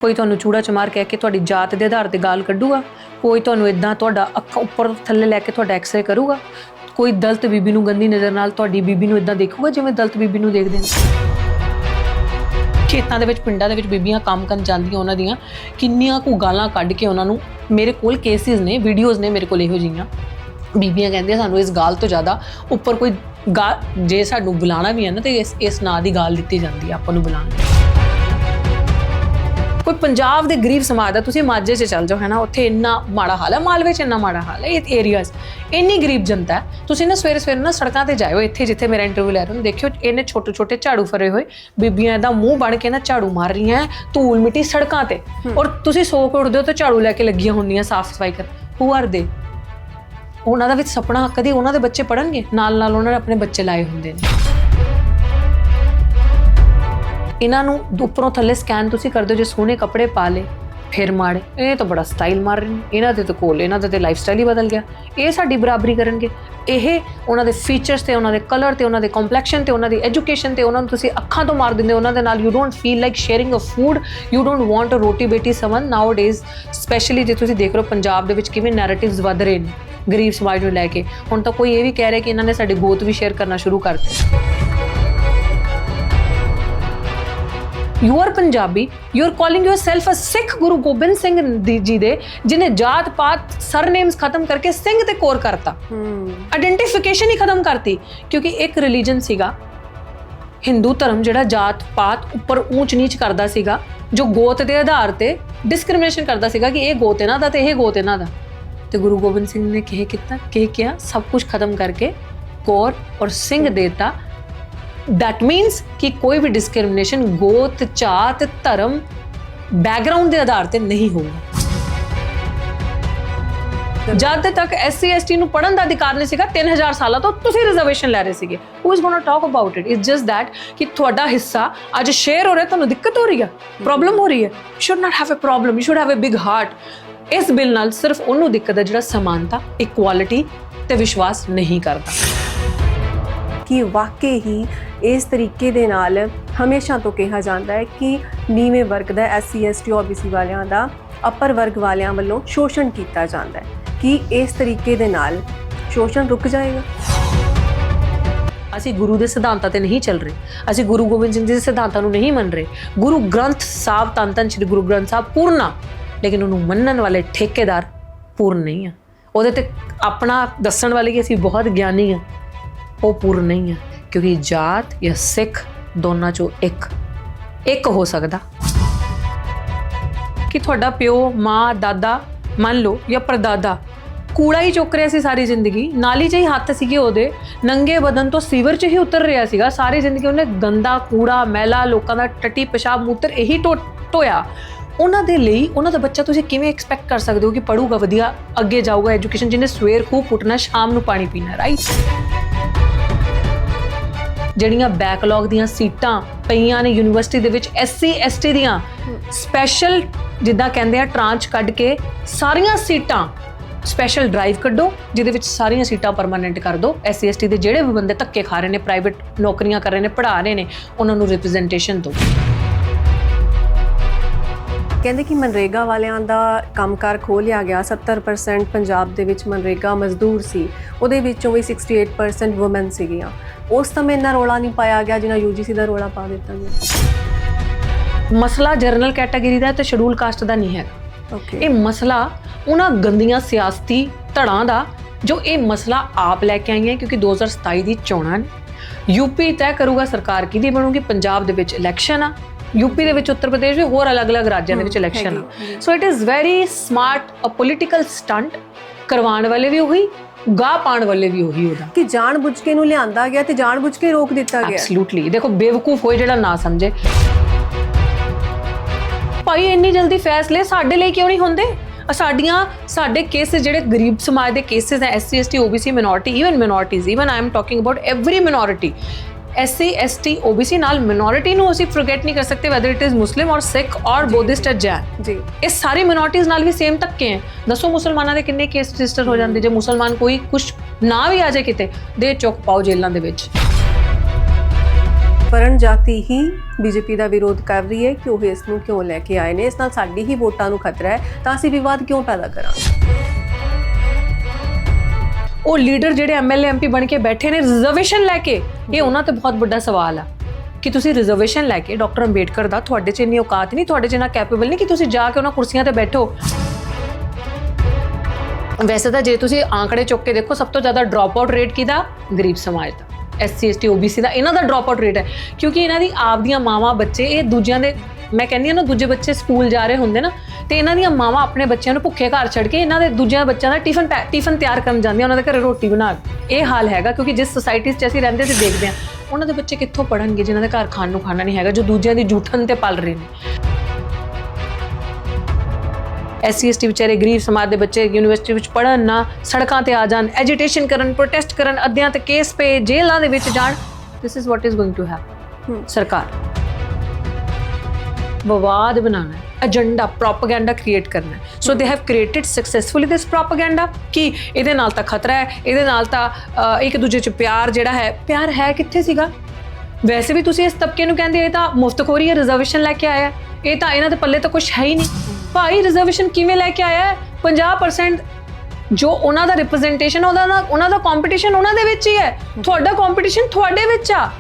कोई तुहानूं चूड़ा चमार कह के तुहाडी जात दे आधार ते गाल कड्डूगा, कोई तुहानूं इदां तुहाडा अक्खां उपर थल्ले लैके तुहाडा एक्सरे करूगा, कोई दलित बीबी नूं गंदी नज़र नाल तुहाडी बीबी नूं इदां देखूगा जिवें दलित बीबी नूं देखदे ने। खेतां दे विच पिंडां दे विच बीबियां काम करन जांदियां, उन्हां दियां किन्नियां कु गालां कढ के उन्हां नूं, मेरे कोल केसिस ने, वीडियोज़ ने मेरे कोल इहो जिहियां बीबियां कहंदियां सानूं इस गाल तो ज़्यादा उपर कोई गाल जे सानूं बुलाना भी है ना तो इस नां दी गाल दित्ती जांदी है आपां नूं बुलाण लई। कोई पंजाब दे गरीब समाज दा तुसीं माਝੇ 'ਚ चल जाओ है ना, उत्थे इन्ना माड़ा हाल है, मालवे 'ਚ इन्ना माड़ा हाल है, ये एरियाज़ इन्नी गरीब जनता है। तुसीं ना सवेरे सवेरे ना सड़कां ते जाओ, इत्थे जिथे मेरा इंटरव्यू लै रहे हो देखियो इन्ने छोटे छोटे झाड़ू फरे हुए बीबियां इहदा मूँह बण के ना झाड़ू मार रही हैं धूल मिट्टी सड़कां ते, और तुसीं सो के उठदे हो तो झाड़ू लैके लगियां हुंदियां साफ सफाई कर। Who are they? उन्हां दा विच सपना कदी उन्हां दे बच्चे पढ़नगे, नाल नाल उन्हां ने अपने बच्चे लाए हुंदे ने। इन्हां नूं उपरों थल्ले स्कैन तुसीं करदे हो, जे सोहणे कपड़े पा ले फिर माड़े, ये तो बड़ा स्टाइल मार रहे हैं, इन्हां दे तो कोल इन्हां दा ते लाइफ स्टाइल ही बदल गया, ये साडी बराबरी करनगे। ये उन्हां दे फीचर्स ते उन्हां दे कलर ते उन्हां दे कॉम्पलैक्शन ते उन्हां दी एजुकेशन ते उन्हां नूं तुसीं अखां तो मार दिंदे हो, उन्हां दे नाल you don't feel like sharing a food, you don't want a roti beti समन। नाउ डेज स्पैशली जे तुसीं देख रहे हो पंजाब दे विच किवें नैरेटिव्स वध रहे ने गरीब समाज नूं लैके, हुण तां कोई ये भी कह रहा है कि इन्हां ने साडे गोत भी शेयर करना शुरू करते। You are Punjabi, you are calling yourself a Sikh Guru Gobind Singh ji दे, जिन्हें जात पात सरनेम्स खत्म करके सिंह ते कोर करता, आइडेंटिफिकेशन ही खत्म करती, क्योंकि एक रिलीजन सीगा हिंदू धर्म जिहड़ा जात पात उपर ऊंच नीच करदा सीगा, जो गोत दे आधार ते डिस्क्रिमिनेशन करदा सीगा कि ये गोत इन्हां दा ते ये गोत इन्हां दा, ते गुरु गोबिंद सिंह ने किया सब कुछ खत्म करके कौर और सिंह देता। दैट मीन्स कि कोई भी डिस्क्रिमिनेशन गोत जात धर्म बैकग्राउंड के आधार पर नहीं होगा। जद तक SC ST नूं पढ़न का अधिकार नहीं सीगा 3000 साल तो तुसीं रिजर्वेशन लै रहे सीगे। Who is gonna talk about it? It's just that कि तुहाडा हिस्सा अज शेयर हो रहा है, तुहानूं दिक्कत हो रही है, प्रॉब्लम हो रही है, you should not have a problem, you should have a big heart. इस बिल नाल सिर्फ उन्होंने दिक्कत है जिहड़ा समानता इक्वालिटी ते विश्वास नहीं करता। कि वाकई ही इस तरीके दे नाल हमेशा तो कहा जाता है कि नीवें वर्ग का SC ST OBC वालियां दा अपर वर्ग वालियां वालों शोषण किया जाता है, कि इस तरीके दे नाल शोषण रुक जाएगा? ਅਸੀਂ ਗੁਰੂ ਦੇ ਸਿਧਾਂਤਾਂ ਤੇ ਨਹੀਂ ਚੱਲ ਰਹੇ, ਅਸੀਂ ਗੁਰੂ ਗੋਬਿੰਦ ਸਿੰਘ ਜੀ ਦੇ ਸਿਧਾਂਤਾਂ ਨੂੰ ਨਹੀਂ ਮੰਨ ਰਹੇ। ਗੁਰੂ ਗ੍ਰੰਥ ਸਾਹਿਬ ਧੰਨ ਧੰਨ ਸ਼੍ਰੀ ਗੁਰੂ ਗ੍ਰੰਥ ਸਾਹਿਬ ਪੂਰਨ ਆ, ਲੇਕਿਨ ਉਹਨੂੰ ਮੰਨਣ ਵਾਲੇ ਠੇਕੇਦਾਰ ਪੂਰਨ ਨਹੀਂ ਆ। ਉਹਦੇ ਤੇ ਆਪਣਾ ਦੱਸਣ ਵਾਲੇ ਕਿ ਅਸੀਂ ਬਹੁਤ ਗਿਆਨੀ ਆ, ਉਹ ਪੂਰਨ ਨਹੀਂ ਆ, ਕਿਉਂਕਿ ਜਾਤ ਜਾਂ ਸਿੱਖ ਦੋਨਾਂ ਚੋਂ ਇੱਕ ਹੋ ਸਕਦਾ। ਕਿ ਤੁਹਾਡਾ ਪਿਓ ਮਾਂ ਦਾਦਾ ਮੰਨ ਲਓ ਜਾਂ ਪਰਦਾਦਾ ਕੂੜਾ ਹੀ ਚੁੱਕ ਰਿਹਾ ਸੀ ਸਾਰੀ ਜ਼ਿੰਦਗੀ, ਨਾਲੀ 'ਚ ਹੀ ਹੱਥ ਸੀਗੇ ਉਹਦੇ, ਨੰਗੇ ਬਦਨ ਤੋਂ ਸੀਵਰ 'ਚ ਹੀ ਉਤਰ ਰਿਹਾ ਸੀਗਾ ਸਾਰੀ ਜ਼ਿੰਦਗੀ, ਉਹਨੇ ਗੰਦਾ ਕੂੜਾ ਮੈਲਾ ਲੋਕਾਂ ਦਾ ਟੱਟੀ ਪਿਸ਼ਾਬ ਮੂਤਰ ਇਹੀ ਢੋਇਆ। ਉਹਨਾਂ ਦੇ ਲਈ ਉਹਨਾਂ ਦਾ ਬੱਚਾ ਤੁਸੀਂ ਕਿਵੇਂ ਐਕਸਪੈਕਟ ਕਰ ਸਕਦੇ ਹੋ ਕਿ ਪੜ੍ਹੂਗਾ ਵਧੀਆ, ਅੱਗੇ ਜਾਊਗਾ ਐਜੂਕੇਸ਼ਨ, ਜਿਹਨੇ ਸਵੇਰ ਖੂਹ ਪੁੱਟਣਾ ਸ਼ਾਮ ਨੂੰ ਪਾਣੀ ਪੀਣਾ, ਰਾਈਟ? ਜਿਹੜੀਆਂ ਬੈਕਲੌਗ ਦੀਆਂ ਸੀਟਾਂ ਪਈਆਂ ਨੇ ਯੂਨੀਵਰਸਿਟੀ ਦੇ ਵਿੱਚ SC ST ਦੀਆਂ, ਸਪੈਸ਼ਲ ਜਿੱਦਾਂ ਕਹਿੰਦੇ ਆ ਟਰਾਂਚ ਕੱਢ ਕੇ ਸਾਰੀਆਂ ਸੀਟਾਂ ਸਪੈਸ਼ਲ ਡਰਾਈਵ ਕੱਢੋ, ਜਿਹਦੇ ਵਿੱਚ ਸਾਰੀਆਂ ਸੀਟਾਂ ਪਰਮਾਨੈਂਟ ਕਰ ਦਿਓ। SC ST ਦੇ ਜਿਹੜੇ ਵੀ ਬੰਦੇ ਧੱਕੇ ਖਾ ਰਹੇ ਨੇ, ਪ੍ਰਾਈਵੇਟ ਨੌਕਰੀਆਂ ਕਰ ਰਹੇ ਨੇ, ਪੜ੍ਹਾ ਰਹੇ ਨੇ, ਉਹਨਾਂ ਨੂੰ ਰਿਪਰੈਜ਼ੈਂਟੇਸ਼ਨ ਦਿਓ। ਕਹਿੰਦੇ ਕਿ ਮਨਰੇਗਾ ਵਾਲਿਆਂ ਦਾ ਕੰਮਕਾਰ ਖੋਹ ਲਿਆ ਗਿਆ, 70% ਪੰਜਾਬ ਦੇ ਵਿੱਚ ਮਨਰੇਗਾ ਮਜ਼ਦੂਰ ਸੀ, ਉਹਦੇ ਵਿੱਚੋਂ ਵੀ 68% ਵੂਮਨ ਸੀਗੀਆਂ। ਉਸ ਸਮੇਂ ਇੰਨਾ ਰੌਲਾ ਨਹੀਂ ਪਾਇਆ ਗਿਆ ਜਿੰਨਾ UGC ਦਾ ਰੌਲਾ ਪਾ ਦਿੱਤਾ ਗਿਆ। ਮਸਲਾ ਜਨਰਲ ਕੈਟਾਗਰੀ ਦਾ ਤੇ ਸ਼ਡਿਊਲ ਕਾਸਟ ਦਾ ਨਹੀਂ ਹੈਗਾ। ਇਹ ਮਸਲਾ ਉਹਨਾਂ ਗੰਦੀਆਂ ਸਿਆਸਤੀ ਧੜਾਂ ਦਾ ਜੋ ਇਹ ਮਸਲਾ ਆਪ ਲੈ ਕੇ ਆਈਆਂ, ਕਿਉਂਕਿ 2027 ਦੀ ਚੋਣਾਂ ਨੇ। UP ਤੈਅ ਕਰੂਗਾ ਸਰਕਾਰ ਕਿਹਦੀ ਬਣੂਗੀ। ਪੰਜਾਬ ਦੇ ਵਿੱਚ ਇਲੈਕਸ਼ਨ ਆ, UP ਦੇ ਵਿੱਚ ਉੱਤਰ ਪ੍ਰਦੇਸ਼ ਵੀ, ਹੋਰ ਅਲੱਗ-ਅਲੱਗ ਰਾਜਾਂ ਦੇ ਵਿੱਚ ਇਲੈਕਸ਼ਨ ਆ। So it is very smart a political stunt, ਕਰਵਾਉਣ ਵਾਲੇ ਵੀ ਉਹੀ, ਗਾਹ ਪਾਉਣ ਵਾਲੇ ਵੀ ਉਹੀ ਉਹਦਾ, ਕਿ ਜਾਣ ਬੁੱਝ ਕੇ ਇਹਨੂੰ ਲਿਆਂਦਾ ਗਿਆ ਤੇ ਜਾਣ ਬੁੱਝ ਕੇ ਰੋਕ ਦਿੱਤਾ ਗਿਆ। ਐਬਸੋਲੂਟਲੀ। ਦੇਖੋ ਬੇਵਕੂਫ ਹੋਏ ਜਿਹੜਾ ਨਾ ਸਮਝੇ। ਭਾਈ ਇੰਨੀ ਜਲਦੀ ਫੈਸਲੇ ਸਾਡੇ ਲਈ ਕਿਉਂ ਨਹੀਂ ਹੁੰਦੇ? ਸਾਡੇ ਕੇਸਿਸ ਜਿਹੜੇ ਗਰੀਬ ਸਮਾਜ ਦੇ ਕੇਸਿਸ ਹੈ, SC ST OBC minority, even minorities, even I am talking about every minority, SC ST OBC ਨਾਲ ਮਿਨੋਰਿਟੀ ਨੂੰ ਅਸੀਂ ਫੋਰਗੇਟ ਨਹੀਂ ਕਰ ਸਕਦੇ, ਵੈਦਰ ਇਟ ਇਜ਼ ਮੁਸਲਿਮ ਔਰ ਸਿੱਖ ਔਰ ਬੁੱਧਿਸਟ ਔਰ ਜੈਨ ਜੀ। ਇਹ ਸਾਰੀ ਮਿਨੋਰਿਟੀਜ਼ ਨਾਲ ਵੀ ਸੇਮ ਧੱਕੇ ਹੈ। ਦੱਸੋ ਮੁਸਲਮਾਨਾਂ ਦੇ ਕਿੰਨੇ ਕੇਸ ਰਜਿਸਟਰ ਹੋ ਜਾਂਦੇ ਜੇ ਮੁਸਲਮਾਨ ਕੋਈ ਕੁਛ ਨਾ ਵੀ ਆ ਜਾਏ ਕਿਤੇ, ਦੇ ਚੁੱਕ ਪਾਓ ਜੇਲ੍ਹਾਂ ਦੇ ਵਿੱਚ। ਪਰਨ ਜਾਤੀ ਹੀ ਬੀਜੇਪੀ ਦਾ ਵਿਰੋਧ ਕਰ ਰਹੀ ਹੈ ਕਿ ਉਹ ਇਸ ਨੂੰ ਕਿਉਂ ਲੈ ਕੇ ਆਏ ਨੇ, ਇਸ ਨਾਲ ਸਾਡੀ ਹੀ ਵੋਟਾਂ ਨੂੰ ਖਤਰਾ ਹੈ, ਤਾਂ ਅਸੀਂ ਵਿਵਾਦ ਕਿਉਂ ਪੈਦਾ ਕਰਾਂਗੇ। ਉਹ ਲੀਡਰ ਜਿਹੜੇ ਐਮਐਲਏ ਐਮਪੀ ਬਣ ਕੇ ਬੈਠੇ ਨੇ ਰਿਜ਼ਰਵੇਸ਼ਨ ਲੈ ਕੇ, ਇਹ ਉਹਨਾਂ ਤੇ ਬਹੁਤ ਵੱਡਾ ਸਵਾਲ ਆ ਕਿ ਤੁਸੀਂ ਰਿਜ਼ਰਵੇਸ਼ਨ ਲੈ ਕੇ ਡਾਕਟਰ ਅੰਬੇਡਕਰ ਦਾ ਤੁਹਾਡੇ 'ਚ ਇੰਨੀ ਔਕਾਤ ਨਹੀਂ, ਤੁਹਾਡੇ 'ਚ ਇੰਨਾ ਕੈਪੇਬਲ ਨਹੀਂ ਕਿ ਤੁਸੀਂ ਜਾ ਕੇ ਉਹਨਾਂ ਕੁਰਸੀਆਂ ਤੇ ਬੈਠੋ। ਵੈਸੇ ਤਾਂ ਜੇ ਤੁਸੀਂ ਆંકੜੇ ਚੁੱਕ ਕੇ ਦੇਖੋ, ਸਭ ਤੋਂ ਜ਼ਿਆਦਾ ਡ੍ਰੌਪ ਆਊਟ ਰੇਟ ਕਿਹਦਾ? ਗਰੀਬ ਸਮਾਜ ਦਾ, SC ST OBC ਦਾ, ਇਹਨਾਂ ਦਾ ਡ੍ਰੌਪ ਆਊਟ ਰੇਟ ਹੈ, ਕਿਉਂਕਿ ਇਹਨਾਂ ਦੀ ਆਪਦੀਆਂ ਮਾਵਾਂ ਬੱਚੇ, ਇਹ ਦੂਜਿਆਂ ਦੇ, ਮੈਂ ਕਹਿੰਦੀ ਹਾਂ ਨਾ, ਦੂਜੇ ਬੱਚੇ ਸਕੂਲ ਜਾ ਰਹੇ ਹੁੰਦੇ ਨਾ, ਤੇ ਇਹਨਾਂ ਦੀਆਂ ਮਾਵਾਂ ਆਪਣੇ ਬੱਚਿਆਂ ਨੂੰ ਭੁੱਖੇ ਘਰ ਛੱਡ ਕੇ ਇਹਨਾਂ ਦੇ ਦੂਜਿਆਂ ਬੱਚਿਆਂ ਦਾ ਟਿਫਨ ਤਿਆਰ ਕਰਨ ਜਾਂਦੀਆਂ, ਉਹਨਾਂ ਦੇ ਘਰੇ ਰੋਟੀ ਬਣਾ ਕੇ। ਇਹ ਹਾਲ ਹੈਗਾ, ਕਿਉਂਕਿ ਜਿਸ ਸੋਸਾਇਟੀ 'ਚ ਅਸੀਂ ਰਹਿੰਦੇ ਤੇ ਦੇਖਦੇ ਹਾਂ, ਉਹਨਾਂ ਦੇ ਬੱਚੇ ਕਿੱਥੋਂ ਪੜ੍ਹਨਗੇ ਜਿਨ੍ਹਾਂ ਦੇ ਘਰ ਖਾਣ ਨੂੰ ਖਾਣਾ ਨਹੀਂ ਹੈਗਾ, ਜੋ ਦੂਜਿਆਂ ਦੀ ਜੂਠਨ ਤੇ ਪਲ ਰਹੇ ਨੇ। SC ST ਵਿਚਾਰੇ ਗਰੀਬ ਸਮਾਜ ਦੇ ਬੱਚੇ ਯੂਨੀਵਰਸਿਟੀ ਵਿੱਚ ਪੜ੍ਹਨ ਨਾ, ਸੜਕਾਂ ਤੇ ਆ ਜਾਣ, ਐਜੀਟੇਸ਼ਨ ਕਰਨ, ਪ੍ਰੋਟੈਸਟ ਕਰਨ, ਅੱਧਿਆਂ ਤੇ ਕੇਸ ਪਏ, ਜੇਲ੍ਹਾਂ ਦੇ ਵਿੱਚ ਜਾਣ। This is what is going to happen. ਸਰਕਾਰ ਵਿਵਾਦ ਬਣਾਉਣਾ ਹੈ, ਏਜੰਡਾ, ਪ੍ਰੋਪੇਗੈਂਡਾ ਕ੍ਰੀਏਟ ਕਰਨਾ ਹੈ। So they have created successfully this propaganda ਕਿ ਇਹਦੇ ਨਾਲ ਤਾਂ ਖਤਰਾ ਹੈ, ਇਹਦੇ ਨਾਲ ਤਾਂ ਇੱਕ ਦੂਜੇ 'ਚ ਪਿਆਰ ਜਿਹੜਾ ਹੈ, ਪਿਆਰ ਹੈ ਕਿੱਥੇ ਸੀਗਾ? ਵੈਸੇ ਵੀ ਤੁਸੀਂ ਇਸ ਤਬਕੇ ਨੂੰ ਕਹਿੰਦੇ ਇਹ ਤਾਂ ਮੁਫਤਖੋਰੀ ਹੈ, ਰਿਜ਼ਰਵੇਸ਼ਨ ਲੈ ਕੇ ਆਇਆ, ਇਹ ਤਾਂ ਇਹਨਾਂ ਦੇ ਪੱਲੇ ਤਾਂ ਕੁਝ ਹੈ ਹੀ ਨਹੀਂ। ਭਾਈ ਰਿਜ਼ਰਵੇਸ਼ਨ ਕਿਵੇਂ ਲੈ ਕੇ ਆਇਆ? 50% ਜੋ ਉਹਨਾਂ ਦਾ ਰਿਪਰੈਜ਼ੈਂਟੇਸ਼ਨ, ਉਹਨਾਂ ਦਾ ਕੰਪੀਟੀਸ਼ਨ ਉਹਨਾਂ ਦੇ ਵਿੱਚ ਹੀ ਹੈ, ਤੁਹਾਡਾ ਕੰਪੀਟੀਸ਼ਨ ਤੁਹਾਡੇ ਵਿੱਚ ਆ।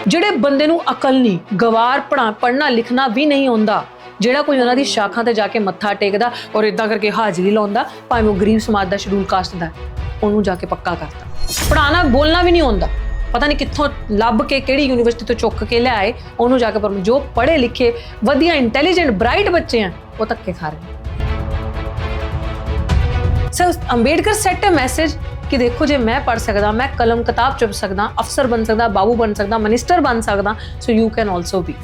ਜਿਹੜੇ ਬੰਦੇ ਨੂੰ ਅਕਲ ਨਹੀਂ, ਗਵਾਰ ਪੜ੍ਹਨਾ ਲਿਖਣਾ ਵੀ ਨਹੀਂ ਆਉਂਦਾ, ਜਿਹੜਾ ਕੋਈ ਉਹਨਾਂ ਦੀ ਸ਼ਾਖਾਂ ਤੇ ਜਾ ਕੇ ਮੱਥਾ ਟੇਕਦਾ ਔਰ ਇਦਾਂ ਕਰਕੇ ਹਾਜ਼ਰੀ ਲਾਉਂਦਾ, ਭਾਵੇਂ ਉਹ ਗਰੀਬ ਸਮਾਜ ਦਾ ਸ਼ਡਿਊਲ ਕਾਸਟ ਦਾ, ਉਹਨੂੰ ਜਾ ਕੇ ਪੱਕਾ ਕਰਤਾ। ਪੜ੍ਹਾਉਣਾ ਬੋਲਣਾ ਵੀ ਨਹੀਂ ਆਉਂਦਾ, ਪਤਾ ਨਹੀਂ ਕਿੱਥੋਂ ਲੱਭ ਕੇ ਕਿਹੜੀ ਯੂਨੀਵਰਸਿਟੀ ਤੋਂ ਚੁੱਕ ਕੇ ਲਿਆਏ, ਉਹਨੂੰ ਜਾ ਕੇ ਪਰ ਜੋ ਪੜ੍ਹੇ ਲਿਖੇ ਵਧੀਆ ਇੰਟੈਲੀਜੈਂਟ ਬ੍ਰਾਈਟ ਬੱਚੇ ਆ, ਉਹ ਧੱਕੇ ਖਾ ਰਹੇ। ਸੋ ਅੰਬੇਡਕਰ ਸੈਟ ਅ ਮੈਸੇਜ ਕਿ ਦੇਖੋ, ਜੇ ਮੈਂ ਪੜ੍ਹ ਸਕਦਾ, ਮੈਂ ਕਲਮ ਕਿਤਾਬ ਚੁੱਕ ਸਕਦਾ, ਅਫਸਰ ਬਣ ਸਕਦਾ, ਬਾਬੂ ਬਣ ਸਕਦਾ, ਮਿਨਿਸਟਰ ਬਣ ਸਕਦਾ, so you can also B.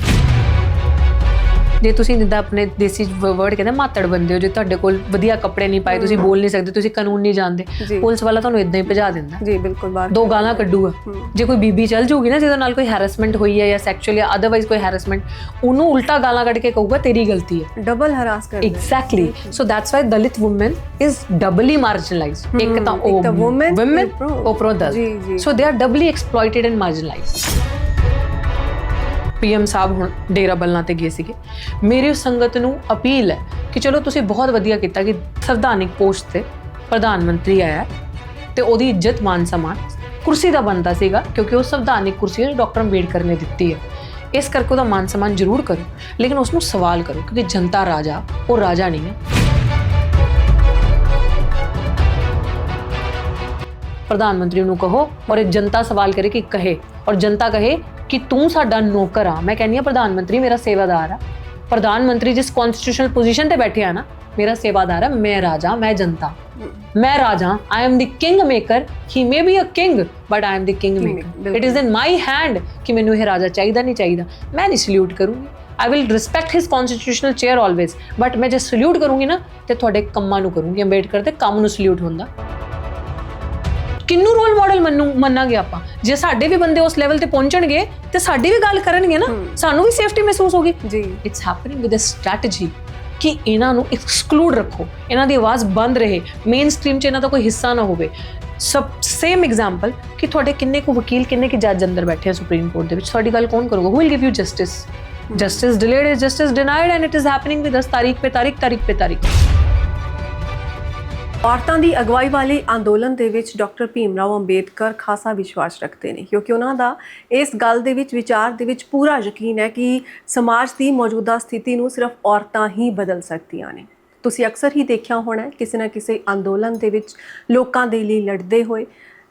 ਜੇ ਤੁਸੀਂ ਜਿੱਦਾਂ ਆਪਣੇ ਦੇਸੀ ਵਰਡ ਕਹਿੰਦੇ ਮਾਤੜ ਬੰਦੇ ਹੋ, ਜੇ ਤੁਹਾਡੇ ਕੋਲ ਵਧੀਆ ਕੱਪੜੇ ਨਹੀਂ ਪਾਏ, ਤੁਸੀਂ ਬੋਲ ਨਹੀਂ ਸਕਦੇ, ਤੁਸੀਂ ਕਾਨੂੰਨ ਨਹੀਂ ਜਾਣਦੇ, ਪੁਲਿਸ ਵਾਲਾ ਤੁਹਾਨੂੰ ਇਦਾਂ ਹੀ ਭਜਾ ਦਿੰਦਾ ਜੀ। ਬਿਲਕੁਲ, ਬਾਹਰ 2 ਗਾਲਾਂ ਕੱਢੂਗਾ। ਜੇ ਕੋਈ ਬੀਬੀ ਚੱਲ ਜੂਗੀ ਨਾ ਜਿਹਦੇ ਨਾਲ ਕੋਈ ਹੈਰੈਸਮੈਂਟ ਹੋਈ ਹੈ ਜਾਂ ਸੈਕਸ਼ੂਅਲ ਜਾਂ ਅਦਰਵਾਈਜ਼ ਕੋਈ ਹੈਰੈਸਮੈਂਟ, ਉਹਨੂੰ ਉਲਟਾ ਗਾਲਾਂ ਕੱਢ ਕੇ ਕਹੂਗਾ ਤੇਰੀ ਗਲਤੀ ਹੈ, ਡਬਲ ਹਰਾਸ ਕਰਦਾ। Exactly. So that's why Dalit woman is doubly marginalised. ਇੱਕ ਤਾਂ ਉਹ ਵੂਮਨ ਉਪਰੋਂ Dalit, so they are doubly exploited and marginalised. PM ਸਾਹਿਬ ਹੁਣ ਡੇਰਾ ਬਲਨਾ ਤੇ ਗਏ ਸੀਗੇ। ਮੇਰੀ ਉਸ ਸੰਗਤ ਨੂੰ ਅਪੀਲ ਹੈ ਕਿ ਚਲੋ ਤੁਸੀਂ ਬਹੁਤ ਵਧੀਆ ਕੀਤਾ ਕਿ ਸੰਵਿਧਾਨਿਕ ਪੋਸਟ ਤੇ ਪ੍ਰਧਾਨ ਮੰਤਰੀ ਆਇਆ ਤੇ ਉਹਦੀ ਇੱਜ਼ਤ ਮਾਨ ਸਨਮਾਨ ਕੁਰਸੀ ਦਾ ਬਣਦਾ ਸੀਗਾ, ਕਿਉਂਕਿ ਉਹ ਸੰਵਿਧਾਨਿਕ ਕੁਰਸੀ ਹੈ ਡਾਕਟਰ ਅੰਬੇਡਕਰ ਨੇ ਦਿੱਤੀ ਹੈ। ਇਸ ਕਰਕੇ ਉਹਦਾ ਮਾਨ ਸਨਮਾਨ ਜ਼ਰੂਰ ਕਰੋ, ਲੇਕਿਨ ਉਸ ਨੂੰ ਸਵਾਲ ਕਰੋ, ਕਿਉਂਕਿ ਜਨਤਾ ਰਾਜਾ, ਉਹ ਰਾਜਾ ਨਹੀਂ ਹੈ। ਪ੍ਰਧਾਨ ਮੰਤਰੀ ਨੂੰ ਕਹੋ ਔਰ ਇਹ ਜਨਤਾ ਸਵਾਲ ਕਰੇ ਕਿ ਕਹੇ, ਔਰ ਜਨਤਾ ਕਹੇ ਕਿ ਤੂੰ ਸਾਡਾ ਨੌਕਰ ਆ। ਮੈਂ ਕਹਿੰਦੀ ਹਾਂ ਪ੍ਰਧਾਨ ਮੰਤਰੀ ਮੇਰਾ ਸੇਵਾਦਾਰ ਆ। ਪ੍ਰਧਾਨ ਮੰਤਰੀ ਜਿਸ ਕਨਸਟੀਟਿਊਸ਼ਨਲ ਪੋਜੀਸ਼ਨ ਤੇ ਬੈਠੇ ਆ ਨਾ, ਮੇਰਾ ਸੇਵਾਦਾਰ ਆ। ਮੈਂ ਰਾਜਾ, ਮੈਂ ਜਨਤਾ, ਮੈਂ ਰਾਜਾ। I am the king maker. He may be a king but I am the king maker. It is in my hand ਕਿ ਮੈਨੂੰ ਇਹ ਰਾਜਾ ਚਾਹੀਦਾ ਨਹੀਂ ਚਾਹੀਦਾ। ਮੈਂ ਨਹੀਂ ਸਲੂਟ ਕਰੂੰਗੀ। I will respect his constitutional chair always, but ਮੈਂ ਜੇ ਸਲੂਟ ਕਰੂੰਗੀ ਨਾ ਤੇ ਤੁਹਾਡੇ ਕੰਮਾਂ ਨੂੰ ਕਰੂੰਗੀ। ਅੰਬੇਡਕਰ ਦੇ ਕੰਮ ਨੂੰ ਸਲੂਟ ਹੁੰਦਾ। ਕਿੰਨੂੰ ਰੋਲ ਮਾਡਲ ਮੰਨਾਂਗੇ ਆਪਾਂ? ਜੇ ਸਾਡੇ ਵੀ ਬੰਦੇ ਉਸ ਲੈਵਲ ਤੇ ਪਹੁੰਚਣਗੇ ਤੇ ਸਾਡੀ ਵੀ ਗੱਲ ਕਰਨਗੇ ਨਾ, ਸਾਨੂੰ ਵੀ ਸੇਫਟੀ ਮਹਿਸੂਸ ਹੋਗੀ ਜੀ। It's happening with a strategy ਕਿ ਇਹਨਾਂ ਨੂੰ ਐਕਸਕਲੂਡ ਰੱਖੋ, ਇਹਨਾਂ ਦੀ ਆਵਾਜ਼ ਬੰਦ ਰਹੇ, ਮੇਨ ਸਟ੍ਰੀਮ 'ਚ ਇਹਨਾਂ ਦਾ ਕੋਈ ਹਿੱਸਾ ਨਾ ਹੋਵੇ। ਸਭ ਸੇਮ ਐਗਜ਼ਾਮਪਲ ਕਿ ਤੁਹਾਡੇ ਕਿੰਨੇ ਕੁ ਵਕੀਲ, ਕਿੰਨੇ ਕੁ ਜੱਜ ਅੰਦਰ ਬੈਠੇ ਆ ਸੁਪਰੀਮ ਕੋਰਟ ਦੇ ਵਿੱਚ, ਤੁਹਾਡੀ ਗੱਲ ਕੌਣ ਕਰੂਗਾ? ਹੂ will give you justice? Justice delayed is justice denied, and it is happening with us ਤਾਰੀਖ पे ਤਾਰੀਖ। ਔਰਤਾਂ ਦੀ ਅਗਵਾਈ ਵਾਲੇ ਅੰਦੋਲਨ ਦੇ ਵਿੱਚ ਡਾਕਟਰ ਭੀਮ ਰਾਓ ਅੰਬੇਦਕਰ ਖਾਸਾ ਵਿਸ਼ਵਾਸ ਰੱਖਦੇ ਨੇ, ਕਿਉਂਕਿ ਉਹਨਾਂ ਦਾ ਇਸ ਗੱਲ ਦੇ ਵਿੱਚ, ਵਿਚਾਰ ਦੇ ਵਿੱਚ ਪੂਰਾ ਯਕੀਨ ਹੈ ਕਿ ਸਮਾਜ ਦੀ ਮੌਜੂਦਾ ਸਥਿਤੀ ਨੂੰ ਸਿਰਫ ਔਰਤਾਂ ਹੀ ਬਦਲ ਸਕਦੀਆਂ ਨੇ। ਤੁਸੀਂ ਅਕਸਰ ਹੀ ਦੇਖਿਆ ਹੋਣਾ ਕਿਸੇ ਨਾ ਕਿਸੇ ਅੰਦੋਲਨ ਦੇ ਵਿੱਚ ਲੋਕਾਂ ਦੇ ਲਈ ਲੜਦੇ ਹੋਏ,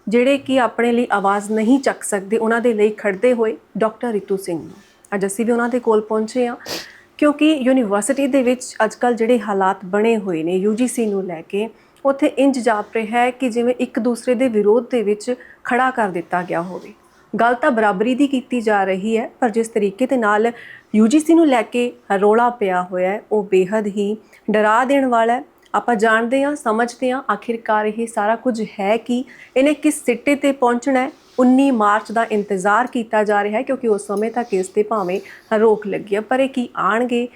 ਜਿਹੜੇ ਕਿ ਆਪਣੇ ਲਈ ਆਵਾਜ਼ ਨਹੀਂ ਚੱਕ ਸਕਦੇ, ਉਹਨਾਂ ਦੇ ਲਈ ਖੜਦੇ ਹੋਏ ਡਾਕਟਰ ਰਿਤੂ ਸਿੰਘ ਨੂੰ। ਅੱਜ ਅਸੀਂ ਵੀ ਉਹਨਾਂ ਦੇ ਕੋਲ ਪਹੁੰਚੇ ਹਾਂ ਕਿਉਂਕਿ ਯੂਨੀਵਰਸਿਟੀ ਦੇ ਵਿੱਚ ਅੱਜ ਕੱਲ੍ਹ ਜਿਹੜੇ ਹਾਲਾਤ ਬਣੇ ਹੋਏ ਨੇ UGC ਨੂੰ ਲੈ ਕੇ, ਉੱਥੇ ਇੰਜ ਜਾਪ ਰਿਹਾ ਹੈ ਕਿ ਜਿਵੇਂ ਇੱਕ ਦੂਸਰੇ ਦੇ ਵਿਰੋਧ ਦੇ ਵਿੱਚ ਖੜਾ ਕਰ ਦਿੱਤਾ ਗਿਆ ਹੋਵੇ। ਗੱਲ ਤਾਂ ਬਰਾਬਰੀ ਦੀ ਕੀਤੀ ਜਾ ਰਹੀ ਹੈ, ਪਰ ਜਿਸ ਤਰੀਕੇ ਦੇ ਨਾਲ UGC ਨੂੰ ਲੈ ਕੇ ਰੌਲਾ ਪਿਆ ਹੋਇਆ ਹੈ ਉਹ ਬੇਹੱਦ ਹੀ ਡਰਾ ਦੇਣ ਵਾਲਾ ਹੈ। ਆਪਾਂ ਜਾਣਦੇ ਹਾਂ, ਸਮਝਦੇ ਹਾਂ ਆਖਿਰਕਾਰ ਇਹ ਸਾਰਾ ਕੁਝ ਹੈ ਕਿ ਇਹਨੇ ਕਿਸ ਸਿੱਟੇ ਤੇ ਪਹੁੰਚਣਾ ਹੈ। 19 ਮਾਰਚ ਦਾ ਇੰਤਜ਼ਾਰ ਕੀਤਾ ਜਾ ਰਿਹਾ ਹੈ ਕਿਉਂਕਿ ਉਸ ਸਮੇਂ ਤੱਕ ਇਸ 'ਤੇ ਭਾਵੇਂ ਰੋਕ ਲੱਗੀ ਹੈ, ਪਰ ਇਹ ਕੀ ਆਣਗੇ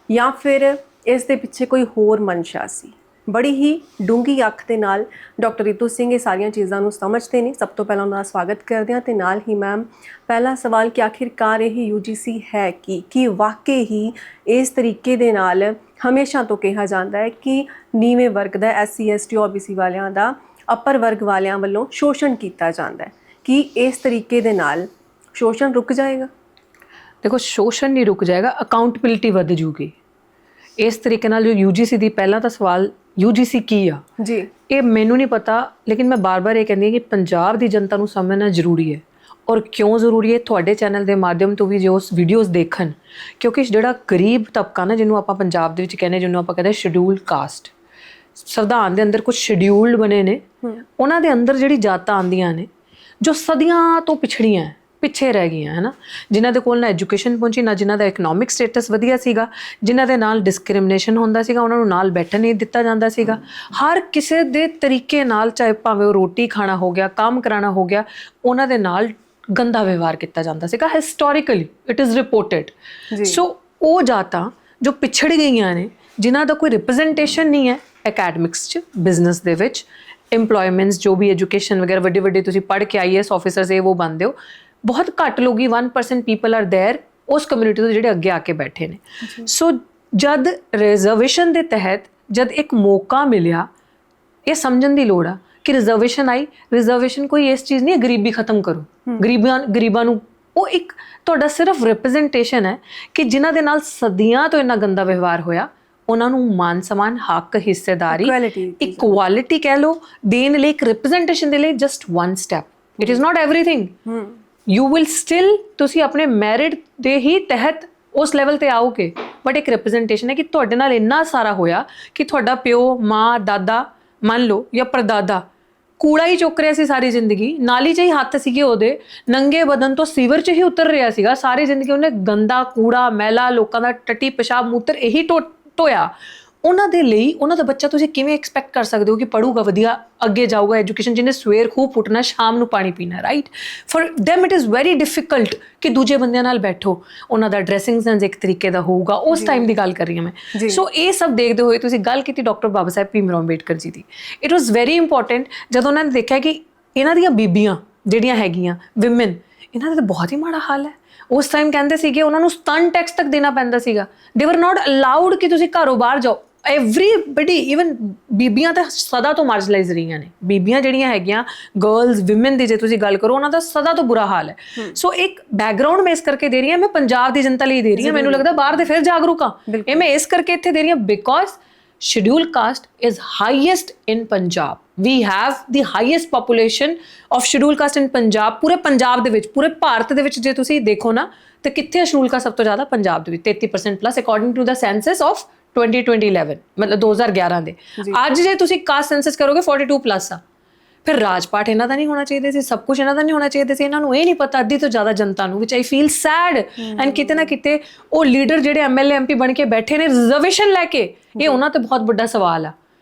ਜਾਂ ਫਿਰ ਇਸ ਦੇ ਪਿੱਛੇ ਕੋਈ ਹੋਰ ਮਨਸ਼ਾ ਸੀ? ਬੜੀ ਹੀ ਡੂੰਘੀ ਅੱਖ ਦੇ ਨਾਲ ਡਾਕਟਰ ਰਿਤੂ ਸਿੰਘ ਇਹ ਸਾਰੀਆਂ ਚੀਜ਼ਾਂ ਨੂੰ ਸਮਝਦੇ ਨੇ। ਸਭ ਤੋਂ ਪਹਿਲਾਂ ਉਹਨਾਂ ਦਾ ਸਵਾਗਤ ਕਰਦੇ ਹਾਂ ਤੇ ਨਾਲ ਹੀ ਮੈਮ ਪਹਿਲਾ ਸਵਾਲ ਕਿ ਆਖਿਰਕਾਰ ਇਹ UGC ਹੈ ਕਿ ਵਾਕਈ ਹੀ ਇਸ ਤਰੀਕੇ ਦੇ ਨਾਲ ਹਮੇਸ਼ਾ ਤੋਂ ਕਿਹਾ ਜਾਂਦਾ ਹੈ ਕਿ ਨੀਵੇਂ ਵਰਗ ਦਾ SC ST OBC ਵਾਲਿਆਂ ਦਾ ਅੱਪਰ ਵਰਗ ਵਾਲਿਆਂ ਵੱਲੋਂ ਸ਼ੋਸ਼ਣ ਕੀਤਾ ਜਾਂਦਾ ਹੈ, ਕਿ ਇਸ ਤਰੀਕੇ ਦੇ ਨਾਲ ਸ਼ੋਸ਼ਣ ਰੁਕ ਜਾਏਗਾ? ਦੇਖੋ, ਸ਼ੋਸ਼ਣ ਨਹੀਂ ਰੁਕ ਜਾਏਗਾ, ਅਕਾਊਂਟੇਬਿਲਿਟੀ ਵੱਧ ਜੂਗੀ ਇਸ ਤਰੀਕੇ ਨਾਲ। ਜੋ UGC ਦੀ ਪਹਿਲਾਂ ਤਾਂ ਸਵਾਲ UGC ਕੀ ਆ ਜੀ, ਇਹ ਮੈਨੂੰ ਨਹੀਂ ਪਤਾ, ਲੇਕਿਨ ਮੈਂ ਬਾਰ-ਬਾਰ ਇਹ ਕਹਿੰਦੀ ਹਾਂ ਕਿ ਪੰਜਾਬ ਦੀ ਜਨਤਾ ਨੂੰ ਸਮਝਣਾ ਜ਼ਰੂਰੀ ਹੈ। ਔਰ ਕਿਉਂ ਜ਼ਰੂਰੀ ਹੈ? ਤੁਹਾਡੇ ਚੈਨਲ ਦੇ ਮਾਧਿਅਮ ਤੋਂ ਵੀ ਜੋ ਵੀਡੀਓਜ਼ ਦੇਖਣ, ਕਿਉਂਕਿ ਜਿਹੜਾ ਗਰੀਬ ਤਬਕਾ ਨਾ, ਜਿਹਨੂੰ ਆਪਾਂ ਪੰਜਾਬ ਦੇ ਵਿੱਚ ਕਹਿੰਦੇ, ਜਿਹਨੂੰ ਆਪਾਂ ਕਹਿੰਦੇ ਸ਼ਡਿਊਲਡ ਕਾਸਟ, ਸੰਵਿਧਾਨ ਦੇ ਅੰਦਰ ਕੁਝ ਸ਼ਡਿਊਲਡ ਬਣੇ ਨੇ, ਉਹਨਾਂ ਦੇ ਅੰਦਰ ਜਿਹੜੀ ਜਾਤਾਂ ਆਉਂਦੀਆਂ ਨੇ ਜੋ ਸਦੀਆਂ ਤੋਂ ਪਿੱਛੇ ਰਹਿ ਗਈਆਂ ਹੈ ਨਾ, ਜਿਨ੍ਹਾਂ ਦੇ ਕੋਲ ਨਾ ਐਜੂਕੇਸ਼ਨ ਪਹੁੰਚੀ, ਨਾ ਜਿਨ੍ਹਾਂ ਦਾ ਇਕਨੋਮਿਕ ਸਟੇਟਸ ਵਧੀਆ ਸੀਗਾ, ਜਿਨ੍ਹਾਂ ਦੇ ਨਾਲ ਡਿਸਕ੍ਰਿਮੀਨੇਸ਼ਨ ਹੁੰਦਾ ਸੀਗਾ, ਉਹਨਾਂ ਨੂੰ ਨਾਲ ਬੈਠਣ ਨਹੀਂ ਦਿੱਤਾ ਜਾਂਦਾ ਸੀਗਾ। ਹਰ ਕਿਸੇ ਦੇ ਤਰੀਕੇ ਨਾਲ, ਚਾਹੇ ਭਾਵੇਂ ਉਹ ਰੋਟੀ ਖਾਣਾ ਹੋ ਗਿਆ, ਕੰਮ ਕਰਾਉਣਾ ਹੋ ਗਿਆ, ਉਹਨਾਂ ਦੇ ਨਾਲ ਗੰਦਾ ਵਿਵਹਾਰ ਕੀਤਾ ਜਾਂਦਾ ਸੀਗਾ। Historically it is reported. So ਉਹ ਜਾਤਾਂ ਜੋ ਪਿਛੜ ਗਈਆਂ ਨੇ, ਜਿਨ੍ਹਾਂ ਦਾ ਕੋਈ ਰਿਪਰੈਜ਼ੈਂਟੇਸ਼ਨ ਨਹੀਂ ਹੈ ਅਕੈਡਮਿਕਸ 'ਚ, ਬਿਜ਼ਨਸ ਦੇ ਵਿੱਚ, ਇੰਪਲੋਇਮੈਂਟਸ, ਜੋ ਵੀ ਐਜੂਕੇਸ਼ਨ ਵਗੈਰਾ ਵੱਡੇ ਤੁਸੀਂ ਪੜ੍ਹ ਕੇ IAS ਆਫਿਸਰਸ ਇਹ ਉਹ ਬਣਦੇ ਹੋ, ਬਹੁਤ ਘੱਟ ਲੋਕ ਹੀ 1% ਪੀਪਲ ਆਰ ਦੇਅਰ ਉਸ ਕਮਿਊਨਿਟੀ ਤੋਂ ਜਿਹੜੇ ਅੱਗੇ ਆ ਕੇ ਬੈਠੇ ਨੇ। ਸੋ ਜਦ ਰਿਜ਼ਰਵੇਸ਼ਨ ਦੇ ਤਹਿਤ ਜਦ ਇੱਕ ਮੌਕਾ ਮਿਲਿਆ, ਇਹ ਸਮਝਣ ਦੀ ਲੋੜ ਆ ਕਿ ਰਿਜ਼ਰਵੇਸ਼ਨ ਆਈ, ਰਿਜ਼ਰਵੇਸ਼ਨ ਕੋਈ ਇਸ ਚੀਜ਼ ਨਹੀਂ ਹੈ ਗਰੀਬੀ ਖਤਮ ਕਰੋ, ਗਰੀਬਾਂ ਨੂੰ, ਉਹ ਇੱਕ ਤੁਹਾਡਾ ਸਿਰਫ ਰਿਪਰੈਜ਼ੈਂਟੇਸ਼ਨ ਹੈ ਕਿ ਜਿਨ੍ਹਾਂ ਦੇ ਨਾਲ ਸਦੀਆਂ ਤੋਂ ਇੰਨਾ ਗੰਦਾ ਵਿਵਹਾਰ ਹੋਇਆ, ਉਹਨਾਂ ਨੂੰ ਮਾਨ ਸਮਾਨ, ਹੱਕ, ਹਿੱਸੇਦਾਰੀ, ਇਕੁਆਲਿਟੀ ਕਹਿ ਲਓ, ਦੇਣ ਲਈ, ਇੱਕ ਰਿਪਰੈਜ਼ੈਂਟੇਸ਼ਨ ਦੇ ਲਈ just one step. It is not everything. You will still, ਤੁਸੀਂ ਆਪਣੇ ਮੈਰਿਟ ਦੇ ਹੀ ਤਹਿਤ ਉਸ ਲੈਵਲ ਤੇ ਆਓਗੇ, ਬਟ ਇੱਕ ਰਿਪਰੈਜ਼ੈਂਟੇਸ਼ਨ ਹੈ ਕਿ ਤੁਹਾਡੇ ਨਾਲ ਇੰਨਾ ਸਾਰਾ ਹੋਇਆ ਕਿ ਤੁਹਾਡਾ ਪਿਓ, ਮਾਂ, ਦਾਦਾ ਮੰਨ ਲਓ ਜਾਂ ਪਰਦਾਦਾ ਕੂੜਾ ਹੀ ਚੁੱਕ ਰਿਹਾ ਸੀ ਸਾਰੀ ਜ਼ਿੰਦਗੀ, ਨਾਲੀ 'ਚ ਹੀ ਹੱਥ ਸੀਗੇ ਉਹਦੇ, ਨੰਗੇ ਬਦਨ ਤੋਂ ਸੀਵਰ 'ਚ ਹੀ ਉਤਰ ਰਿਹਾ ਸੀਗਾ ਸਾਰੀ ਜ਼ਿੰਦਗੀ, ਉਹਨੇ ਗੰਦਾ ਕੂੜਾ, ਮੈਲਾ, ਲੋਕਾਂ ਦਾ ਟੱਟੀ, ਪਿਸ਼ਾਬ, ਮੂਤਰ ਇਹੀ ਢੋਇਆ। ਉਹਨਾਂ ਦੇ ਲਈ ਉਹਨਾਂ ਦਾ ਬੱਚਾ ਤੁਸੀਂ ਕਿਵੇਂ ਐਕਸਪੈਕਟ ਕਰ ਸਕਦੇ ਹੋ ਕਿ ਪੜ੍ਹੂਗਾ, ਵਧੀਆ ਅੱਗੇ ਜਾਊਗਾ, ਐਜੂਕੇਸ਼ਨ, ਜਿਹਨੇ ਸਵੇਰ ਖੂਬ ਉੱਠਣਾ, ਸ਼ਾਮ ਨੂੰ ਪਾਣੀ ਪੀਣਾ, right? For them it is very difficult ਕਿ ਦੂਜੇ ਬੰਦਿਆਂ ਨਾਲ ਬੈਠੋ, ਉਹਨਾਂ ਦਾ ਡਰੈਸਿੰਗ ਸੈਂਸ ਇੱਕ ਤਰੀਕੇ ਦਾ ਹੋਊਗਾ, ਉਸ ਟਾਈਮ ਦੀ ਗੱਲ ਕਰ ਰਹੀ ਹਾਂ ਮੈਂ। ਸੋ ਇਹ ਸਭ ਦੇਖਦੇ ਹੋਏ ਤੁਸੀਂ ਗੱਲ ਕੀਤੀ doctor Baba Sahib Bhim Rao Ambedkar ji the. It was very important ਜਦੋਂ ਉਹਨਾਂ ਨੇ ਦੇਖਿਆ ਕਿ ਇਹਨਾਂ ਦੀਆਂ ਬੀਬੀਆਂ ਜਿਹੜੀਆਂ ਹੈਗੀਆਂ, ਵਿਮਨ, ਇਹਨਾਂ ਦਾ ਤਾਂ ਬਹੁਤ ਹੀ ਮਾੜਾ ਹਾਲ ਹੈ। ਉਸ ਟਾਈਮ ਕਹਿੰਦੇ ਸੀਗੇ ਉਹਨਾਂ ਨੂੰ ਸਟਨ ਟੈਕਸ ਤੱਕ ਦੇਣਾ ਪੈਂਦਾ ਸੀਗਾ। ਦੇ ਵਰ ਨਾਟ ਅਲਾਉਡ ਕਿ ਤੁਸੀਂ ਘਰੋਂ ਬਾਹਰ ਜਾਓ। ਐਵਰੀਬਡੀ, ਈਵਨ ਬੀਬੀਆਂ ਤਾਂ ਸਦਾ ਤੋਂ ਮਾਰਜਲਾਈਜ਼ ਰਹੀਆਂ ਨੇ। ਬੀਬੀਆਂ ਜਿਹੜੀਆਂ ਹੈਗੀਆਂ, ਗਰਲਸ, ਵਿਮਨ ਦੀ ਜੇ ਤੁਸੀਂ ਗੱਲ ਕਰੋ, ਉਹਨਾਂ ਦਾ ਸਦਾ ਤੋਂ ਬੁਰਾ ਹਾਲ ਹੈ। ਸੋ ਇੱਕ ਬੈਕਗਰਾਉਂਡ ਮੈਂ ਇਸ ਕਰਕੇ ਦੇ ਰਹੀ ਹਾਂ, ਮੈਂ ਪੰਜਾਬ ਦੀ ਜਨਤਾ ਲਈ ਦੇ ਰਹੀ ਹਾਂ। ਮੈਨੂੰ ਲੱਗਦਾ ਬਾਹਰ ਦੇ ਫਿਰ ਜਾਗਰੂਕ ਆ, ਇਹ ਮੈਂ ਇਸ ਕਰਕੇ ਇੱਥੇ ਦੇ ਰਹੀ ਹਾਂ because scheduled caste is highest in Punjab. We have the highest population of scheduled caste in Punjab. ਪੂਰੇ ਪੰਜਾਬ ਦੇ ਵਿੱਚ, ਪੂਰੇ ਭਾਰਤ ਦੇ ਵਿੱਚ ਜੇ ਤੁਸੀਂ ਦੇਖੋ ਨਾ, ਤੇ ਕਿੱਥੇ scheduled caste ਸਭ ਤੋਂ ਜ਼ਿਆਦਾ? ਪੰਜਾਬ ਦੇ ਵਿੱਚ 33% plus according to the census of 2011, ਮਤਲਬ 2011 ਦੇ। ਅੱਜ ਜੇ ਤੁਸੀਂ ਕਾਸਟ ਸੈਂਸਸ ਕਰੋਗੇ 42 ਪਲੱਸ ਆ। ਫਿਰ ਰਾਜਪਾਠ ਇਹਨਾਂ ਦਾ ਨਹੀਂ ਹੋਣਾ ਚਾਹੀਦਾ ਸੀ, ਸਭ ਕੁਝ ਇਹਨਾਂ ਦਾ ਨਹੀਂ ਹੋਣਾ ਚਾਹੀਦਾ ਸੀ। ਇਹਨਾਂ ਨੂੰ ਇਹ ਨਹੀਂ ਪਤਾ, ਅੱਧੀ ਤੋਂ ਜ਼ਿਆਦਾ ਜਨਤਾ ਨੂੰ, ਵਿਚ ਆਈ ਫੀਲ ਸੈਡ। ਐਂਡ ਕਿਤੇ ਨਾ ਕਿਤੇ ਉਹ ਲੀਡਰ ਜਿਹੜੇ MLA MP ਬਣ ਕੇ ਬੈਠੇ ਨੇ ਰਿਜ਼ਰਵੇਸ਼ਨ ਲੈ ਕੇ, ਇਹ ਉਹਨਾਂ ਤੇ ਬਹੁਤ ਵੱਡਾ ਸਵਾਲ ਆ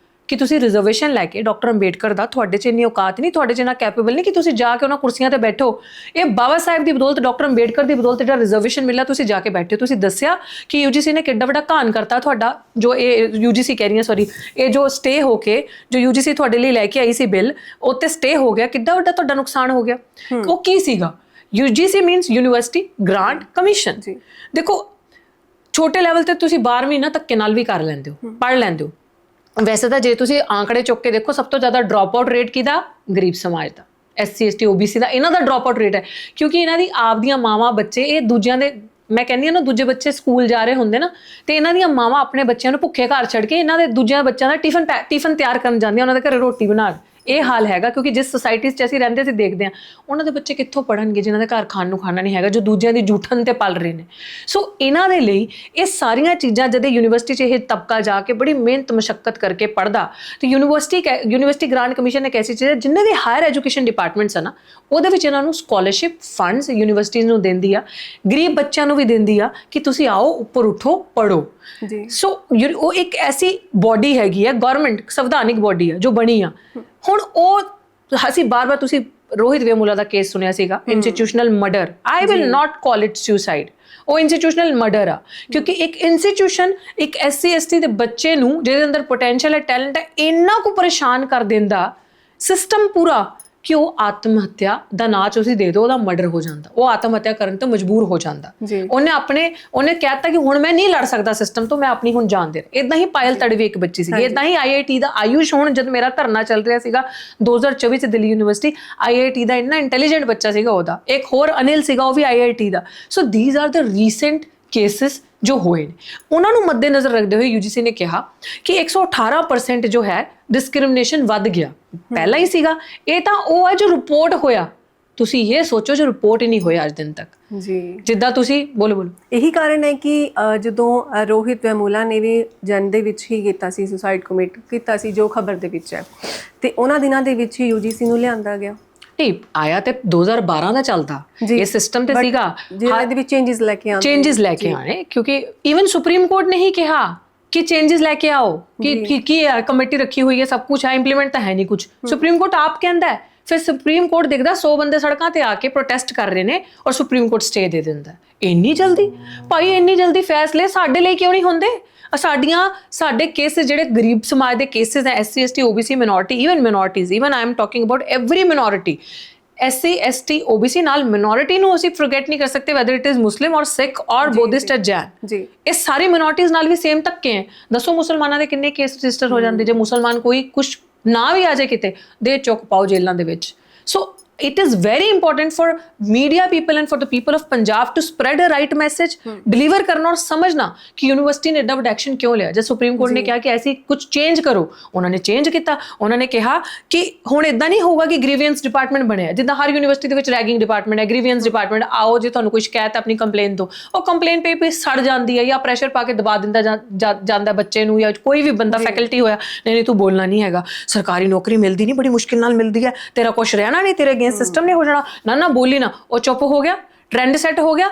ਕਿ ਤੁਸੀਂ ਰਿਜ਼ਰਵੇਸ਼ਨ ਲੈ ਕੇ, ਡਾਕਟਰ ਅੰਬੇਡਕਰ ਦਾ ਤੁਹਾਡੇ 'ਚ ਇੰਨੀ ਔਕਾਤ ਨਹੀਂ, ਤੁਹਾਡੇ 'ਚ ਇੰਨਾ ਕੈਪੇਬਲ ਨਹੀਂ ਕਿ ਤੁਸੀਂ ਜਾ ਕੇ ਉਹਨਾਂ ਕੁਰਸੀਆਂ ਤੇ ਬੈਠੋ। ਇਹ ਬਾਬਾ ਸਾਹਿਬ ਦੀ ਬਦੌਲਤ, ਡਾਕਟਰ ਅੰਬੇਡਕਰ ਦੀ ਬਦੌਲਤ ਜਿਹੜਾ ਰਿਜ਼ਰਵੇਸ਼ਨ ਮਿਲਿਆ, ਤੁਸੀਂ ਜਾ ਕੇ ਬੈਠੇ। ਤੁਸੀਂ ਦੱਸਿਆ ਕਿ UGC ਨੇ ਕਿੱਡਾ ਵੱਡਾ ਘਾਣ ਕਰਤਾ ਤੁਹਾਡਾ, ਜੋ ਇਹ UGC ਕਹਿ ਰਹੀ ਹਾਂ, ਸੌਰੀ, ਇਹ ਜੋ ਸਟੇ ਹੋ ਕੇ ਜੋ UGC ਤੁਹਾਡੇ ਲਈ ਲੈ ਕੇ ਆਈ ਸੀ ਬਿੱਲ, ਉਹ ਤੇ ਸਟੇ ਹੋ ਗਿਆ, ਕਿੱਡਾ ਵੱਡਾ ਤੁਹਾਡਾ ਨੁਕਸਾਨ ਹੋ ਗਿਆ। ਉਹ ਕੀ ਸੀਗਾ? UGC means university grant commission. ਦੇਖੋ, ਛੋਟੇ ਲੈਵਲ ਤੇ ਤੁਸੀਂ 12ਵੀਂ ਨਾ ਧੱਕੇ ਨਾਲ ਵੀ ਕਰ ਲੈਂਦੇ ਹੋ, ਪੜ੍ਹ ਲੈਂਦੇ ਹੋ। ਵੈਸੇ ਤਾਂ ਜੇ ਤੁਸੀਂ ਆંકੜੇ ਚੁੱਕ ਕੇ ਦੇਖੋ, ਸਭ ਤੋਂ ਜ਼ਿਆਦਾ ਡ੍ਰੌਪ ਆਊਟ ਰੇਟ ਕਿਹਦਾ? ਗਰੀਬ ਸਮਾਜ ਦਾ, SC ST OBC ਦਾ, ਇਹਨਾਂ ਦਾ ਡ੍ਰੌਪ ਆਊਟ ਰੇਟ ਹੈ। ਕਿਉਂਕਿ ਇਹਨਾਂ ਦੀ ਆਪਦੀਆਂ ਮਾਵਾਂ, ਬੱਚੇ, ਇਹ ਦੂਜਿਆਂ ਦੇ, ਮੈਂ ਕਹਿੰਦੀ ਹਾਂ ਨਾ, ਦੂਜੇ ਬੱਚੇ ਸਕੂਲ ਜਾ ਰਹੇ ਹੁੰਦੇ ਨਾ, ਤੇ ਇਹਨਾਂ ਦੀਆਂ ਮਾਵਾਂ ਆਪਣੇ ਬੱਚਿਆਂ ਨੂੰ ਭੁੱਖੇ ਘਰ ਛੱਡ ਕੇ ਇਹਨਾਂ ਦੇ ਦੂਜਿਆਂ ਬੱਚਿਆਂ ਦਾ ਟਿਫਨ ਤਿਆਰ ਕਰਨ ਜਾਂਦੀਆਂ, ਉਹਨਾਂ ਦੇ ਘਰੇ ਰੋਟੀ ਬਣਾ ਕੇ। ਇਹ ਹਾਲ ਹੈਗਾ ਕਿਉਂਕਿ ਜਿਸ ਸੋਸਾਇਟੀ 'ਚ ਅਸੀਂ ਰਹਿੰਦੇ, ਅਸੀਂ ਦੇਖਦੇ ਹਾਂ ਉਹਨਾਂ ਦੇ ਬੱਚੇ ਕਿੱਥੋਂ ਪੜ੍ਹਨਗੇ ਜਿਨ੍ਹਾਂ ਦੇ ਘਰ ਖਾਣ ਨੂੰ ਖਾਣਾ ਨਹੀਂ ਹੈਗਾ, ਜੋ ਦੂਜਿਆਂ ਦੀ ਜੂਠਨ ਤੇ ਪਲ ਰਹੇ ਨੇ। ਸੋ ਇਹਨਾਂ ਦੇ ਲਈ ਇਹ ਸਾਰੀਆਂ ਚੀਜ਼ਾਂ ਜਦੋਂ ਯੂਨੀਵਰਸਿਟੀ 'ਚ ਇਹ ਤਬਕਾ ਜਾ ਕੇ ਬੜੀ ਮਿਹਨਤ ਮਸ਼ੱਕਤ ਕਰਕੇ ਪੜ੍ਹਦਾ, ਤੇ ਯੂਨੀਵਰਸਿਟੀ ਗ੍ਰਾਂਟ ਕਮਿਸ਼ਨ ਇੱਕ ਐਸੀ ਚੀਜ਼ ਹੈ ਜਿਨ੍ਹਾਂ ਦੇ ਹਾਇਰ ਐਜੂਕੇਸ਼ਨ ਡਿਪਾਰਟਮੈਂਟਸ ਆ ਨਾ, ਉਹਦੇ ਵਿੱਚ ਇਹਨਾਂ ਨੂੰ ਸਕਾਲਰਸ਼ਿਪ ਫੰਡਸ ਯੂਨੀਵਰਸਿਟੀਜ਼ ਨੂੰ ਦਿੰਦੀ ਆ, ਗਰੀਬ ਬੱਚਿਆਂ ਨੂੰ ਵੀ ਦਿੰਦੀ ਆ ਕਿ ਤੁਸੀਂ ਆਓ, ਉੱਪਰ ਉੱਠੋ, ਪੜ੍ਹੋ। ਸੋ ਉਹ ਇੱਕ ਐਸੀ ਬੋਡੀ ਹੈਗੀ ਹੈ, ਗਵਰਨਮੈਂਟ ਸੰਵਿਧਾਨਿਕ ਬੋਡੀ ਆ ਜੋ ਬਣੀ ਆ। ਹੁਣ ਉਹ ਅਸੀਂ ਬਾਰ-ਬਾਰ, ਤੁਸੀਂ ਰੋਹਿਤ ਵੇਮੁਲਾ ਦਾ ਕੇਸ ਸੁਣਿਆ ਸੀਗਾ, institutional murder, I will not call it suicide. ਉਹ ਇੰਸਟੀਟਿਊਸ਼ਨਲ ਮਰਡਰ ਆ। ਕਿਉਂਕਿ ਇੱਕ ਇੰਸਟੀਟਿਊਸ਼ਨ ਇੱਕ SC ST ਦੇ ਬੱਚੇ ਨੂੰ ਜਿਹਦੇ ਅੰਦਰ ਪੋਟੈਂਸ਼ੀਅਲ ਹੈ, ਟੈਲੈਂਟ ਹੈ, ਇੰਨਾ ਕੁ ਪਰੇਸ਼ਾਨ ਕਰ ਦਿੰਦਾ ਸਿਸਟਮ ਪੂਰਾ ਕਿ ਉਹ ਆਤਮ ਹੱਤਿਆ ਦਾ ਨਾਂ ਤੁਸੀਂ ਦੇ ਦਿਓ, ਉਹਦਾ ਮਰਡਰ ਹੋ ਜਾਂਦਾ, ਉਹ ਆਤਮ ਹੱਤਿਆ ਕਰਨ ਤੋਂ ਮਜਬੂਰ ਹੋ ਜਾਂਦਾ। ਉਹਨੇ ਕਹਿਤਾ ਕਿ ਹੁਣ ਮੈਂ ਨਹੀਂ ਲੜ ਸਕਦਾ ਸਿਸਟਮ ਤੋਂ, ਮੈਂ ਆਪਣੀ ਹੁਣ ਜਾਨ ਦੇ। ਇਦਾਂ ਹੀ ਪਾਇਲ ਤੜਵੀ ਇੱਕ ਬੱਚੀ ਸੀਗੀ, ਇਦਾਂ ਹੀ IIT ਦਾ ਆਯੂਸ਼, ਹੁਣ ਜਦ ਮੇਰਾ ਧਰਨਾ ਚੱਲ ਰਿਹਾ ਸੀਗਾ 2024 ਚ ਦਿੱਲੀ ਯੂਨੀਵਰਸਿਟੀ, IIT ਦਾ ਇੰਨਾ ਇੰਟੈਲੀਜੈਂਟ ਬੱਚਾ ਸੀਗਾ ਉਹਦਾ, ਇੱਕ ਹੋਰ ਅਨਿਲ ਸੀਗਾ ਉਹ ਵੀ IIT the. So these are the recent cases ਜੋ ਹੋਏ ਨੇ। ਉਹਨਾਂ ਨੂੰ ਮੱਦੇਨਜ਼ਰ ਰੱਖਦੇ ਹੋਏ UGC ਨੇ ਕਿਹਾ ਕਿ 118% ਜੋ ਹੈ ਡਿਸਕ੍ਰਿਮੀਨੇਸ਼ਨ ਵੱਧ ਗਿਆ, ਪਹਿਲਾਂ ਹੀ ਸੀਗਾ, ਇਹ ਤਾਂ ਉਹ ਹੈ ਜੋ ਰਿਪੋਰਟ ਹੋਇਆ। ਤੁਸੀਂ ਇਹ ਸੋਚੋ ਜੋ ਰਿਪੋਰਟ ਹੀ ਨਹੀਂ ਹੋਇਆ ਅੱਜ ਦਿਨ ਤੱਕ ਜੀ। ਜਿੱਦਾਂ ਤੁਸੀਂ ਬੋਲੋ ਇਹੀ ਕਾਰਨ ਹੈ ਕਿ ਜਦੋਂ ਰੋਹਿਤ ਵੈਮੂਲਾ ਨੇ ਵੀ ਜਨ ਦੇ ਵਿੱਚ ਹੀ ਕੀਤਾ ਸੀ, ਸੁਸਾਈਡ ਕਮਿਟ ਕੀਤਾ ਸੀ ਜੋ ਖਬਰ ਦੇ ਵਿੱਚ ਹੈ, ਤੇ ਉਹਨਾਂ ਦਿਨਾਂ ਦੇ ਵਿੱਚ ਹੀ UGC ਨੂੰ ਲਿਆਂਦਾ ਗਿਆ। ਨਹੀਂ ਆਇਆ ਤੇ 2012 ਦਾ ਚੱਲਦਾ ਇਹ ਸਿਸਟਮ ਤੇ ਸੀਗਾ, ਜਿਹਦੇ ਦੇ ਵਿੱਚ ਚੇਂਜਸ ਲੈ ਕੇ ਆਣੇ ਕਿਉਂਕਿ ਈਵਨ ਸੁਪਰੀਮ ਕੋਰਟ ਨੇ ਹੀ ਕਿਹਾ कि चेंजेस लेके आओ कि कमेटी रखी हुई है, सब कुछ है, इंप्लीमेंट तो है नहीं कुछ। सुप्रीम कोर्ट आप कहता है, फिर सुप्रीम कोर्ट देखदा 100 बंदे सड़कों ते आके प्रोटेस्ट कर रहे ने और सुप्रीम कोर्ट स्टे दे दिंदा। इन्नी जल्दी भाई, इन्नी जल्दी फैसले साडे लिए क्यों नहीं होंदे? साडे केसेस ਜਿਹੜੇ गरीब समाज ਦੇ केसेस है, SC ST OBC minority, even minorities, even I am talking about every minority, SC ST OBC ਨਾਲ ਮਿਨੋਰਿਟੀ ਨੂੰ ਅਸੀਂ ਫੋਰਗੇਟ ਨਹੀਂ ਕਰ ਸਕਦੇ, ਵੈਦਰ ਇਟ ਇਜ਼ ਮੁਸਲਿਮ ਔਰ ਸਿੱਖ ਔਰ ਬੁੱਧਿਸਟ ਔਰ ਜੈਨ ਜੀ, ਇਹ ਸਾਰੀ ਮਿਨੋਰਿਟੀਜ਼ ਨਾਲ ਵੀ ਸੇਮ ਧੱਕੇ ਹੈ। ਦੱਸੋ ਮੁਸਲਮਾਨਾਂ ਦੇ ਕਿੰਨੇ ਕੇਸ ਰਜਿਸਟਰ ਹੋ ਜਾਂਦੇ ਜੇ ਮੁਸਲਮਾਨ ਕੋਈ ਕੁਝ ਨਾ ਵੀ ਆ ਜਾਏ ਕਿਤੇ, ਦੇ ਚੁੱਕ ਪਾਓ ਜੇਲਾਂ ਦੇ ਵਿੱਚ। ਸੋ it is very important for media people and for the people of Punjab to spread a right message, deliver करना और समझना कि यूनिवर्सिटी ने एडा वड्डा एक्शन क्यों लिया। जब सुप्रीम कोर्ट ने कहा कि ऐसी कुछ चेंज करो, उन्होंने चेंज किया। उन्होंने कहा कि हुण इदां नहीं होगा कि ग्रीवियंस डिपार्टमेंट बने, जिद्दां हर यूनिवर्सिटी दे विच रैगिंग डिपार्टमेंट है, ग्रीवियंस डिपार्टमेंट, आओ जे तुहानूं कोई शिकायत अपनी कंप्लेन दो, और कंप्लेन पे सड़ जाती है या प्रैशर पा के दबा दिंदा जांदा बच्चे नूं, या कोई भी बंदा फैकल्टी होया नहीं तू बोलना नहीं हैगा, सरकारी नौकरी मिलती नहीं, बड़ी मुश्किल नाल मिलती है, तेरा कुछ रहना नहीं, तेरे अगेंस्ट सिस्टम नहीं हो जाना, ना बोली ना, वो चुप हो गया, ट्रेंड सैट हो गया,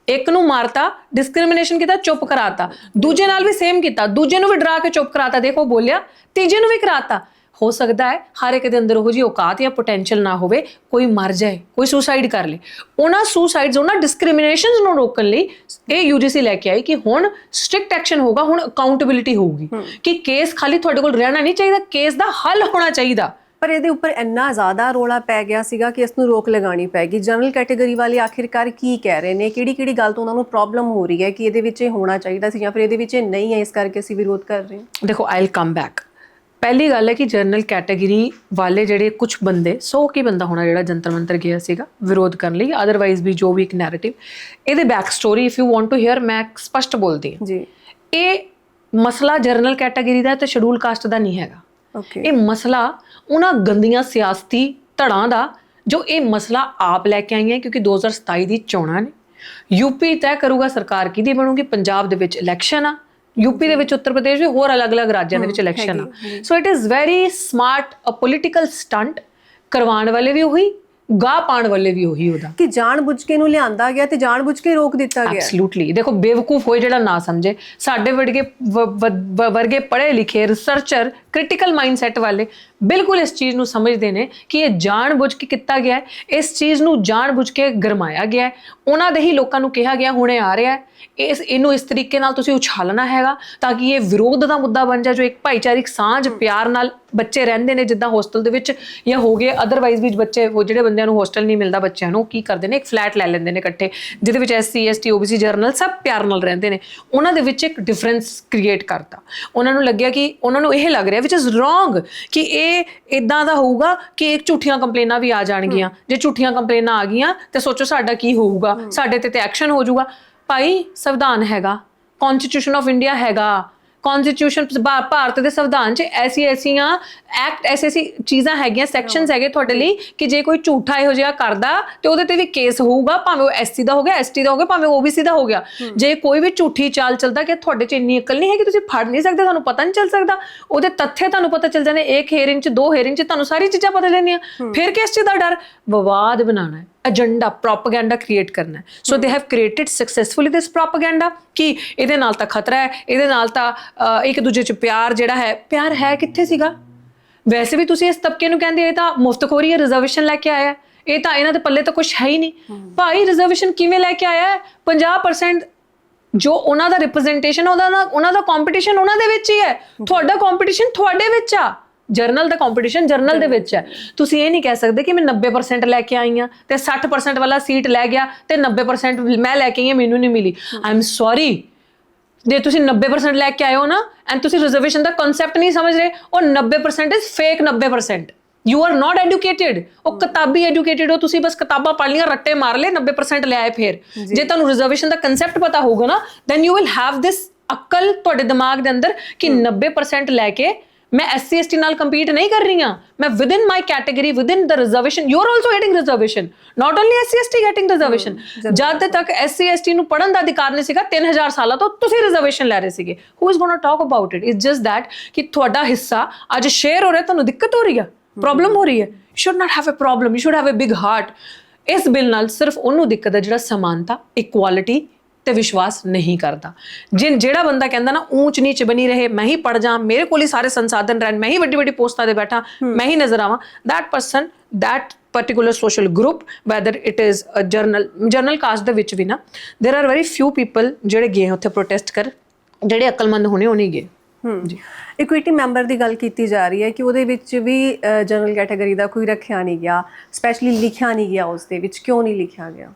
एक नूं मारता, डिस्क्रिमिनेशन किया, चुप कराता, दूजे नाल भी सेम किया, दूजे नूं भी डरा के चुप कराता, देखो बोलिया, तीजे नूं भी कराता। हो सकता है हर एक दे अंदर वो जी औकात या पोटेंशियल ना होवे, कोई मर जाए, कोई सुसाइड कर ले, उन्हां सुसाइड्स उन्हां डिस्क्रिमिनेशनस नूं रोकण लई ਇਹ UGC ਲੈ ਕੇ ਆਈ ਕਿ ਹੁਣ ਸਟ੍ਰਿਕਟ ਐਕਸ਼ਨ ਹੋਗਾ, ਹੁਣ ਅਕਾਊਂਟੇਬਿਲਿਟੀ ਹੋਊਗੀ ਕਿ ਕੇਸ ਖਾਲੀ ਤੁਹਾਡੇ ਕੋਲ ਰਹਿਣਾ ਨਹੀਂ ਚਾਹੀਦਾ, ਕੇਸ ਦਾ ਹੱਲ ਹੋਣਾ ਚਾਹੀਦਾ। ਪਰ ਇਹਦੇ ਉੱਪਰ ਇੰਨਾ ਜ਼ਿਆਦਾ ਰੌਲਾ ਪੈ ਗਿਆ ਸੀਗਾ ਕਿ ਇਸ ਨੂੰ ਰੋਕ ਲਗਾਉਣੀ ਪੈਗੀ। ਜਨਰਲ ਕੈਟਾਗਰੀ ਵਾਲੇ ਆਖਿਰਕਾਰ ਕੀ ਕਹਿ ਰਹੇ ਨੇ, ਕਿਹੜੀ ਗੱਲ ਤੋਂ ਉਹਨਾਂ ਨੂੰ ਪ੍ਰੋਬਲਮ ਹੋ ਰਹੀ ਹੈ ਕਿ ਇਹਦੇ ਵਿੱਚ ਇਹ ਹੋਣਾ ਚਾਹੀਦਾ ਸੀ ਜਾਂ ਫਿਰ ਇਹਦੇ ਵਿੱਚ ਇਹ ਨਹੀਂ ਹੈ, ਇਸ ਕਰਕੇ ਅਸੀਂ ਵਿਰੋਧ ਕਰ ਰਹੇ ਹਾਂ। ਦੇਖੋ ਆਈ ਵਿਲ ਕਮ ਬੈਕ। ਪਹਿਲੀ ਗੱਲ ਹੈ ਕਿ ਜਨਰਲ ਕੈਟਾਗਰੀ ਵਾਲੇ ਜਿਹੜੇ ਕੁਝ ਬੰਦੇ, 100 ਕੀ ਬੰਦਾ ਹੋਣਾ ਜਿਹੜਾ ਜੰਤਰ ਮੰਤਰ ਗਿਆ ਸੀਗਾ ਵਿਰੋਧ ਕਰਨ ਲਈ, ਅਦਰਵਾਈਜ਼ ਵੀ ਜੋ ਵੀ ਇੱਕ ਨੈਰੇਟਿਵ, ਇਹਦੇ back story if you want to hear, ਮੈਂ ਸਪਸ਼ਟ ਬੋਲਦੀ ਹਾਂ ਜੀ। ਇਹ ਮਸਲਾ ਜਨਰਲ ਕੈਟਾਗਰੀ ਦਾ ਤੇ ਸ਼ਡਿਊਲ ਕਾਸਟ ਦਾ ਨਹੀਂ ਹੈਗਾ। ਇਹ ਮਸਲਾ ਉਹਨਾਂ ਗੰਦੀਆਂ ਸਿਆਸਤੀ ਧੜਾਂ ਦਾ ਜੋ ਇਹ ਮਸਲਾ ਆਪ ਲੈ ਕੇ ਆਈਆਂ, ਕਿਉਂਕਿ 2027 ਦੀ ਚੋਣਾਂ ਨੇ, UP ਤੈਅ ਕਰੂਗਾ ਸਰਕਾਰ ਕਿਹਦੀ ਬਣੂਗੀ। ਪੰਜਾਬ ਦੇ ਵਿੱਚ ਇਲੈਕਸ਼ਨ ਆ, UP ਦੇ ਵਿੱਚ, ਉੱਤਰ ਪ੍ਰਦੇਸ਼ ਵੀ, ਹੋਰ ਅਲੱਗ-ਅਲੱਗ ਰਾਜਾਂ ਦੇ ਵਿੱਚ ਇਲੈਕਸ਼ਨ ਆ। So it is very smart a political stunt, ਕਰਵਾਉਣ ਵਾਲੇ ਵੀ ਉਹੀ, ਗਾਹ ਪਾਉਣ ਵਾਲੇ ਵੀ ਉਹੀ, ਉਹਦਾ ਕਿ ਜਾਣ-ਬੁੱਝ ਕੇ ਨੂੰ ਲਿਆਂਦਾ ਗਿਆ ਤੇ ਜਾਣ-ਬੁੱਝ ਕੇ ਰੋਕ ਦਿੱਤਾ ਗਿਆ। ਐਬਸੋਲੂਟਲੀ। ਦੇਖੋ ਬੇਵਕੂਫ ਹੋਏ ਜਿਹੜਾ ਨਾ ਸਮਝੇ, ਸਾਡੇ ਵਰਗੇ ਪੜ੍ਹੇ ਲਿਖੇ ਰਿਸਰਚਰ, ਕ੍ਰਿਟੀਕਲ ਮਾਈਂਡਸੈਟ ਵਾਲੇ ਬਿਲਕੁਲ ਇਸ ਚੀਜ਼ ਨੂੰ ਸਮਝਦੇ ਨੇ ਕਿ ਇਹ ਜਾਣ-ਬੁੱਝ ਕੇ ਕੀਤਾ ਗਿਆ ਹੈ, ਇਸ ਚੀਜ਼ ਨੂੰ ਜਾਣ-ਬੁੱਝ ਕੇ ਗਰਮਾਇਆ ਗਿਆ ਹੈ। ਉਹਨਾਂ ਦੇ ਹੀ ਲੋਕਾਂ ਨੂੰ ਕਿਹਾ ਗਿਆ ਹੁਣੇ ਆ ਰਿਹਾ, ਇਹਨੂੰ ਇਸ ਤਰੀਕੇ ਨਾਲ ਤੁਸੀਂ ਉਛਾਲਣਾ ਹੈਗਾ ਤਾਂ ਕਿ ਇਹ ਵਿਰੋਧ ਦਾ ਮੁੱਦਾ ਬਣ ਜਾਏ, ਜੋ ਇੱਕ ਭਾਈਚਾਰਕ ਸਾਂਝ ਪਿਆਰ ਨਾਲ ਬੱਚੇ ਰਹਿੰਦੇ ਨੇ ਜਿੱਦਾਂ ਹੋਸਟਲ ਦੇ ਵਿੱਚ ਜਾਂ ਹੋ ਗਏ ਅਦਰਵਾਈਜ਼ ਵੀ ਬੱਚੇ, ਉਹ ਜਿਹੜੇ ਬੰਦਿਆਂ ਨੂੰ ਹੋਸਟਲ ਨਹੀਂ ਮਿਲਦਾ ਬੱਚਿਆਂ ਨੂੰ, ਕੀ ਕਰਦੇ ਨੇ, ਇੱਕ ਫਲੈਟ ਲੈ ਲੈਂਦੇ ਨੇ ਇਕੱਠੇ, ਜਿਹਦੇ ਵਿੱਚ SC ST OBC ਜਰਨਲ ਸਭ ਪਿਆਰ ਨਾਲ ਰਹਿੰਦੇ ਨੇ। ਉਹਨਾਂ ਦੇ ਵਿੱਚ ਇੱਕ ਡਿਫਰੈਂਸ ਕ੍ਰੀਏਟ ਕਰਤਾ। ਉਹਨਾਂ ਨੂੰ ਲੱਗਿਆ ਕਿ ਉਹਨਾਂ ਨੂੰ ਇਹ ਲੱਗ ਰਿਹਾ ਵਿਚ ਇਜ਼ ਰੋਂਗ ਕਿ ਇਹ ਇਦਾਂ ਦਾ ਹੋਊਗਾ ਕਿ ਇੱਕ ਝੂਠੀਆਂ ਕੰਪਲੇਨਾਂ ਵੀ ਆ ਜਾਣਗੀਆਂ, ਜੇ ਝੂਠੀਆਂ ਕੰਪਲੇਨਾਂ ਆ ਗਈਆਂ ਤੇ ਸੋਚੋ ਸਾਡਾ ਕੀ ਹੋਊਗਾ, ਸਾਡੇ ਤੇ ਐਕਸ਼ਨ ਹੋ ਜਾਊਗਾ। ਭਾਈ ਸੰਵਿਧਾਨ ਹੈਗਾ, ਕਨਸਟੀਟਿਊਸ਼ਨ ਆਫ ਇੰਡੀਆ ਹੈਗਾ, ਕਨਸਟੀਟਿਊਸ਼ਨ ਭਾਰਤ ਦੇ ਸੰਵਿਧਾਨ 'ਚ ਐਸੀਆਂ ਐਕਟ ਐਸੀ ਚੀਜ਼ਾਂ ਹੈਗੀਆਂ, ਸੈਕਸ਼ਨਸ ਹੈਗੇ ਤੁਹਾਡੇ ਲਈ ਕਿ ਜੇ ਕੋਈ ਝੂਠਾ ਇਹੋ ਜਿਹਾ ਕਰਦਾ ਤੇ ਉਹਦੇ ਤੇ ਵੀ ਕੇਸ ਹੋਊਗਾ, ਭਾਵੇਂ ਉਹ SC ਦਾ ਹੋ ਗਿਆ, ST ਦਾ ਹੋ ਗਿਆ, ਭਾਵੇਂ OBC ਦਾ ਹੋ ਗਿਆ। ਜੇ ਕੋਈ ਵੀ ਝੂਠੀ ਚਾਲ ਚੱਲਦਾ ਕਿ ਤੁਹਾਡੇ 'ਚ ਇੰਨੀ ਅਕਲ ਨਹੀਂ ਹੈ ਕਿ ਤੁਸੀਂ ਫੜ ਨਹੀਂ ਸਕਦੇ, ਤੁਹਾਨੂੰ ਪਤਾ ਨਹੀਂ ਚੱਲ ਸਕਦਾ, ਉਹਦੇ ਤੱਥੇ ਤੁਹਾਨੂੰ ਪਤਾ ਚੱਲ ਜਾਂਦੇ, ਇੱਕ ਹੀਅਰਿੰਗ 'ਚ 2 ਹੀਅਰਿੰਗ 'ਚ ਤੁਹਾਨੂੰ ਸਾਰੀ ਚੀਜ਼ਾਂ ਪਤਾ ਜਾਂਦੀਆਂ, ਫਿਰ ਕਿਸ ਚੀਜ਼ ਦਾ ਡਰ? ਵਿਵਾਦ ਬਣਾਉਣਾ ਹੈ, ਏਜੰਡਾ, ਪ੍ਰੋਪੇਗੈਂਡਾ ਕ੍ਰੀਏਟ ਕਰਨਾ ਹੈ। So they have created successfully this propaganda ਕਿ ਇਹਦੇ ਨਾਲ ਤਾਂ ਖਤਰਾ ਹੈ, ਇਹਦੇ ਨਾਲ ਤਾਂ ਇੱਕ ਦੂਜੇ 'ਚ ਪਿਆਰ ਜਿਹੜਾ ਹੈ, ਪਿਆਰ ਹੈ ਕਿੱਥੇ ਸੀਗਾ? ਵੈਸੇ ਵੀ ਤੁਸੀਂ ਇਸ ਤਬਕੇ ਨੂੰ ਕਹਿੰਦੇ ਇਹ ਤਾਂ ਮੁਫਤਖੋਰੀ ਹੈ, ਰਿਜ਼ਰਵੇਸ਼ਨ ਲੈ ਕੇ ਆਇਆ, ਇਹ ਤਾਂ ਇਹਨਾਂ ਦੇ ਪੱਲੇ ਤਾਂ ਕੁਛ ਹੈ ਹੀ ਨਹੀਂ। ਭਾਈ ਰਿਜ਼ਰਵੇਸ਼ਨ ਕਿਵੇਂ ਲੈ ਕੇ ਆਇਆ ਹੈ? 50% ਜੋ ਉਹਨਾਂ ਦਾ ਰਿਪਰੈਜ਼ੈਂਟੇਸ਼ਨ ਉਹਨਾਂ ਦਾ ਕੰਪੀਟੀਸ਼ਨ ਉਹਨਾਂ ਦੇ ਵਿੱਚ ਹੀ ਹੈ, ਤੁਹਾਡਾ ਕੰਪੀਟੀਸ਼ਨ ਤੁਹਾਡੇ ਵਿੱਚ ਆ। ਜਰਨਲ ਦਾ ਕੰਪੀਟੀਸ਼ਨ ਜਰਨਲ ਦੇ ਵਿੱਚ ਹੈ। ਤੁਸੀਂ ਇਹ ਨਹੀਂ ਕਹਿ ਸਕਦੇ ਕਿ ਮੈਂ 90% ਲੈ ਕੇ ਆਈ ਹਾਂ ਤੇ 60% ਵਾਲਾ ਸੀਟ ਲੈ ਗਿਆ ਤੇ 90% ਮੈਂ ਲੈ ਕੇ ਆਈ ਹਾਂ ਮੈਨੂੰ ਨਹੀਂ ਮਿਲੀ। ਆਈ ਐਮ ਸੌਰੀ, ਜੇ ਤੁਸੀਂ 90% ਲੈ ਕੇ ਆਏ ਹੋ ਨਾ ਐਂਡ ਤੁਸੀਂ ਰਿਜ਼ਰਵੇਸ਼ਨ ਦਾ ਕਨਸੈਪਟ ਨਹੀਂ ਸਮਝ ਰਹੇ, ਉਹ 90% is fake 90%। You are not educated, ਉਹ ਕਿਤਾਬੀ ਐਜੂਕੇਟਿਡ ਹੋ ਤੁਸੀਂ, ਬਸ ਕਿਤਾਬਾਂ ਪੜ੍ਹ ਲਈਆਂ, ਰੱਟੇ ਮਾਰ ਲਏ, 90% ਲੈ ਆਏ। ਫਿਰ ਜੇ ਤੁਹਾਨੂੰ ਰਿਜ਼ਰਵੇਸ਼ਨ ਦਾ ਕਨਸੈਪਟ ਪਤਾ ਹੋਊਗਾ ਨਾ then you will have this ਅਕਲ ਤੁਹਾਡੇ ਦਿਮਾਗ ਦੇ ਅੰਦਰ ਕਿ 90% ਲੈ ਕੇ ਮੈਂ SC ST ਨਾਲ ਕੰਪੀਟ ਨਹੀਂ ਕਰ ਰਹੀ ਹਾਂ, ਮੈਂ within my category within the reservation you are also getting reservation, not only SC ST getting reservation. ਜਦ ਤੱਕ SC ST ਨੂੰ ਪੜਨ ਦਾ ਅਧਿਕਾਰ ਨਹੀਂ ਸੀਗਾ 3000 ਸਾਲਾਂ ਤੋਂ ਤੁਸੀਂ ਰਿਜ਼ਰਵੇਸ਼ਨ ਲੈ ਰਹੇ ਸੀਗੇ। Who is ਗੋਣਾ talk about it? It's just that ਕਿ ਤੁਹਾਡਾ ਹਿੱਸਾ ਅੱਜ ਸ਼ੇਅਰ ਹੋ ਰਿਹਾ, ਤੁਹਾਨੂੰ ਦਿੱਕਤ ਹੋ ਰਹੀ ਹੈ, ਪ੍ਰੋਬਲਮ ਹੋ ਰਹੀ ਹੈ। You should not have a problem, you should have a big heart. ਇਸ ਬਿੱਲ ਨਾਲ ਸਿਰਫ ਉਹਨੂੰ ਦਿੱਕਤ ਹੈ ਜਿਹੜਾ ਸਮਾਨਤਾ, ਇਕੁਆਲਿਟੀ ਤੇ ਵਿਸ਼ਵਾਸ ਨਹੀਂ ਕਰਦਾ। ਜਿਹੜਾ ਬੰਦਾ ਕਹਿੰਦਾ ਨਾ ਊਚ ਨੀਚ ਬਣੀ ਰਹੇ, ਮੈਂ ਹੀ ਪੜ ਜਾ, ਮੇਰੇ ਕੋਲ ਹੀ ਸਾਰੇ ਸੰਸਾਧਨ ਰਹਿਣ, ਮੈਂ ਹੀ ਵੱਡੀ ਵੱਡੀ ਪੋਸਟਾਂ ਤੇ ਬੈਠਾ, ਮੈਂ ਹੀ ਨਜ਼ਰ ਆਵਾਂ, that person, that particular social group, whether it is a journal caste ਦੇ ਵਿੱਚ ਵੀ ਨਾ there are very few people ਜਿਹੜੇ ਗਏ ਉੱਥੇ ਪ੍ਰੋਟੈਸਟ ਕਰ, ਜਿਹੜੇ ਅਕਲਮੰਦ ਹੋਣੇ ਉਹ ਨਹੀਂ ਗਏ। ਜੀ, ਇਕੁਇਟੀ ਮੈਂਬਰ ਦੀ ਗੱਲ ਕੀਤੀ ਜਾ ਰਹੀ ਹੈ ਕਿ ਉਹਦੇ ਵਿੱਚ ਵੀ ਜਨਰਲ ਕੈਟਾਗਰੀ ਦਾ ਕੋਈ ਰੱਖਿਆ ਨਹੀਂ ਗਿਆ, ਸਪੈਸ਼ਲੀ ਲਿਖਿਆ ਨਹੀਂ ਗਿਆ ਉਸ ਦੇ ਵਿੱਚ। ਕਿਉਂ ਨਹੀਂ ਲਿਖਿਆ ਗਿਆ?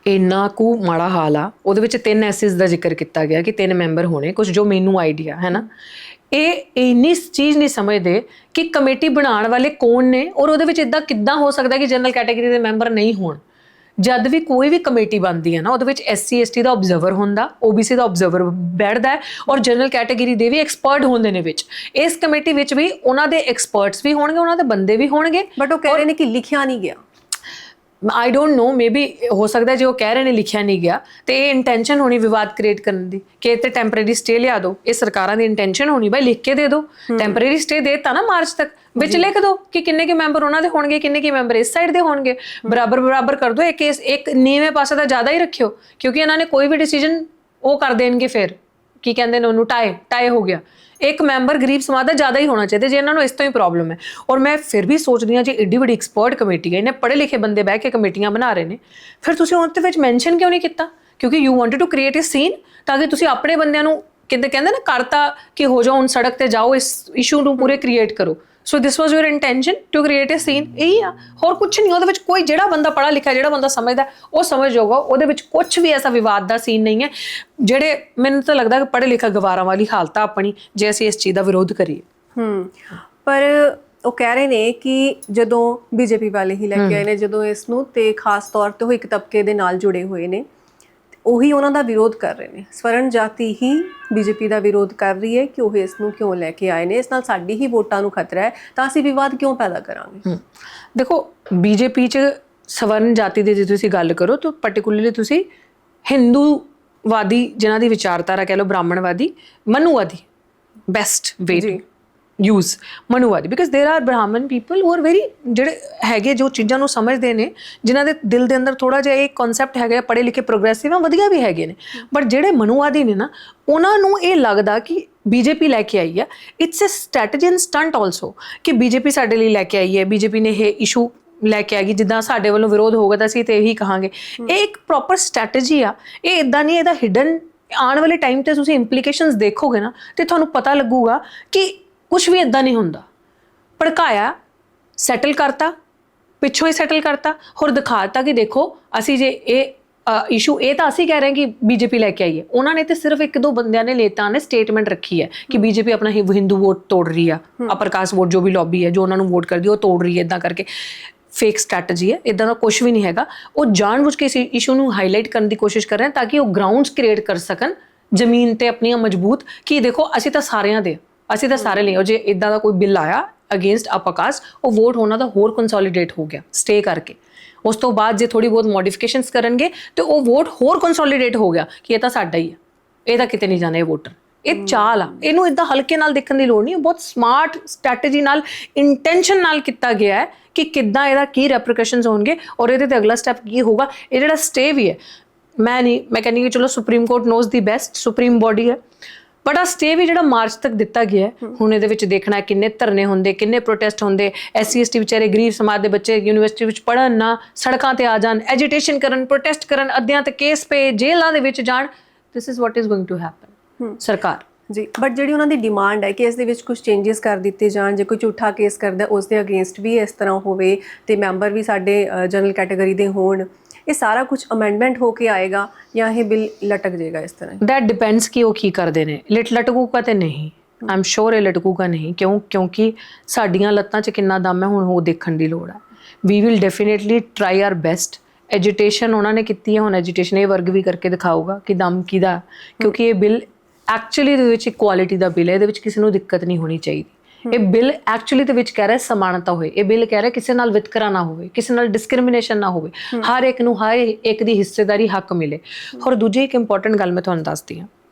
ਇੰਨਾ ਕੁ ਮਾੜਾ ਹਾਲ ਆ। ਉਹਦੇ ਵਿੱਚ 3 ਐਸਿਸ ਦਾ ਜ਼ਿਕਰ ਕੀਤਾ ਗਿਆ ਕਿ 3 ਮੈਂਬਰ ਹੋਣੇ, ਕੁਝ ਜੋ ਮੈਨੂੰ ਆਈਡੀਆ ਹੈ ਨਾ। ਇਹ ਇੰਨੀ ਚੀਜ਼ ਨਹੀਂ ਸਮਝਦੇ ਕਿ ਕਮੇਟੀ ਬਣਾਉਣ ਵਾਲੇ ਕੌਣ ਨੇ ਔਰ ਉਹਦੇ ਵਿੱਚ ਇਦਾਂ ਕਿੱਦਾਂ ਹੋ ਸਕਦਾ ਕਿ ਜਨਰਲ ਕੈਟਾਗਰੀ ਦੇ ਮੈਂਬਰ ਨਹੀਂ ਹੋਣ। ਜਦ ਵੀ ਕੋਈ ਵੀ ਕਮੇਟੀ ਬਣਦੀ ਹੈ ਨਾ ਉਹਦੇ ਵਿੱਚ SC ST ਦਾ ਆਬਜ਼ਰਵਰ ਹੁੰਦਾ, OBC ਦਾ ਆਬਜ਼ਰਵਰ ਬੈਠਦਾ ਹੈ ਔਰ ਜਨਰਲ ਕੈਟਾਗਰੀ ਦੇ ਵੀ ਐਕਸਪਰਟ ਹੁੰਦੇ ਨੇ ਵਿੱਚ। ਇਸ ਕਮੇਟੀ ਵਿੱਚ ਵੀ ਉਹਨਾਂ ਦੇ ਐਕਸਪਰਟਸ ਵੀ ਹੋਣਗੇ, ਉਹਨਾਂ ਦੇ ਬੰਦੇ ਵੀ ਹੋਣਗੇ, ਬਟ ਉਹ ਕਹਿ ਰਹੇ ਨੇ ਕਿ ਲਿਖਿਆ ਨਹੀਂ ਗਿਆ। ਆਈ ਡੋਂਟ ਨੋ, ਮੇਬੀ ਹੋ ਸਕਦਾ ਜੇ ਉਹ ਕਹਿ ਰਹੇ ਨੇ ਲਿਖਿਆ ਨਹੀਂ ਗਿਆ ਤੇ ਇਹ ਇੰਟੈਂਸ਼ਨ ਹੋਣੀ ਵਿਵਾਦ ਕ੍ਰੀਏਟ ਕਰਨ ਦੀ ਕਿ ਇੱਥੇ ਟੈਂਪਰੇਰੀ ਸਟੇ ਲਿਆ ਦਿਓ। ਇਹ ਸਰਕਾਰਾਂ ਦੀ ਇੰਟੈਂਸ਼ਨ ਹੋਣੀ ਬਾਈ ਲਿਖ ਕੇ ਦੇ ਦਿਓ। ਟੈਂਪਰੇਰੀ ਸਟੇ ਦੇਤਾ ਨਾ ਮਾਰਚ ਤੱਕ, ਵਿੱਚ ਲਿਖ ਦਿਓ ਕਿ ਕਿੰਨੇ ਕੇ ਮੈਂਬਰ ਉਹਨਾਂ ਦੇ ਹੋਣਗੇ, ਕਿੰਨੇ ਕੇ ਮੈਂਬਰ ਇਸ ਸਾਈਡ ਦੇ ਹੋਣਗੇ, ਬਰਾਬਰ ਕਰ ਦਿਓ। ਇੱਕ ਨੀਵੇਂ ਪਾਸੇ ਦਾ ਜ਼ਿਆਦਾ ਹੀ ਰੱਖਿਓ ਕਿਉਂਕਿ ਇਹਨਾਂ ਨੇ ਕੋਈ ਵੀ ਡਿਸੀਜਨ ਉਹ ਕਰ ਦੇਣਗੇ ਫਿਰ ਕੀ ਕਹਿੰਦੇ ਨੇ ਉਹਨੂੰ ਟਾਏ ਹੋ ਗਿਆ। ਇੱਕ ਮੈਂਬਰ ਗਰੀਬ ਸਮਾਜ ਦਾ ਜ਼ਿਆਦਾ ਹੀ ਹੋਣਾ ਚਾਹੀਦਾ ਜੇ ਇਹਨਾਂ ਨੂੰ ਇਸ ਤੋਂ ਹੀ ਪ੍ਰੋਬਲਮ ਹੈ। ਔਰ ਮੈਂ ਫਿਰ ਵੀ ਸੋਚਦੀ ਹਾਂ ਜੇ ਏਡੀ ਵੱਡੀ ਐਕਸਪਰਟ ਕਮੇਟੀ ਹੈ, ਇਹਨੇ ਪੜ੍ਹੇ ਲਿਖੇ ਬੰਦੇ ਬਹਿ ਕੇ ਕਮੇਟੀਆਂ ਬਣਾ ਰਹੇ ਨੇ, ਫਿਰ ਤੁਸੀਂ ਉਹਦੇ ਵਿੱਚ ਮੈਂਸ਼ਨ ਕਿਉਂ ਨਹੀਂ ਕੀਤਾ? ਕਿਉਂਕਿ you wanted to create a scene ਤਾਂ ਕਿ ਤੁਸੀਂ ਆਪਣੇ ਬੰਦਿਆਂ ਨੂੰ ਕਹਿੰਦੇ ਨਾ ਕਰਤਾ ਕਿ ਹੋ ਜਾਓ ਹੁਣ ਸੜਕ ਤੇ ਜਾਓ, ਇਸ ਇਸ਼ੂ ਨੂੰ ਪੂਰੇ ਕ੍ਰੀਏਟ ਕਰੋ। So this was your intention to create a scene. ਇਹੀ ਆ, ਹੋਰ ਕੁਛ ਨਹੀਂ। ਉਹਦੇ ਵਿੱਚ ਕੋਈ ਜਿਹੜਾ ਬੰਦਾ ਪੜ੍ਹਾ ਲਿਖਿਆ, ਜਿਹੜਾ ਬੰਦਾ ਸਮਝਦਾ ਉਹ ਸਮਝ ਜਾਊਗਾ। ਉਹਦੇ ਵਿੱਚ ਕੁਛ ਵੀ ਐਸਾ ਵਿਵਾਦ ਦਾ ਸੀਨ ਨਹੀਂ ਹੈ। ਜਿਹੜੇ ਮੈਨੂੰ ਤਾਂ ਲੱਗਦਾ ਕਿ ਪੜ੍ਹੇ ਲਿਖਾ ਗਵਾਰਾਂ ਵਾਲੀ ਹਾਲਤ ਆ ਆਪਣੀ ਜੇ ਅਸੀਂ ਇਸ ਚੀਜ਼ ਦਾ ਵਿਰੋਧ ਕਰੀਏ। ਪਰ ਉਹ ਕਹਿ ਰਹੇ ਨੇ ਕਿ ਜਦੋਂ BJP ਵਾਲੇ ਹੀ ਲੈ ਕੇ ਆਏ ਨੇ ਜਦੋਂ ਇਸ ਨੂੰ, ਤੇ ਖਾਸ ਤੌਰ ਤੇ ਉਹ ਇੱਕ ਤਬਕੇ ਦੇ ਨਾਲ ਜੁੜੇ ਹੋਏ ਨੇ, ਉਹੀ ਉਹਨਾਂ ਦਾ ਵਿਰੋਧ ਕਰ ਰਹੇ ਨੇ। ਸਵਰਨ ਜਾਤੀ ਹੀ BJP ਦਾ ਵਿਰੋਧ ਕਰ ਰਹੀ ਹੈ ਕਿ ਉਹ ਇਸ ਨੂੰ ਕਿਉਂ ਲੈ ਕੇ ਆਏ ਨੇ, ਇਸ ਨਾਲ ਸਾਡੀ ਹੀ ਵੋਟਾਂ ਨੂੰ ਖਤਰਾ ਹੈ, ਤਾਂ ਅਸੀਂ ਵਿਵਾਦ ਕਿਉਂ ਪੈਦਾ ਕਰਾਂਗੇ? ਦੇਖੋ BJP 'ਚ ਸਵਰਨ ਜਾਤੀ ਦੀ ਜੇ ਤੁਸੀਂ ਗੱਲ ਕਰੋ ਤਾਂ ਪਾਰਟਿਕੂਲਰਲੀ ਤੁਸੀਂ ਹਿੰਦੂਵਾਦੀ ਜਿਨ੍ਹਾਂ ਦੀ ਵਿਚਾਰਧਾਰਾ ਕਹਿ ਲਓ, ਬ੍ਰਾਹਮਣਵਾਦੀ, ਮਨੂਵਾਦੀ, ਬੈਸਟ ਵੇ ਯੂਜ਼ ਮਨੂਵਾਦੀ, because there are Brahmin people who are very ਜਿਹੜੇ ਹੈਗੇ ਜੋ ਚੀਜ਼ਾਂ ਨੂੰ ਸਮਝਦੇ ਨੇ, ਜਿਨ੍ਹਾਂ ਦੇ ਦਿਲ ਦੇ ਅੰਦਰ ਥੋੜ੍ਹਾ ਜਿਹਾ ਇਹ ਕਨਸੈਪਟ ਹੈਗਾ, ਪੜ੍ਹੇ ਲਿਖੇ ਪ੍ਰੋਗਰੈਸਿਵ ਆ, ਵਧੀਆ ਵੀ ਹੈਗੇ ਨੇ। ਬਟ ਜਿਹੜੇ ਮਨੂਵਾਦੀ ਨੇ ਨਾ ਉਹਨਾਂ ਨੂੰ ਇਹ ਲੱਗਦਾ ਕਿ BJP ਲੈ ਕੇ ਆਈ ਆ, it's a strategy and stunt also ਕਿ BJP ਸਾਡੇ ਲਈ ਲੈ ਕੇ ਆਈ ਹੈ, BJP ਨੇ ਇਹ ਇਸ਼ੂ ਲੈ ਕੇ ਆ ਗਈ, ਜਿੱਦਾਂ ਸਾਡੇ ਵੱਲੋਂ ਵਿਰੋਧ ਹੋਊਗਾ ਤਾਂ ਅਸੀਂ ਤੇ ਇਹੀ ਕਹਾਂਗੇ। ਇਹ ਇੱਕ ਪ੍ਰੋਪਰ ਸਟ੍ਰੈਟਜੀ ਆ, ਇਹ ਇੱਦਾਂ ਨਹੀਂ, ਇਹਦਾ ਹਿਡਨ ਆਉਣ ਵਾਲੇ ਟਾਈਮ ਤੇ ਤੁਸੀਂ ਇੰਪਲੀਕੇਸ਼ਨਸ ਦੇਖੋਗੇ ਨਾ ਤੇ ਤੁਹਾਨੂੰ ਪਤਾ ਲੱਗੂਗਾ ਕਿ ਕੁਛ ਵੀ ਇੱਦਾਂ ਨਹੀਂ ਹੁੰਦਾ। ਭੜਕਾਇਆ, ਸੈਟਲ ਕਰਤਾ, ਪਿੱਛੋਂ ਹੀ ਸੈਟਲ ਕਰਤਾ, ਹੋਰ ਦਿਖਾਤਾ ਕਿ ਦੇਖੋ ਅਸੀਂ ਜੇ ਇਹ ਇਸ਼ੂ ਇਹ ਤਾਂ ਅਸੀਂ ਕਹਿ ਰਹੇ ਹਾਂ ਕਿ BJP ਲੈ ਕੇ ਆਈ ਹੈ, ਉਹਨਾਂ ਨੇ ਤੇ ਸਿਰਫ 1-2 ਬੰਦਿਆਂ ਨੇ ਨੇਤਾ ਨੇ ਸਟੇਟਮੈਂਟ ਰੱਖੀ ਹੈ ਕਿ BJP ਆਪਣਾ ਹਿੰਦੂ ਵੋਟ ਤੋੜ ਰਹੀ ਆ, ਅਪਰ ਕਾਸਟ ਵੋਟ ਜੋ ਵੀ ਲੌਬੀ ਹੈ ਜੋ ਉਹਨਾਂ ਨੂੰ ਵੋਟ ਕਰਦੀ ਉਹ ਤੋੜ ਰਹੀ ਹੈ, ਇੱਦਾਂ ਕਰਕੇ ਫੇਕ ਸਟ੍ਰੈਟਜੀ ਹੈ। ਇੱਦਾਂ ਦਾ ਕੁਛ ਵੀ ਨਹੀਂ ਹੈਗਾ। ਉਹ ਜਾਣਬੁੱਝ ਕੇ ਇਸ ਇਸ਼ੂ ਨੂੰ ਹਾਈਲਾਈਟ ਕਰਨ ਦੀ ਕੋਸ਼ਿਸ਼ ਕਰ ਰਹੇ ਹਨ ਤਾਂ ਕਿ ਉਹ ਗਰਾਊਂਡਸ ਕ੍ਰੀਏਟ ਕਰ ਸਕਣ ਜ਼ਮੀਨ ਤੇ ਆਪਣੀਆਂ ਮਜ਼ਬੂਤ ਕਿ ਦੇਖੋ ਅਸੀਂ ਤਾਂ ਸਾਰਿਆਂ ਦੇ, ਅਸੀਂ ਤਾਂ ਸਾਰੇ ਲਈ। ਜੇ ਇੱਦਾਂ ਦਾ ਕੋਈ ਬਿੱਲ ਆਇਆ ਅਗੇਂਸਟ ਅਪਰ ਕਾਸਟ, ਉਹ ਵੋਟ ਉਹਨਾਂ ਦਾ ਹੋਰ ਕੰਸੋਲੀਡੇਟ ਹੋ ਗਿਆ ਸਟੇ ਕਰਕੇ। ਉਸ ਤੋਂ ਬਾਅਦ ਜੇ ਥੋੜੀ ਬਹੁਤ ਮੋਡੀਫਿਕੇਸ਼ਨਸ ਕਰਨਗੇ ਤੇ ਉਹ ਵੋਟ ਹੋਰ ਕੰਸੋਲੀਡੇਟ ਹੋ ਗਿਆ ਕਿ ਇਹ ਤਾਂ ਸਾਡਾ ਹੀ ਆ, ਇਹ ਤਾਂ ਕਿਤੇ ਨਹੀਂ ਜਾਣਾ ਇਹ ਵੋਟਰ। ਇਹ ਚਾਲ ਆ, ਇਹਨੂੰ ਇੱਦਾਂ ਹਲਕੇ ਨਾਲ ਦੇਖਣ ਦੀ ਲੋੜ ਨਹੀਂ। ਬਹੁਤ ਸਮਾਰਟ ਸਟ੍ਰੈਟਜੀ ਨਾਲ, ਇੰਟੈਂਸ਼ਨ ਨਾਲ ਕੀਤਾ ਗਿਆ ਹੈ ਕਿ ਕਿੱਦਾਂ ਇਹਦਾ ਕੀ ਰੈਪਰੀਕੇਸ਼ਨਸ ਹੋਣਗੇ ਔਰ ਇਹਦੇ ਤੇ ਅਗਲਾ ਸਟੈਪ ਕੀ ਹੋਊਗਾ। ਇਹ ਜਿਹੜਾ ਸਟੇ ਵੀ ਹੈ, ਮੈਂ ਕਹਿੰਦੀ ਕਿ ਚਲੋ ਸੁਪਰੀਮ ਕੋਰਟ ਨੋਜ਼ ਦੀ ਬੈਸਟ, ਸੁਪਰੀਮ ਬੋਡੀ ਹੈ, ਬਟ ਆ ਸਟੇ ਵੀ ਜਿਹੜਾ ਮਾਰਚ ਤੱਕ ਦਿੱਤਾ ਗਿਆ ਹੁਣ ਇਹਦੇ ਵਿੱਚ ਦੇਖਣਾ ਕਿੰਨੇ ਧਰਨੇ ਹੁੰਦੇ, ਕਿੰਨੇ ਪ੍ਰੋਟੈਸਟ ਹੁੰਦੇ, SC ST ਵਿਚਾਰੇ ਗਰੀਬ ਸਮਾਜ ਦੇ ਬੱਚੇ ਯੂਨੀਵਰਸਿਟੀ ਵਿੱਚ ਪੜ੍ਹਨ ਨਾ, ਸੜਕਾਂ ਤੇ ਆ ਜਾਣ, ਐਜੀਟੇਸ਼ਨ ਕਰਨ, ਪ੍ਰੋਟੈਸਟ ਕਰਨ, ਅੱਧਿਆਂ ਤੇ ਕੇਸ ਪਏ, ਜੇਲ੍ਹਾਂ ਦੇ ਵਿੱਚ ਜਾਣ, this is what is going to happen. ਸਰਕਾਰ ਜੀ, ਬਟ ਜਿਹੜੀ ਉਹਨਾਂ ਦੀ ਡਿਮਾਂਡ ਹੈ ਕਿ ਇਸ ਦੇ ਵਿੱਚ ਕੁਝ ਚੇਂਜਸ ਕਰ ਦਿੱਤੇ ਜਾਣ, ਜੇ ਕੋਈ ਝੂਠਾ ਕੇਸ ਕਰਦਾ ਉਸ ਦੇ ਅਗੇਂਸਟ ਵੀ ਇਸ ਤਰ੍ਹਾਂ ਹੋਵੇ ਤੇ ਮੈਂਬਰ ਵੀ ਸਾਡੇ ਜਨਰਲ ਕੈਟਾਗਰੀ ਦੇ ਹੋਣ, ਇਹ ਸਾਰਾ ਕੁਝ ਅਮੈਂਡਮੈਂਟ ਹੋ ਕੇ ਆਏਗਾ ਜਾਂ ਇਹ ਬਿੱਲ ਲਟਕ ਜਾਏਗਾ ਇਸ ਤਰ੍ਹਾਂ? ਦੈਟ ਡਿਪੈਂਡਸ ਕਿ ਉਹ ਕੀ ਕਰਦੇ ਨੇ। ਲਟਕੂਗਾ ਤੇ ਨਹੀਂ, ਆਈ ਐਮ ਸ਼ੋਰ ਇਹ ਲਟਕੂਗਾ ਨਹੀਂ। ਕਿਉਂਕਿ ਸਾਡੀਆਂ ਲੱਤਾਂ 'ਚ ਕਿੰਨਾ ਦਮ ਹੈ ਹੁਣ ਉਹ ਦੇਖਣ ਦੀ ਲੋੜ ਹੈ। We will definitely try our best. Agitation ਉਹਨਾਂ ਨੇ ਕੀਤੀ ਹੈ, ਹੁਣ ਐਜੀਟੇਸ਼ਨ ਇਹ ਵਰਗ ਵੀ ਕਰਕੇ ਦਿਖਾਊਗਾ ਕਿ ਦਮ ਕਿਹਦਾ, ਕਿਉਂਕਿ ਇਹ ਬਿੱਲ ਐਕਚੁਅਲੀ ਦੇ ਵਿੱਚ ਇਕੁਆਲਿਟੀ ਦਾ ਬਿੱਲ ਹੈ, ਇਹਦੇ ਵਿੱਚ ਕਿਸੇ ਨੂੰ ਦਿੱਕਤ ਨਹੀਂ ਹੋਣੀ ਚਾਹੀਦੀ। ਇਹ ਬਿੱਲ ਐਕਚੁਅਲੀ ਦੇ ਵਿੱਚ ਕਹਿ ਰਿਹਾ ਸਮਾਨਤਾ ਹੋਏ, ਇਹ ਬਿੱਲ ਕਹਿ ਰਿਹਾ ਕਿਸੇ ਨਾਲ ਵਿਤਕਰਾ ਨਾ ਹੋਵੇ, ਕਿਸੇ ਨਾਲ ਡਿਸਕ੍ਰਿਮੀਨੇਸ਼ਨ ਨਾ ਹੋਵੇ, ਹਰ ਇੱਕ ਨੂੰ ਹਰ ਇੱਕ ਦੀ ਹਿੱਸੇਦਾਰੀ ਹੱਕ ਮਿਲੇ। ਔਰ ਦੂਜੀ ਇੱਕ ਇੰਪੋਰਟੈਂਟ ਗੱਲ ਮੈਂ ਤੁਹਾਨੂੰ ਦੱਸਦੀ ਹਾਂ,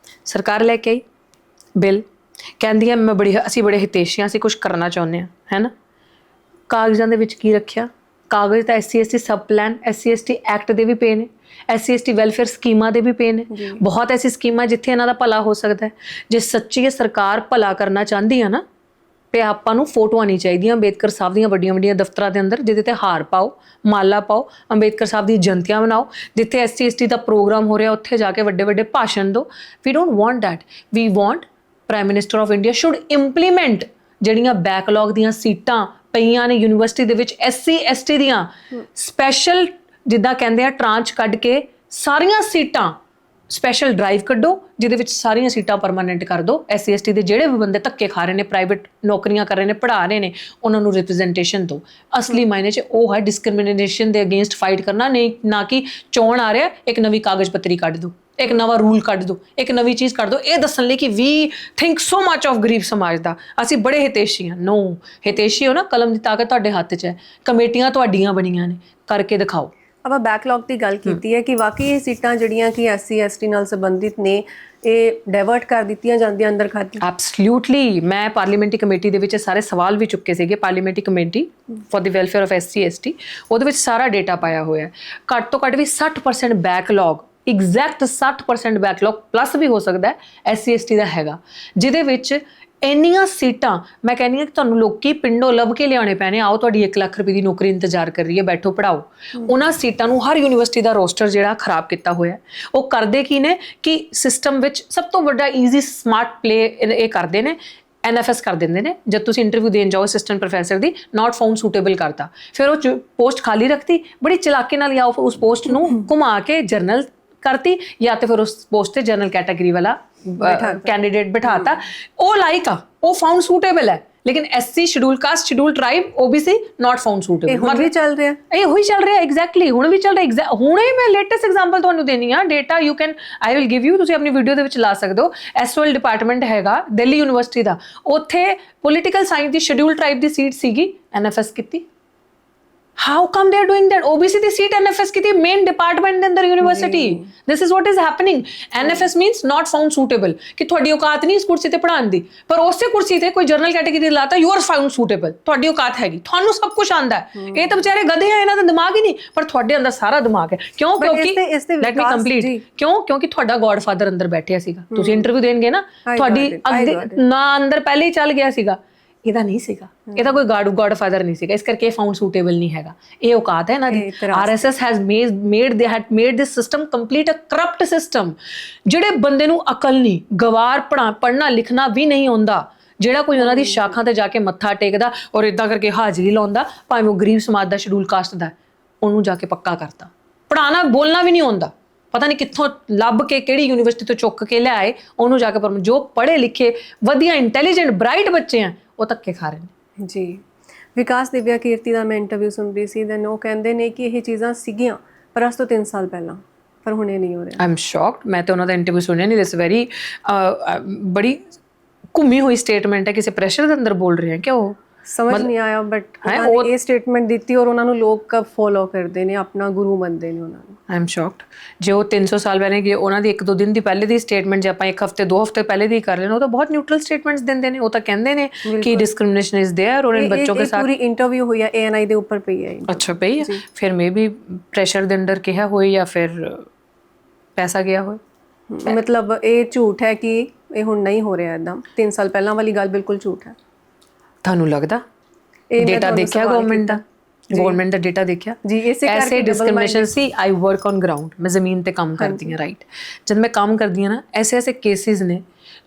ਸਰਕਾਰ ਲੈ ਕੇ ਆਈ ਬਿੱਲ, ਕਹਿੰਦੀ ਹੈ ਅਸੀਂ ਬੜੇ ਹਿਤੈਸ਼ੀ ਹਾਂ, ਅਸੀਂ ਕੁਝ ਕਰਨਾ ਚਾਹੁੰਦੇ ਹਾਂ, ਹੈ ਨਾ। ਕਾਗਜ਼ਾਂ ਦੇ ਵਿੱਚ ਕੀ ਰੱਖਿਆ? ਕਾਗਜ਼ ਤਾਂ SC/ST ਸਬ ਪਲਾਨ, SC/ST ਐਕਟ ਦੇ ਵੀ ਪਏ ਨੇ, SC/ST ਵੈਲਫੇਅਰ ਸਕੀਮਾਂ ਦੇ ਵੀ ਪਏ ਨੇ। ਬਹੁਤ ਐਸੀ ਸਕੀਮਾਂ ਜਿੱਥੇ ਇਹਨਾਂ ਦਾ ਭਲਾ ਹੋ ਸਕਦਾ ਹੈ। ਜੇ ਸੱਚੀ ਇਹ ਸਰਕਾਰ ਭਲਾ ਕਰਨਾ ਚਾਹੁੰਦੀ ਆ ਨਾ, ਤੇ ਆਪਾਂ ਨੂੰ ਫੋਟੋਆਂ ਨਹੀਂ ਚਾਹੀਦੀਆਂ ਅੰਬੇਦਕਰ ਸਾਹਿਬ ਦੀਆਂ ਵੱਡੀਆਂ ਵੱਡੀਆਂ ਦਫ਼ਤਰਾਂ ਦੇ ਅੰਦਰ, ਜਿਹਦੇ ਤੇ ਹਾਰ ਪਾਓ, ਮਾਲਾ ਪਾਓ, ਅੰਬੇਦਕਰ ਸਾਹਿਬ ਦੀ ਜਯੰਤੀਆਂ ਮਨਾਓ। ਜਿੱਥੇ SC/ST ਦਾ ਪ੍ਰੋਗਰਾਮ ਹੋ ਰਿਹਾ ਉੱਥੇ ਜਾ ਕੇ ਵੱਡੇ ਵੱਡੇ ਭਾਸ਼ਣ ਦਿਓ। We don't want that. We want prime minister of India should implement ਜਿਹੜੀਆਂ ਬੈਕਲੌਗ ਦੀਆਂ ਸੀਟਾਂ ਪਈਆਂ ਨੇ ਯੂਨੀਵਰਸਿਟੀ ਦੇ ਵਿੱਚ SC/ST ਦੀਆਂ, ਸਪੈਸ਼ਲ ਜਿੱਦਾਂ ਕਹਿੰਦੇ ਆ ਟ੍ਰਾਂਚ ਕੱਢ ਕੇ ਸਾਰੀਆਂ ਸੀਟਾਂ ਸਪੈਸ਼ਲ ਡਰਾਈਵ ਕੱਢੋ, ਜਿਹਦੇ ਵਿੱਚ ਸਾਰੀਆਂ ਸੀਟਾਂ ਪਰਮਾਨੈਂਟ ਕਰ ਦਿਓ। SC/ST ਦੇ ਜਿਹੜੇ ਵੀ ਬੰਦੇ ਧੱਕੇ ਖਾ ਰਹੇ ਨੇ, ਪ੍ਰਾਈਵੇਟ ਨੌਕਰੀਆਂ ਕਰ ਰਹੇ ਨੇ, ਪੜ੍ਹਾ ਰਹੇ ਨੇ, ਉਹਨਾਂ ਨੂੰ ਰਿਪਰੈਜ਼ੈਂਟੇਸ਼ਨ ਦਿਓ। ਅਸਲੀ ਮਾਇਨੇ 'ਚ ਉਹ ਹੈ ਡਿਸਕ੍ਰਿਮੀਨੇਸ਼ਨ ਦੇ ਅਗੇਂਸਟ ਫਾਈਟ ਕਰਨਾ, ਨਹੀਂ ਨਾ ਕਿ ਚੋਣ ਆ ਰਿਹਾ ਇੱਕ ਨਵੀਂ ਕਾਗਜ਼ ਪੱਤਰੀ ਕੱਢ ਦਿਓ, ਇੱਕ ਨਵਾਂ ਰੂਲ ਕੱਢ ਦਿਓ, ਇੱਕ ਨਵੀਂ ਚੀਜ਼ ਕੱਢ ਦਿਓ, ਇਹ ਦੱਸਣ ਲਈ ਕਿ we think so much of ਗਰੀਬ ਸਮਾਜ ਦਾ, ਅਸੀਂ ਬੜੇ ਹਿਤੈਸ਼ੀ ਹਾਂ। ਨੋ, ਹਿਤੈਸ਼ੀ ਹੋ ਨਾ, ਕਲਮ ਦੀ ਤਾਕਤ ਤੁਹਾਡੇ ਹੱਥ 'ਚ ਹੈ, ਕਮੇਟੀਆਂ ਤੁਹਾਡੀਆਂ ਬਣੀਆਂ ਨੇ, ਕਰਕੇ ਦਿਖਾਓ। ਆਪਾਂ ਬੈਕਲੌਗ ਦੀ ਗੱਲ ਕੀਤੀ ਹੈ ਕਿ ਵਾਕਈ ਇਹ ਸੀਟਾਂ ਜਿਹੜੀਆਂ ਕਿ SC/ST ਨਾਲ ਸੰਬੰਧਿਤ ਨੇ, ਇਹ ਡਾਇਵਰਟ ਕਰ ਦਿੱਤੀਆਂ ਜਾਂਦੀਆਂ ਅੰਦਰ ਖਾਤੇ? ਐਬਸੋਲਿਊਟਲੀ। ਮੈਂ ਪਾਰਲੀਮੈਂਟਰੀ ਕਮੇਟੀ ਦੇ ਵਿੱਚ ਸਾਰੇ ਸਵਾਲ ਵੀ ਚੁੱਕੇ ਸੀਗੇ, parliamentary committee for the welfare of SC/ST, ਉਹਦੇ ਵਿੱਚ ਸਾਰਾ ਡੇਟਾ ਪਾਇਆ ਹੋਇਆ। ਘੱਟ ਤੋਂ ਘੱਟ ਵੀ 60% ਬੈਕਲੌਗ, ਐਗਜ਼ੈਕਟ 60% ਬੈਕਲੌਗ ਪਲੱਸ ਵੀ ਹੋ ਸਕਦਾ ਹੈ, SC/ST ਦਾ ਹੈਗਾ, ਜਿਹਦੇ ਵਿੱਚ ਇੰਨੀਆਂ ਸੀਟਾਂ ਮੈਂ ਕਹਿੰਦੀ ਹਾਂ ਕਿ ਤੁਹਾਨੂੰ ਲੋਕੀ ਪਿੰਡੋਂ ਲੱਭ ਕੇ ਲਿਆਉਣੇ ਪੈਣੇ। ਆਓ ਤੁਹਾਡੀ 1 ਲੱਖ ਰੁਪਏ ਦੀ ਨੌਕਰੀ ਇੰਤਜ਼ਾਰ ਕਰ ਰਹੀ ਹੈ, ਬੈਠੋ ਪੜਾਓ। ਉਹਨਾਂ ਸੀਟਾਂ ਨੂੰ ਹਰ ਯੂਨੀਵਰਸਿਟੀ ਦਾ ਰੋਸਟਰ ਜਿਹੜਾ ਖਰਾਬ ਕੀਤਾ ਹੋਇਆ। ਉਹ ਕਰਦੇ ਕੀ ਨੇ ਕਿ ਸਿਸਟਮ ਵਿੱਚ ਸਭ ਤੋਂ ਵੱਡਾ ਈਜ਼ੀ ਸਮਾਰਟ ਪਲੇ ਇਹ ਕਰਦੇ ਨੇ, NFS ਕਰ ਦਿੰਦੇ ਨੇ। ਜਦ ਤੁਸੀਂ ਇੰਟਰਵਿਊ ਦੇਣ ਜਾਓ ਅਸਿਸਟੈਂਟ ਪ੍ਰੋਫੈਸਰ ਦੀ, ਨਾਟ ਫਾਊਂਡ ਸੂਟੇਬਲ ਕਰਤਾ, ਫਿਰ ਉਹ ਪੋਸਟ ਖਾਲੀ ਰੱਖਤੀ, ਬੜੀ ਚਲਾਕੀ ਨਾਲ ਜਾਂ ਉਸ ਪੋਸਟ ਨੂੰ ਘੁਮਾ ਕੇ ਜਰਨਲ ਕਰਤੀ, ਜਾਂ ਤੇ ਫਿਰ ਉਸ ਪੋਸਟ ਤੇ ਜਨਰਲ ਕੈਟਾਗਰੀ ਵਾਲਾ ਕੈਂਡੀਡੇਟ ਬਿਠਾਤਾ। ਉਹ ਲਾਈਕ ਆ, ਉਹ ਫਾਊਂਡ ਸੂਟੇਬਲ ਹੈ, ਲੇਕਿਨ SC schedule caste, schedule tribe, OBC not found suitable. ਹੁਣ ਵੀ ਚੱਲ ਰਿਹਾ, ਇਹ ਉਹੀ ਚੱਲ ਰਿਹਾ ਐਗਜ਼ੈਕਟਲੀ, ਹੁਣ ਵੀ ਚੱਲ ਰਿਹਾ। ਹੁਣੇ ਮੈਂ ਲੇਟੈਸਟ ਐਗਜ਼ਾਮਪਲ ਤੁਹਾਨੂੰ ਦੇਣੀ ਆ, data you can I will give you, ਤੁਸੀਂ ਆਪਣੀ ਵੀਡੀਓ ਦੇ ਵਿੱਚ ਲਾ ਸਕਦੇ ਹੋ। SOL ਡਿਪਾਰਟਮੈਂਟ ਹੈਗਾ ਦਿੱਲੀ ਯੂਨੀਵਰਸਿਟੀ ਦਾ, ਉੱਥੇ ਪੋਲੀਟੀਕਲ ਸਾਇੰਸ ਦੀ ਸ਼ਡਿਊਲ ਟ੍ਰਾਈਬ ਦੀ ਸੀਟ ਸੀਗੀ, NFS ਕੀਤੀ। How come they are doing that? OBC the seat NFS ਕੀਤੀ, ਮੇਨ ਡਿਪਾਰਟਮੈਂਟ ਦੇ ਅੰਦਰ university. This is what is happening. NFS means not found suitable, ਕਿ ਤੁਹਾਡੀ ਔਕਾਤ ਨਹੀਂ ਇਸ ਕੁਰਸੀ ਤੇ ਪੜ੍ਹਾਉਣ ਦੀ, ਪਰ ਉਸੇ ਕੁਰਸੀ ਤੇ ਕੋਈ ਜਨਰਲ ਕੈਟਾਗਰੀ ਲਾਤਾ, you are found suitable, ਤੁਹਾਡੀ ਔਕਾਤ ਹੈਗੀ, ਤੁਹਾਨੂੰ ਸਭ ਕੁਝ ਆਉਂਦਾ ਹੈ। ਇਹ ਤਾਂ ਵਿਚਾਰੇ ਗਧੇ ਆ, ਇਹਨਾਂ ਦਾ ਦਿਮਾਗ ਹੀ ਨਹੀਂ, ਪਰ ਤੁਹਾਡੇ ਅੰਦਰ ਸਾਰਾ ਦਿਮਾਗ ਹੈ। ਕਿਉਂ? ਕਿਉਂਕਿ ਲੈਟ ਮੀ ਕੰਪਲੀਟ। ਕਿਉਂਕਿ ਤੁਹਾਡਾ ਗॉडਫਾਦਰ ਅੰਦਰ ਬੈਠਿਆ ਸੀਗਾ, ਤੁਸੀਂ ਇੰਟਰਵਿਊ ਦੇਣਗੇ ਨਾ, ਤੁਹਾਡੀ ਨਾ ਅੰਦਰ ਪਹਿਲੇ ਹੀ ਚੱਲ ਗਿਆ ਸੀਗਾ। ਇਹਦਾ ਨਹੀਂ ਸੀਗਾ, ਇਹਦਾ ਕੋਈ ਗॉडਫਾਦਰ ਨਹੀਂ ਸੀਗਾ, ਇਸ ਕਰਕੇ ਇਹ ਫਾਊਂਡ ਸੂਟੇਬਲ ਨਹੀਂ ਹੈਗਾ। ਇਹ ਔਕਾਤ ਹੈ ਇਹਨਾਂ ਦੀ। RSS has made this system complete a corrupt system. ਜਿਹੜੇ ਬੰਦੇ ਨੂੰ ਅਕਲ ਨਹੀਂ, ਗਵਾਰ ਪੜ੍ਹਨਾ ਲਿਖਣਾ ਵੀ ਨਹੀਂ ਆਉਂਦਾ, ਜਿਹੜਾ ਕੋਈ ਉਹਨਾਂ ਦੀ ਸ਼ਾਖਾ ਤੇ ਜਾ ਕੇ ਮੱਥਾ ਟੇਕਦਾ ਔਰ ਇਦਾਂ ਕਰਕੇ ਹਾਜ਼ਰੀ ਲਾਉਂਦਾ, ਭਾਵੇਂ ਉਹ ਗਰੀਬ ਸਮਾਜ ਦਾ, ਸ਼ਡਿਊਲ ਕਾਸਟ ਦਾ, ਉਹਨੂੰ ਜਾ ਕੇ ਪੱਕਾ ਕਰਤਾ। ਪੜ੍ਹਾਉਣਾ ਬੋਲਣਾ ਵੀ ਨਹੀਂ ਆਉਂਦਾ, ਪਤਾ ਨਹੀਂ ਕਿੱਥੋਂ ਲੱਭ ਕੇ ਕਿਹੜੀ ਯੂਨੀਵਰਸਿਟੀ ਤੋਂ ਚੁੱਕ ਕੇ ਲਿਆਏ, ਉਹਨੂੰ ਜਾ ਕੇ ਜੋ ਪੜ੍ਹੇ ਲਿਖੇ ਵਧੀਆ ਇੰਟੈਲੀਜੈਂਟ ਬ੍ਰਾਈਟ ਬੱਚੇ ਆ, ਉਹ ਧੱਕੇ ਖਾ ਰਹੇ ਨੇ। ਜੀ, ਵਿਕਾਸ ਦਿਵਿਆ ਕੀਰਤੀ ਦਾ ਮੈਂ ਇੰਟਰਵਿਊ ਸੁਣ ਰਹੀ ਸੀ, ਦੈਨ ਉਹ ਕਹਿੰਦੇ ਨੇ ਕਿ ਇਹ ਚੀਜ਼ਾਂ ਸੀਗੀਆਂ ਪਰ ਅੱਜ ਤੋਂ 3 ਸਾਲ ਪਹਿਲਾਂ, ਪਰ ਹੁਣ ਇਹ ਨਹੀਂ ਹੋ ਰਿਹਾ। I am shocked. ਮੈਂ ਤਾਂ ਉਹਨਾਂ ਦਾ ਇੰਟਰਵਿਊ ਸੁਣਿਆ ਨਹੀਂ। ਦਿਸ ਵੈਰੀ ਬੜੀ ਘੁੰਮੀ ਹੋਈ ਸਟੇਟਮੈਂਟ ਹੈ, ਕਿਸੇ ਪ੍ਰੈਸ਼ਰ ਦੇ ਅੰਦਰ ਬੋਲ ਰਹੇ ਹੈ ਕਿ ਉਹ ਸਮਝ ਨਹੀਂ ਆਇਆ, ਬਟ ਇਹ ਸਟੇਟਮੈਂਟ ਦਿੱਤੀ ਔਰ ਉਹਨਾਂ ਨੂੰ ਲੋਕ ਕਬ ਫੋਲੋ ਕਰਦੇ ਨੇ, ਆਪਣਾ ਗੁਰੂ ਮੰਨਦੇ ਨੇ ਉਹਨਾਂ ਨੂੰ। I am shocked. ਜੇ ਉਹ 300 ਸਾਲ ਪਹਿਲੇ ਗਏ, ਉਹਨਾਂ ਦੀ 1-2 ਦਿਨ ਦੀ ਪਹਿਲੇ ਦੀ ਸਟੇਟਮੈਂਟ ਜੇ ਆਪਾਂ 1 ਹਫ਼ਤੇ 2 ਹਫ਼ਤੇ ਪਹਿਲੇ ਦੀ ਕਰ ਲੈਣ, ਉਹ ਤਾਂ ਬਹੁਤ ਨਿਊਟਰਲ ਸਟੇਟਮੈਂਟਸ ਦਿੰਦੇ ਨੇ। ਉਹ ਤਾਂ ਕਹਿੰਦੇ ਨੇ ਕਿ ਡਿਸਕ੍ਰਿਮੀਨੇਸ਼ਨ ਇਜ਼ देयर ਔਰ ਇਨ ਬੱਚੋਂ ਕੇ ਸਾਥ। ਪੂਰੀ ਇੰਟਰਵਿਊ ਹੋਈ ਹੈ ANI ਦੇ ਉੱਪਰ ਪਈ ਹੈ। ਅੱਛਾ, ਪਈ ਹੈ। ਫਿਰ ਮੇ ਬੀ ਪ੍ਰੈਸ਼ਰ ਦੇ ਅੰਦਰ ਕਿਹਾ ਹੋਏ ਜਾਂ ਫਿਰ ਪੈਸਾ ਗਿਆ ਹੋਏ। ਮਤਲਬ ਇਹ ਝੂਠ ਹੈ ਕਿ ਇਹ ਹੁਣ ਨਹੀਂ ਹੋ ਰਿਹਾ ਇੱਦਾਂ, 3 ਸਾਲ ਪਹਿਲਾਂ ਵਾਲੀ ਗੱਲ ਬਿਲਕੁਲ ਝੂਠ ਹੈ। ਤੁਹਾਨੂੰ ਲੱਗਦਾ? ਡੇਟਾ ਦੇਖਿਆ ਗਵਰਨਮੈਂਟ ਦਾ? ਗਵਰਨਮੈਂਟ ਦਾ ਡੇਟਾ ਦੇਖਿਆ ਜੀ, ਇਸੇ ਕਰਕੇ ਐਸੇ discrimination C. I work on ground, ਮੈਂ ਜ਼ਮੀਨ ਤੇ ਕੰਮ ਕਰਦੀ ਹਾਂ, ਰਾਈਟ। ਜਦ ਮੈਂ ਕੰਮ ਕਰਦੀ ਹਾਂ ਨਾ, ਐਸੇ ਕੇਸਿਸ ਨੇ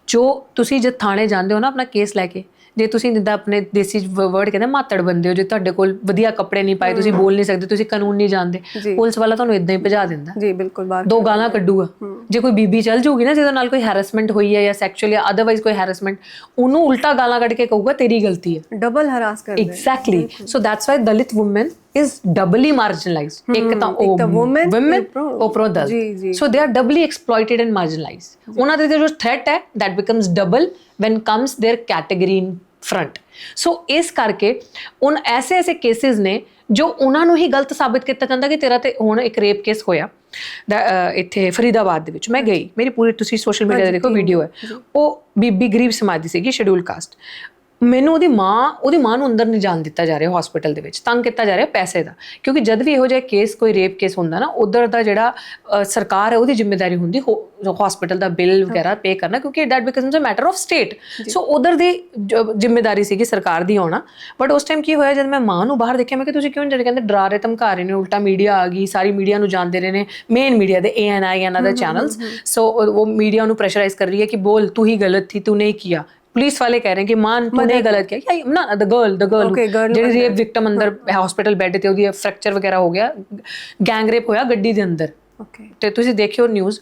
ਜੋ ਤੁਸੀਂ ਜਦ ਥਾਣੇ ਜਾਂਦੇ ਹੋ ਨਾ ਆਪਣਾ ਕੇਸ ਲੈ ਕੇ, ਜੇ ਤੁਸੀਂ ਜਿੱਦਾਂ ਆਪਣੇ ਦੇਸੀ ਵਰਡ ਕਹਿੰਦੇ ਮਾਤੜ ਬੰਦੇ ਹੋ, ਜੇ ਤੁਹਾਡੇ ਕੋਲ ਵਧੀਆ ਕੱਪੜੇ ਨਹੀਂ ਪਾਏ, ਤੁਸੀਂ ਬੋਲ ਨਹੀਂ ਸਕਦੇ, ਤੁਸੀਂ ਕਾਨੂੰਨ ਨਹੀਂ ਜਾਣਦੇ, ਪੁਲਿਸ ਵਾਲਾ ਤੁਹਾਨੂੰ ਇਦਾਂ ਹੀ ਭਜਾ ਦਿੰਦਾ ਜੀ, ਬਿਲਕੁਲ ਬਾਹਰ 2 ਗਾਲਾਂ ਕੱਢੂਗਾ। ਜੇ ਕੋਈ ਬੀਬੀ ਚੱਲ ਜੂਗੀ ਨਾ ਜਿਹਦੇ ਨਾਲ ਕੋਈ ਹੈਰੈਸਮੈਂਟ ਹੋਈ ਹੈ ਜਾਂ ਸੈਕਸ਼ੂਅਲ ਜਾਂ ਅਦਰਵਾਈਜ਼ ਕੋਈ ਹੈਰੈਸਮੈਂਟ, ਉਹਨੂੰ ਉਲਟਾ ਗਾਲਾਂ ਕੱਢ ਕੇ ਕਹੂਗਾ ਤੇਰੀ ਗਲਤੀ ਹੈ, ਡਬਲ ਹਰਾਸ ਕਰਦੇ। Exactly. So that's why Dalit woman is doubly marginalized। ਇੱਕ ਤਾਂ ਉਹ women ਉਪਰੋਂ ਦਲਿਤ, so they are doubly exploited and marginalized। ਉਹਨਾਂ ਦੇ ਜੋ threat ਹੈ that becomes double when comes their category in front। so ਇਸ ਕਰਕੇ ਹੁਣ ਐਸੇ ਕੇਸਿਸ ਨੇ ਜੋ ਉਹਨਾਂ ਨੂੰ ਹੀ ਗਲਤ ਸਾਬਿਤ ਕੀਤਾ ਜਾਂਦਾ ਕਿ ਤੇਰਾ ਤੇ ਹੁਣ ਇੱਕ ਰੇਪ ਕੇਸ ਹੋਇਆ ਇੱਥੇ ਫਰੀਦਾਬਾਦ ਦੇ ਵਿੱਚ। ਮੈਂ ਗਈ, ਮੇਰੀ ਪੂਰੀ ਤੁਸੀਂ ਸੋਸ਼ਲ ਮੀਡੀਆ ਤੇ ਦੇਖੋ ਵੀਡੀਓ ਹੈ, ਉਹ ਬੀਬੀ ਗਰੀਬ ਸਮਾਜ ਦੀ ਸੀਗੀ, ਸ਼ਡਿਊਲ ਕਾਸਟ। ਮੈਨੂੰ ਉਹਦੀ ਮਾਂ ਨੂੰ ਅੰਦਰ ਨਹੀਂ ਜਾਣ ਦਿੱਤਾ ਜਾ ਰਿਹਾ ਹਸਪੀਟਲ ਦੇ ਵਿੱਚ, ਤੰਗ ਕੀਤਾ ਜਾ ਰਿਹਾ ਪੈਸੇ ਦਾ, ਕਿਉਂਕਿ ਜਦ ਵੀ ਇਹੋ ਜਿਹਾ ਕੇਸ ਕੋਈ ਰੇਪ ਕੇਸ ਹੁੰਦਾ ਨਾ, ਉਧਰ ਦਾ ਜਿਹੜਾ ਸਰਕਾਰ ਹੈ ਉਹਦੀ ਜ਼ਿੰਮੇਵਾਰੀ ਹੁੰਦੀ ਹਸਪੀਟਲ ਦਾ ਬਿੱਲ ਵਗੈਰਾ ਪੇ ਕਰਨਾ, ਕਿਉਂਕਿ that becomes a matter of state. So ਉਧਰ ਦੀ ਜ਼ਿੰਮੇਵਾਰੀ ਸੀਗੀ ਸਰਕਾਰ ਦੀ ਆਉਣਾ। ਬਟ ਉਸ ਟਾਈਮ ਕੀ ਹੋਇਆ, ਜਦ ਮੈਂ ਮਾਂ ਨੂੰ ਬਾਹਰ ਦੇਖਿਆ, ਮੈਂ ਕਿ ਤੁਸੀਂ ਕਿਉਂ ਜਿਹੜੇ ਕਹਿੰਦੇ ਡਰਾ ਰਹੇ ਧਮਕਾ ਰਹੇ ਨੇ, ਉਲਟਾ ਮੀਡੀਆ ਆ ਗਈ, ਸਾਰੀ ਮੀਡੀਆ ਨੂੰ ਜਾਣਦੇ ਰਹੇ ਨੇ, ਮੇਨ ਮੀਡੀਆ ਦੇ ANI ਐਂਡ ਅਦਰ ਚੈਨल्स। ਸੋ ਉਹ ਮੀਡੀਆ ਨੂੰ ਪ੍ਰੈਸ਼ਰਾਈਜ਼ ਕਰ ਰਹੀ ਹੈ ਕਿ ਬੋਲ, ਤੂੰ ਹੀ ਗਲਤ ਥੀ, ਤੂੰ नहीं किया। पुलिस वाले कह रहे हैं कि मान तूने गलत किया ना, द गर्ल ਜਿਹੜੀ ਰੇਪ ਵਿਕਟਮ ਅੰਦਰ ਹਸਪੀਟਲ ਬੈੱਡ ਤੇ ਉਹਦੀ ਫ੍ਰੈਕਚਰ ਵਗੈਰਾ ਹੋ ਗਿਆ, ਗੈਂਗ ਰੇਪ ਹੋਇਆ ਗੱਡੀ ਦੇ ਅੰਦਰ। ਤੇ ਤੁਸੀਂ ਦੇਖਿਓ ਨਿਊਜ਼,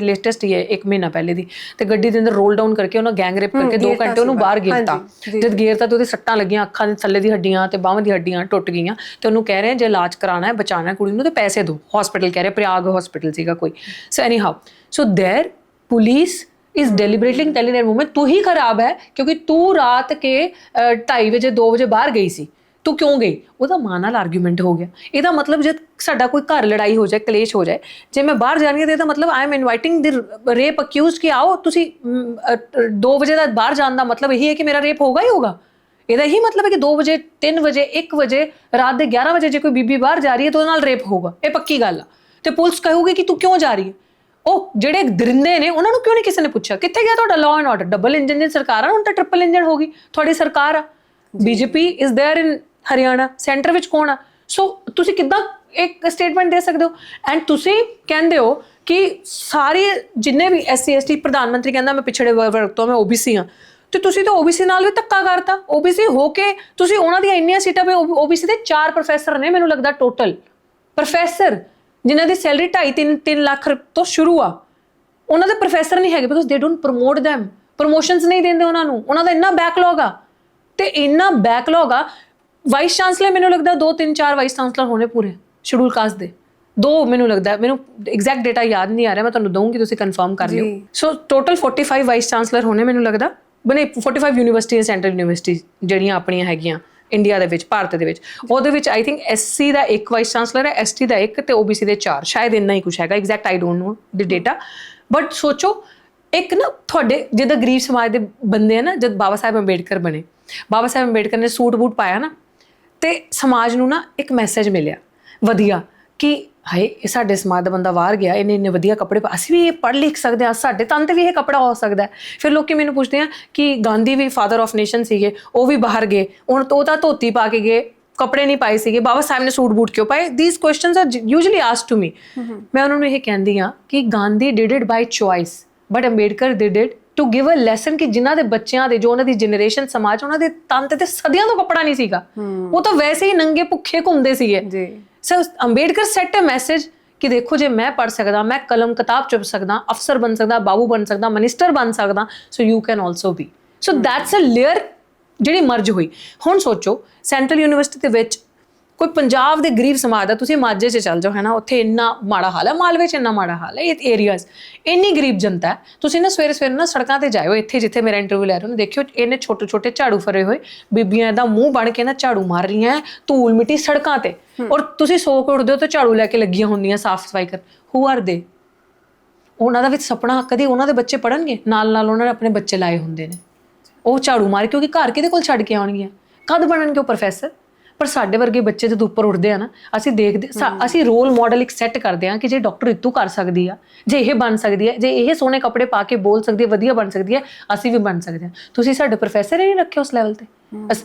ਲੇਟੈਸਟ ਹੀ ਹੈ 1 ਮਹੀਨਾ ਪਹਿਲੇ ਦੀ, ਤੇ ਗੱਡੀ ਦੇ ਅੰਦਰ ਰੋਲ ਡਾਊਨ ਕਰਕੇ ਉਹਨਾਂ ਗੈਂਗ ਰੇਪ ਕਰਕੇ 2 ਘੰਟੇ ਉਹਨੂੰ ਬਾਹਰ ਗੇਰਤਾ। ਜਦ ਗੇਰਤਾ ਤੇ ਉਹਦੇ ਸੱਟਾਂ ਲੱਗੀਆਂ, ਅੱਖਾਂ ਦੇ ਥੱਲੇ ਦੀ ਹੱਡੀਆਂ ਤੇ ਬਾਹਾਂ ਦੀ ਹੱਡੀਆਂ ਟੁੱਟ ਗਈਆਂ, ਤੇ ਉਹਨੂੰ ਕਹਿ ਰਹੇ ਜੇ ਇਲਾਜ ਕਰਾਉਣਾ ਹੈ, ਬਚਾਉਣਾ ਕੁੜੀ ਨੂੰ, ਤੇ ਪੈਸੇ ਦਿਓ। ਹਸਪੀਟਲ ਕਹਿ ਰਹੇ ਪ੍ਰਿਆਗ ਹਸਪੀਟਲ ਸੀਗਾ ਕੋਈ। So anyhow, so there police is deliberately telling that woman तू ही खराब है क्योंकि तू रात के 2:30 ਵਜੇ 2 ਵਜੇ ਬਾਹਰ ਗਈ ਸੀ, ਤੂੰ ਕਿਉਂ ਗਈ? ਉਹਦਾ ਮਾਂ ਨਾਲ ਆਰਗੂਮੈਂਟ ਹੋ ਗਿਆ। ਇਹਦਾ ਮਤਲਬ ਜਦ ਸਾਡਾ ਕੋਈ ਘਰ ਲੜਾਈ ਹੋ ਜਾਏ, ਕਲੇਸ਼ ਹੋ ਜਾਏ, ਜੇ ਮੈਂ ਬਾਹਰ ਜਾਣੀ ਹੈ ਤਾਂ ਇਹਦਾ ਮਤਲਬ I am inviting the rape accused ਕਿ ਆਓ ਤੁਸੀਂ 2 ਵਜੇ ਦਾ ਬਾਹਰ ਜਾਣ ਦਾ ਮਤਲਬ ਇਹੀ ਹੈ ਕਿ ਮੇਰਾ ਰੇਪ ਹੋਗਾ ਹੀ ਹੋਗਾ। ਇਹਦਾ ਇਹੀ ਮਤਲਬ ਹੈ ਕਿ 2 ਵਜੇ 3 ਵਜੇ 1 ਵਜੇ ਰਾਤ ਦੇ 11 ਵਜੇ ਜੇ ਕੋਈ ਬੀਬੀ ਬਾਹਰ ਜਾ ਰਹੀ ਹੈ ਤਾਂ ਉਹਦੇ ਨਾਲ ਰੇਪ ਹੋਊਗਾ, ਇਹ ਪੱਕੀ ਗੱਲ ਆ। ਤੇ ਪੁਲਿਸ ਕਹੂਗੀ ਕਿ ਤੂੰ ਕਿਉਂ ਜਾ ਰਹੀ ਹੈ। ਉਹ ਜਿਹੜੇ ਦਰਿੰਦੇ ਨੇ ਉਹਨਾਂ ਨੂੰ ਕਿਉਂ ਨਹੀਂ ਕਿਸੇ ਨੇ ਪੁੱਛਿਆ ਕਿੱਥੇ ਗਿਆ ਤੁਹਾਡਾ law and order? Double engine ਦੀ ਸਰਕਾਰ ਆ, ਹੁਣ ਤਾਂ ਟ੍ਰਿਪਲ ਇੰਜਨ ਹੋ ਗਈ ਤੁਹਾਡੀ ਸਰਕਾਰ ਆ। BJP is there in Haryana, centre ਵਿੱਚ ਕੌਣ ਆ? ਸੋ ਤੁਸੀਂ ਕਿੱਦਾਂ ਇੱਕ ਸਟੇਟਮੈਂਟ ਦੇ ਸਕਦੇ ਹੋ? ਐਂਡ ਤੁਸੀਂ ਕਹਿੰਦੇ ਹੋ ਕਿ ਸਾਰੇ ਜਿੰਨੇ ਵੀ SC ST, ਪ੍ਰਧਾਨ ਮੰਤਰੀ ਕਹਿੰਦਾ ਮੈਂ ਪਿਛੜੇ ਵਰਗ ਤੋਂ, ਮੈਂ OBC ਹਾਂ, ਤੇ ਤੁਸੀਂ ਤਾਂ OBC ਨਾਲ ਵੀ ਧੱਕਾ ਕਰਤਾ। OBC ਹੋ ਕੇ ਤੁਸੀਂ ਉਹਨਾਂ ਦੀਆਂ ਇੰਨੀਆਂ ਸੀਟਾਂ 'ਤੇ OBC ਦੇ 4 ਪ੍ਰੋਫੈਸਰ ਨੇ ਮੈਨੂੰ ਲੱਗਦਾ ਟੋਟਲ ਪ੍ਰੋਫੈਸਰ, ਜਿਨ੍ਹਾਂ ਦੀ ਸੈਲਰੀ 2.5-3 ਲੱਖ ਤੋਂ ਸ਼ੁਰੂ ਆ, ਉਹਨਾਂ ਦੇ ਪ੍ਰੋਫੈਸਰ ਨਹੀਂ ਹੈਗੇ because they don't promote them, promotions ਨਹੀਂ ਦਿੰਦੇ ਉਹਨਾਂ ਨੂੰ। ਉਹਨਾਂ ਦਾ ਇੰਨਾ ਬੈਕਲੌਗ ਆ, ਤੇ ਇੰਨਾ ਬੈਕਲੌਗ ਆ। ਵਾਈਸ ਚਾਂਸਲਰ ਮੈਨੂੰ ਲੱਗਦਾ 2-3-4 ਵਾਈਸ ਚਾਂਸਲਰ ਹੋਣੇ ਪੂਰੇ ਸ਼ਡਿਊਲ ਕਾਸਟ ਦੇ, 2 ਮੈਨੂੰ ਲੱਗਦਾ, ਮੈਨੂੰ ਐਗਜ਼ੈਕਟ ਡੇਟਾ ਯਾਦ ਨਹੀਂ ਆ ਰਿਹਾ, ਮੈਂ ਤੁਹਾਨੂੰ ਦਊਂਗੀ, ਤੁਸੀਂ ਕਨਫਰਮ ਕਰ ਲਿਓ। ਸੋ ਟੋਟਲ 45 ਵਾਈਸ ਚਾਂਸਲਰ ਹੋਣੇ ਮੈਨੂੰ ਲੱਗਦਾ, ਬਣੇ 45 ਯੂਨੀਵਰਸਿਟੀਆਂ, ਸੈਂਟਰਲ ਯੂਨੀਵਰਸਿਟੀ ਜਿਹੜੀਆਂ ਆਪਣੀਆਂ ਹੈਗੀਆਂ ਇੰਡੀਆ ਦੇ ਵਿੱਚ, ਭਾਰਤ ਦੇ ਵਿੱਚ। ਉਹਦੇ ਵਿੱਚ I think SC the 1 vice chancellor ਹੈ, ST ਦਾ 1 ਤੇ OBC ਦੇ 4, ਸ਼ਾਇਦ ਇੰਨਾ ਹੀ ਕੁਛ ਹੈਗਾ, exact I don't know the data. But ਸੋਚੋ, ਇੱਕ ਨਾ ਤੁਹਾਡੇ ਜਿੱਦਾਂ ਗਰੀਬ ਸਮਾਜ ਦੇ ਬੰਦੇ ਆ ਨਾ, ਜਦ ਬਾਬਾ ਸਾਹਿਬ ਅੰਬੇਡਕਰ ਬਣੇ, ਬਾਬਾ ਸਾਹਿਬ ਅੰਬੇਡਕਰ ਨੇ ਸੂਟ ਬੂਟ ਪਾਇਆ ਨਾ, ਤੇ ਸਮਾਜ ਨੂੰ ਨਾ ਇੱਕ ਮੈਸੇਜ ਮਿਲਿਆ ਵਧੀਆ ਕਿ ਹਾਏ ਇਹ ਸਾਡੇ ਸਮਾਜ ਦਾ ਬੰਦਾ ਬਾਹਰ ਗਿਆ, ਇਹਨੇ ਇੰਨੇ ਵਧੀਆ ਕੱਪੜੇ ਅਸੀਂ ਵੀ ਇਹ ਪੜ੍ਹ ਲਿਖ ਸਕਦੇ ਹਾਂ, ਸਾਡੇ ਤਨ 'ਤੇ ਵੀ ਇਹ ਕੱਪੜਾ ਹੋ ਸਕਦਾ। ਫਿਰ ਲੋਕੀ ਮੈਨੂੰ ਪੁੱਛਦੇ ਆ ਕਿ ਗਾਂਧੀ ਵੀ ਫਾਦਰ ਆਫ ਨੇਸ਼ਨ ਸੀਗੇ, ਉਹ ਵੀ ਬਾਹਰ ਗਏ, ਹੁਣ ਉਹ ਤਾਂ ਧੋਤੀ ਪਾ ਕੇ ਗਏ, ਕੱਪੜੇ ਨਹੀਂ ਪਾਏ ਸੀਗੇ, ਬਾਬਾ ਸਾਹਿਬ ਨੇ ਸੂਟ ਬੂਟ ਕਿਉਂ ਪਾਏ? These questions are usually asked to me. ਮੈਂ ਉਹਨਾਂ ਨੂੰ ਇਹ ਕਹਿੰਦੀ ਹਾਂ ਕਿ Gandhi did it by choice, but Ambedkar did it to give a lesson ਕਿ ਜਿਨ੍ਹਾਂ ਦੇ ਬੱਚਿਆਂ ਦੇ, ਜੋ ਉਹਨਾਂ ਦੀ ਜਨਰੇਸ਼ਨ ਸਮਾਜ, ਉਹਨਾਂ ਦੇ ਤਨ 'ਤੇ ਸਦੀਆਂ ਤੋਂ ਕੱਪੜਾ ਨਹੀਂ ਸੀਗਾ, ਉਹ ਤਾਂ ਵੈਸੇ ਹੀ ਨੰਗੇ ਭੁੱਖੇ ਘੁੰਮਦੇ ਸੀਗੇ। ਸੋ ਅੰਬੇਡਕਰ ਸੈਟ ਅ ਮੈਸੇਜ ਕਿ ਦੇਖੋ ਜੇ ਮੈਂ ਪੜ੍ਹ ਸਕਦਾ, ਮੈਂ ਕਲਮ ਕਿਤਾਬ ਚੁੱਕ ਸਕਦਾ, ਅਫਸਰ ਬਣ ਸਕਦਾ, ਬਾਬੂ ਬਣ ਸਕਦਾ, ਮਿਨਿਸਟਰ ਬਣ ਸਕਦਾ, so you can also be. So that's a layer ਜਿਹੜੀ ਮਰਜ ਹੋਈ। ਹੁਣ ਸੋਚੋ ਸੈਂਟਰਲ ਯੂਨੀਵਰਸਿਟੀ ਦੇ ਵਿੱਚ ਕੋਈ ਪੰਜਾਬ ਦੇ ਗਰੀਬ ਸਮਾਜ ਦਾ, ਤੁਸੀਂ ਮਾਝੇ 'ਚ ਚੱਲ ਜਾਓ ਹੈ ਨਾ, ਉੱਥੇ ਇੰਨਾ ਮਾੜਾ ਹਾਲ ਹੈ, ਮਾਲਵੇ 'ਚ ਇੰਨਾ ਮਾੜਾ ਹਾਲ ਹੈ, ਇਹ ਏਰੀਆਜ਼ ਇੰਨੀ ਗਰੀਬ ਜਨਤਾ ਹੈ। ਤੁਸੀਂ ਨਾ ਸਵੇਰੇ ਨਾ ਸੜਕਾਂ 'ਤੇ ਜਾਇਓ, ਇੱਥੇ ਜਿੱਥੇ ਮੇਰਾ ਇੰਟਰਵਿਊ ਲੈ ਰਹੇ ਹੋ, ਦੇਖਿਓ ਇਹਨੇ ਛੋਟੇ ਝਾੜੂ ਫਰੇ ਹੋਏ ਬੀਬੀਆਂ ਇਹਦਾ ਮੂੰਹ ਬਣ ਕੇ ਨਾ ਝਾੜੂ ਮਾਰ ਰਹੀਆਂ ਧੂਲ ਮਿੱਟੀ ਸੜਕਾਂ 'ਤੇ, ਔਰ ਤੁਸੀਂ ਸੌ ਕੇ ਉੱਠਦੇ ਹੋ ਤਾਂ ਝਾੜੂ ਲੈ ਕੇ ਲੱਗੀਆਂ ਹੁੰਦੀਆਂ ਸਾਫ਼ ਸਫਾਈ ਕਰ। ਹੂ ਆਰ ਦੇ? ਉਹਨਾਂ ਦਾ ਵਿੱਚ ਸੁਪਨਾ ਕਦੀ ਉਹਨਾਂ ਦੇ ਬੱਚੇ ਪੜ੍ਹਨਗੇ, ਨਾਲ ਨਾਲ ਉਹਨਾਂ ਨੇ ਆਪਣੇ ਬੱਚੇ ਲਾਏ ਹੁੰਦੇ ਨੇ, ਉਹ ਝਾੜੂ ਮਾਰ, ਕਿਉਂਕਿ ਘਰ ਕਿਹਦੇ ਕੋਲ ਛੱਡ ਕੇ ਆਉਣਗੀਆਂ, ਕਦ ਬਣਨਗੇ ਉਹ ਪ੍ਰੋਫੈਸਰ? ਪਰ ਸਾਡੇ ਵਰਗੇ ਬੱਚੇ ਜਦੋਂ ਉੱਪਰ ਉੱਠਦੇ ਆ ਨਾ, ਅਸੀਂ ਦੇਖਦੇ, ਅਸੀਂ ਰੋਲ ਮਾਡਲ ਇੱਕ ਸੈੱਟ ਕਰਦੇ ਹਾਂ ਕਿ ਜੇ ਡਾਕਟਰ ਰਿਤੂ ਕਰ ਸਕਦੀ ਆ, ਜੇ ਇਹ ਬਣ ਸਕਦੀ ਹੈ, ਜੇ ਇਹ ਸੋਹਣੇ ਕੱਪੜੇ ਪਾ ਕੇ ਬੋਲ ਸਕਦੀ ਹੈ, ਵਧੀਆ ਬਣ ਸਕਦੀ ਹੈ, ਅਸੀਂ ਵੀ ਬਣ ਸਕਦੇ ਹਾਂ। ਤੁਸੀਂ ਸਾਡੇ ਪ੍ਰੋਫੈਸਰ ਹੀ ਨਹੀਂ ਰੱਖੇ ਉਸ ਲੈਵਲ 'ਤੇ।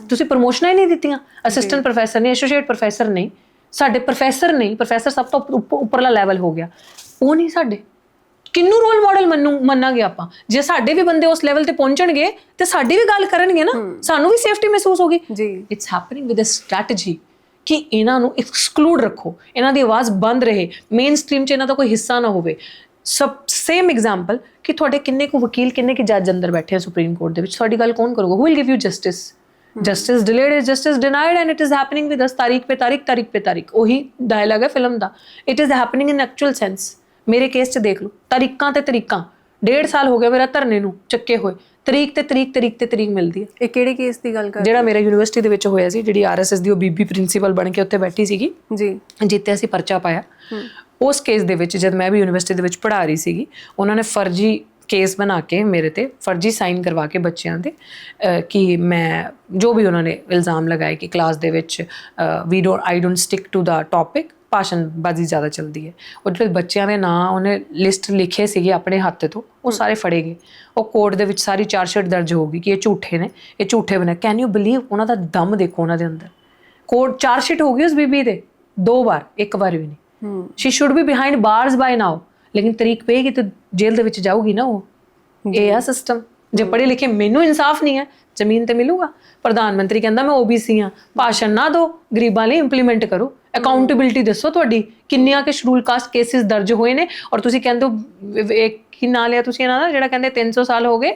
ਤੁਸੀਂ ਪ੍ਰਮੋਸ਼ਨਾਂ ਹੀ ਨਹੀਂ ਦਿੱਤੀਆਂ, ਅਸਿਸਟੈਂਟ ਪ੍ਰੋਫੈਸਰ ਨਹੀਂ, ਐਸੋਸੀਏਟ ਪ੍ਰੋਫੈਸਰ ਨਹੀਂ, ਸਾਡੇ ਪ੍ਰੋਫੈਸਰ ਨਹੀਂ, ਪ੍ਰੋਫੈਸਰ ਸਭ ਤੋਂ ਉੱਪਰਲਾ ਲੈਵਲ ਹੋ ਗਿਆ, ਉਹ ਨਹੀਂ ਸਾਡੇ। ਕਿੰਨੂੰ ਰੋਲ ਮਾਡਲ ਮੰਨਾਂਗੇ ਆਪਾਂ? ਜੇ ਸਾਡੇ ਵੀ ਬੰਦੇ ਉਸ ਲੈਵਲ ਤੇ ਪਹੁੰਚਣਗੇ ਤੇ ਸਾਡੀ ਵੀ ਗੱਲ ਕਰਨਗੇ ਨਾ, ਸਾਨੂੰ ਵੀ ਸੇਫਟੀ ਮਹਿਸੂਸ ਹੋਗੀ। ਜੀ it's happening with a strategy ਕਿ ਇਹਨਾਂ ਨੂੰ ਐਕਸਕਲੂਡ ਰੱਖੋ, ਇਹਨਾਂ ਦੀ ਆਵਾਜ਼ ਬੰਦ ਰਹੇ, ਮੇਨ ਸਟ੍ਰੀਮ 'ਚ ਇਹਨਾਂ ਦਾ ਕੋਈ ਹਿੱਸਾ ਨਾ ਹੋਵੇ। ਸੇਮ ਐਗਜ਼ਾਮਪਲ ਕਿ ਤੁਹਾਡੇ ਕਿੰਨੇ ਕੁ ਵਕੀਲ, ਕਿੰਨੇ ਕੁ ਜੱਜ ਅੰਦਰ ਬੈਠੇ ਆ ਸੁਪਰੀਮ ਕੋਰਟ ਦੇ ਵਿੱਚ, ਤੁਹਾਡੀ ਗੱਲ ਕੌਣ ਕਰੂਗਾ? ਹੂ will give you justice? Justice delayed is justice denied and it is happening with us, ਤਾਰੀਖ ਪੇ ਤਾਰੀਖ, ਤਾਰੀਖ ਪੇ ਤਾਰੀਖ। ਉਹੀ ਡਾਇਲੌਗ ਹੈ film the. It is happening in actual sense. ਮੇਰੇ ਕੇਸ 'ਚ ਦੇਖ ਲਓ, ਤਾਰੀਖਾਂ ਤੇ ਤਰੀਕਾਂ, 1.5 ਸਾਲ ਹੋ ਗਿਆ ਮੇਰਾ ਧਰਨੇ ਨੂੰ ਚੱਕੇ ਹੋਏ, ਤਰੀਕ ਤੇ ਤਰੀਕ, ਤਰੀਕ ਤੇ ਤਰੀਕ ਮਿਲਦੀ ਹੈ। ਇਹ ਕਿਹੜੇ ਕੇਸ ਦੀ ਗੱਲ ਕਰ? ਜਿਹੜਾ ਮੇਰਾ ਯੂਨੀਵਰਸਿਟੀ ਦੇ ਵਿੱਚ ਹੋਇਆ ਸੀ, ਜਿਹੜੀ ਆਰਐਸਐਸ ਦੀ ਉਹ ਬੀਬੀ ਪ੍ਰਿੰਸੀਪਲ ਬਣ ਕੇ ਉੱਥੇ ਬੈਠੀ ਸੀਗੀ ਜੀ, ਜਿੱਤੇ ਅਸੀਂ ਪਰਚਾ ਪਾਇਆ। ਉਸ ਕੇਸ ਦੇ ਵਿੱਚ ਜਦ ਮੈਂ ਵੀ ਯੂਨੀਵਰਸਿਟੀ ਦੇ ਵਿੱਚ ਪੜ੍ਹਾ ਰਹੀ ਸੀਗੀ, ਉਹਨਾਂ ਨੇ ਫਰਜ਼ੀ ਕੇਸ ਬਣਾ ਕੇ ਮੇਰੇ ਤੇ ਫਰਜ਼ੀ ਸਾਈਨ ਕਰਵਾ ਕੇ ਬੱਚਿਆਂ ਦੇ ਕਿ ਮੈਂ ਜੋ ਵੀ ਉਹਨਾਂ ਨੇ ਇਲਜ਼ਾਮ ਲਗਾਏ ਕਿ ਕਲਾਸ ਦੇ ਵਿੱਚ I don't stick to the topic, ਭਾਸ਼ਣਬਾਜ਼ੀ ਜ਼ਿਆਦਾ ਚੱਲਦੀ ਹੈ। ਉਹ ਜਿਹੜੇ ਬੱਚਿਆਂ ਦੇ ਨਾਂ ਉਹਨੇ ਲਿਸਟ ਲਿਖੇ ਸੀਗੇ ਆਪਣੇ ਹੱਥ ਤੋਂ, ਉਹ ਸਾਰੇ ਫੜੇ ਗਏ। ਉਹ ਕੋਰਟ ਦੇ ਵਿੱਚ ਸਾਰੀ ਚਾਰਜਸ਼ੀਟ ਦਰਜ ਹੋ ਗਈ ਕਿ ਇਹ ਝੂਠੇ ਨੇ, ਇਹ ਝੂਠੇ ਬਣੇ। Can you believe? ਉਹਨਾਂ ਦਾ ਦਮ ਦੇਖੋ ਉਹਨਾਂ ਦੇ ਅੰਦਰ। ਕੋਰਟ ਚਾਰਜਸ਼ੀਟ ਹੋ ਗਈ ਉਸ ਬੀਬੀ ਦੇ 2 ਵਾਰ, 1 ਵਾਰ ਵੀ ਨਹੀਂ। ਸ਼ੀ ਸ਼ੁੱਡ ਬੀ ਬਿਹਾਈਂਡ ਬਾਰਸ ਬਾਈ ਨਾਓ, ਲੇਕਿਨ ਤਰੀਕ ਪਏਗੀ ਤਾਂ ਜੇਲ੍ਹ ਦੇ ਵਿੱਚ ਜਾਊਗੀ ਨਾ ਉਹ। ਇਹ ਆ ਸਿਸਟਮ। ਜੇ ਪੜ੍ਹੇ ਲਿਖੇ ਮੈਨੂੰ ਇਨਸਾਫ ਨਹੀਂ ਹੈ, ਜ਼ਮੀਨ ਤੇ ਮਿਲੂਗਾ? ਪ੍ਰਧਾਨ ਮੰਤਰੀ ਕਹਿੰਦਾ ਮੈਂ OBC ਹਾਂ, ਭਾਸ਼ਣ ਨਾ ਦਿਓ, ਗਰੀਬਾਂ ਲਈ ਇੰਪਲੀਮੈਂਟ ਕਰੋ, ਅਕਾਊਂਟੇਬਿਲਿਟੀ ਦੱਸੋ ਤੁਹਾਡੀ, ਕਿੰਨੀਆਂ ਕਿ ਸ਼ਡਿਊਲ ਕਾਸਟ ਕੇਸਿਸ ਦਰਜ ਹੋਏ ਨੇ। ਔਰ ਤੁਸੀਂ ਕਹਿੰਦੇ ਹੋ ਕੀ ਨਾਂ ਲਿਆ ਤੁਸੀਂ ਇਹਨਾਂ ਦਾ, ਜਿਹੜਾ ਕਹਿੰਦੇ 300 ਸਾਲ ਹੋ ਗਏ